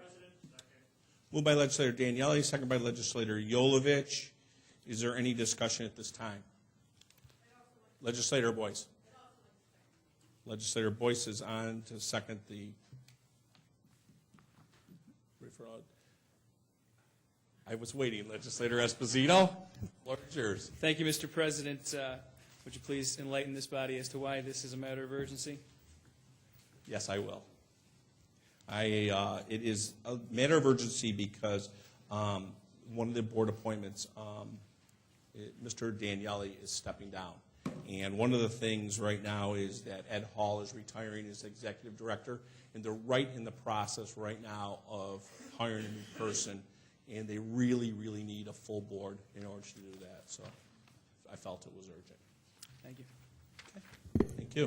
Moved by legislator Daniele, second by legislator Yolovich. Is there any discussion at this time? Legislator Boyce. Legislator Boyce is on to second the referral. I was waiting. Legislator Esposito, floor is yours. Thank you, Mr. President. Would you please enlighten this body as to why this is a matter of urgency? Yes, I will. It is a matter of urgency because one of the board appointments, Mr. Daniele is stepping down. And one of the things right now is that Ed Hall is retiring as executive director, and they're right in the process right now of hiring a new person, and they really, really need a full board in order to do that. So I felt it was urgent. Thank you. Okay. Thank you.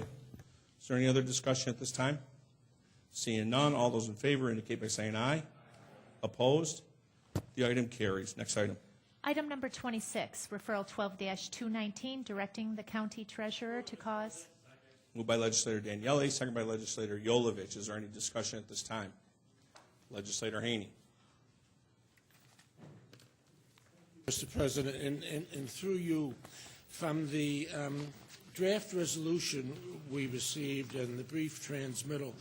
Is there any other discussion at this time? Seeing none, all those in favor indicate by saying aye. Opposed? The item carries. Next item. Item number 26, referral 12-219, directing the county treasurer to cause. Moved by legislator Daniele, second by legislator Yolovich. Is there any discussion at this time? Legislator Haney. Mr. President, and through you, from the draft resolution we received and the brief transmittal,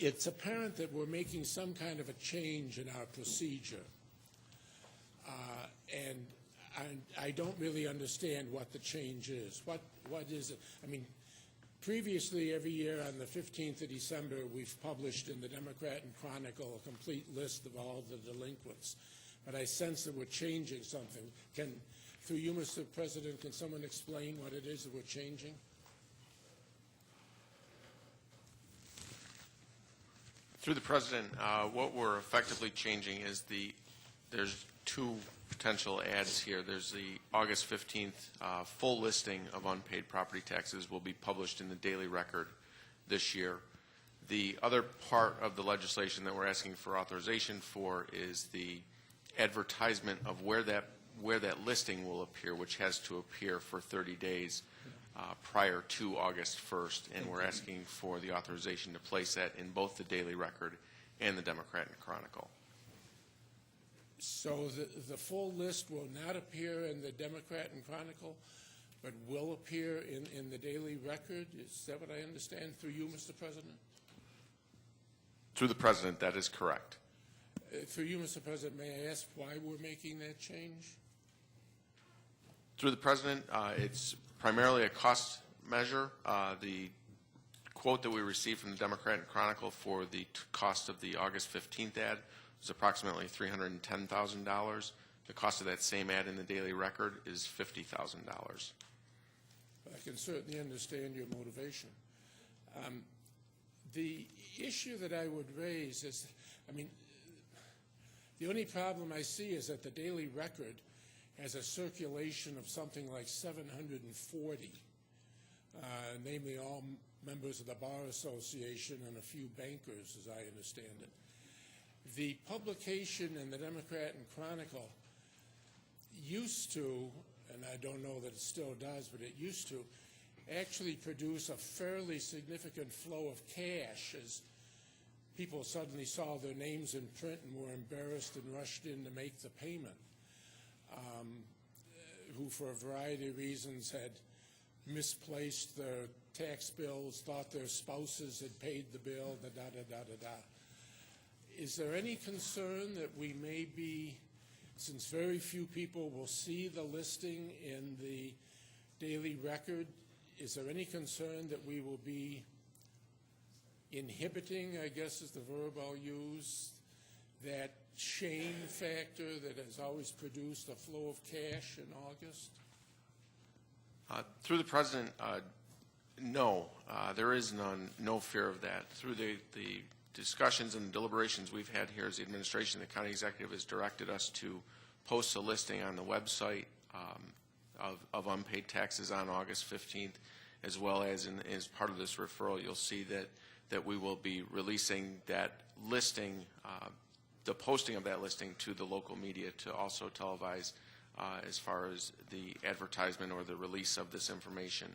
it's apparent that we're making some kind of a change in our procedure. And I don't really understand what the change is. What is it? I mean, previously, every year on the 15th of December, we've published in the Democrat and Chronicle a complete list of all the delinquents. But I sense that we're changing something. Through you, Mr. President, can someone explain what it is that we're changing? Through the President, what we're effectively changing is there's two potential ads here. There's the August 15th full listing of unpaid property taxes will be published in the Daily Record this year. The other part of the legislation that we're asking for authorization for is the advertisement of where that listing will appear, which has to appear for 30 days prior to August 1st, and we're asking for the authorization to place that in both the Daily Record and the Democrat and Chronicle. So the full list will not appear in the Democrat and Chronicle, but will appear in the Daily Record? Is that what I understand through you, Mr. President? Through the President, that is correct. Through you, Mr. President, may I ask why we're making that change? Through the President, it's primarily a cost measure. The quote that we received from the Democrat and Chronicle for the cost of the August 15th ad was approximately $310,000. The cost of that same ad in the Daily Record is $50,000. I can certainly understand your motivation. The issue that I would raise is, the only problem I see is that the Daily Record has a circulation of something like 740, namely all members of the Bar Association and a few bankers, as I understand it. The publication in the Democrat and Chronicle used to, and I don't know that it still does, but it used to, actually produce a fairly significant flow of cash as people suddenly saw their names in print and were embarrassed and rushed in to make the payment, who for a variety of reasons had misplaced their tax bills, thought their spouses had paid the bill, da-da-da-da-da. Is there any concern that we may be, since very few people will see the listing in the Daily Record, is there any concern that we will be inhibiting, I guess is the verb I'll use, that shame factor that has always produced a flow of cash in August? Through the President, no. There is no fear of that. Through the discussions and deliberations we've had here as the administration, the county executive has directed us to post a listing on the website of unpaid taxes on August 15th, as well as as part of this referral, you'll see that we will be releasing that listing, the posting of that listing to the local media to also televise as far as the advertisement or the release of this information.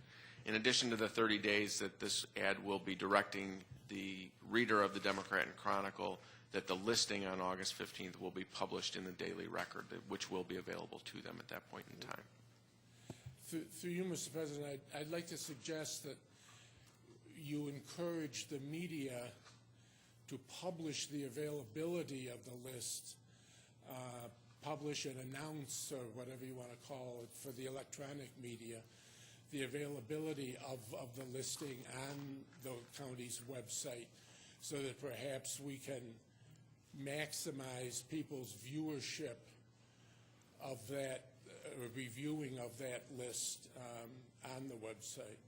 In addition to the 30 days that this ad will be directing the reader of the Democrat and Chronicle, that the listing on August 15th will be published in the Daily Record, which will be available to them at that point in time. Through you, Mr. President, I'd like to suggest that you encourage the media to publish the availability of the list, publish and announce, or whatever you want to call it, for the electronic media, the availability of the listing on the county's website, so that perhaps we can maximize people's viewership of that, reviewing of that list on the website.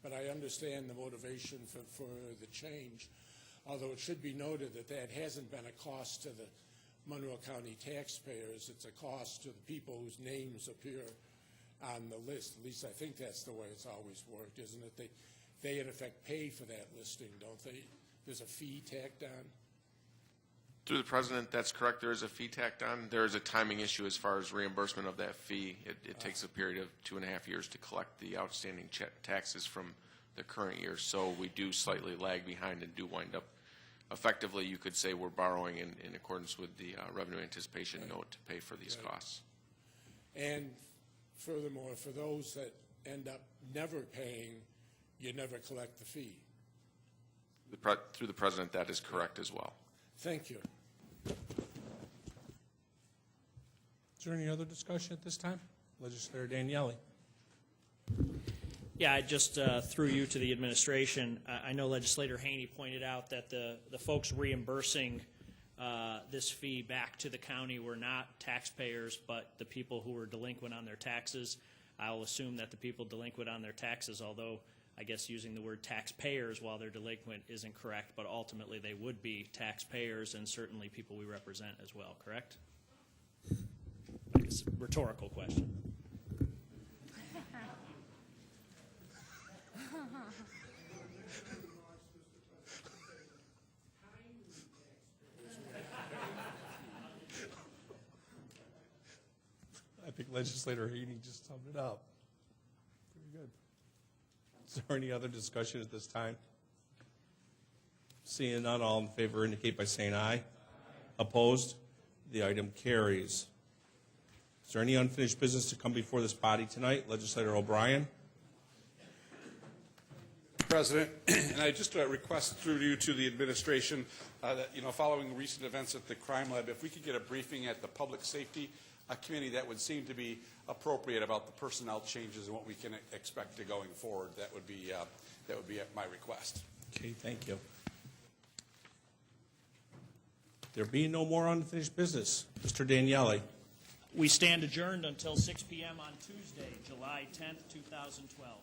But I understand the motivation for the change, although it should be noted that that hasn't been a cost to the Monroe County taxpayers. It's a cost to the people whose names appear on the list. At least I think that's the way it's always worked, isn't it? They in effect pay for that listing, don't they? There's a fee tacked on. Through the President, that's correct. There is a fee tacked on. There is a timing issue as far as reimbursement of that fee. It takes a period of 2.5 years to collect the outstanding taxes from the current year. So we do slightly lag behind and do wind up, effectively, you could say we're borrowing in accordance with the revenue anticipation note to pay for these costs. And furthermore, for those that end up never paying, you never collect the fee. Through the President, that is correct as well. Thank you. Is there any other discussion at this time? Legislator Daniele. Yeah, I just through you to the administration. I know Legislator Haney pointed out that the folks reimbursing this fee back to the county were not taxpayers, but the people who were delinquent on their taxes. I'll assume that the people delinquent on their taxes, although I guess using the word taxpayers while they're delinquent isn't correct, but ultimately they would be taxpayers and certainly people we represent as well, correct? I guess a rhetorical question. I think Legislator Haney just summed it up. Pretty good. Is there any other discussion at this time? Seeing none, all in favor indicate by saying aye. Opposed? The item carries. Is there any unfinished business to come before this body tonight? Legislator O'Brien. President, and I just request through you to the administration that, following recent events at the crime lab, if we could get a briefing at the Public Safety Committee, that would seem to be appropriate about the personnel changes and what we can expect to going forward. That would be my request. Okay, thank you. There being no more unfinished business, Mr. Daniele. We stand adjourned until 6 p.m. on Tuesday, July 10th, 2012.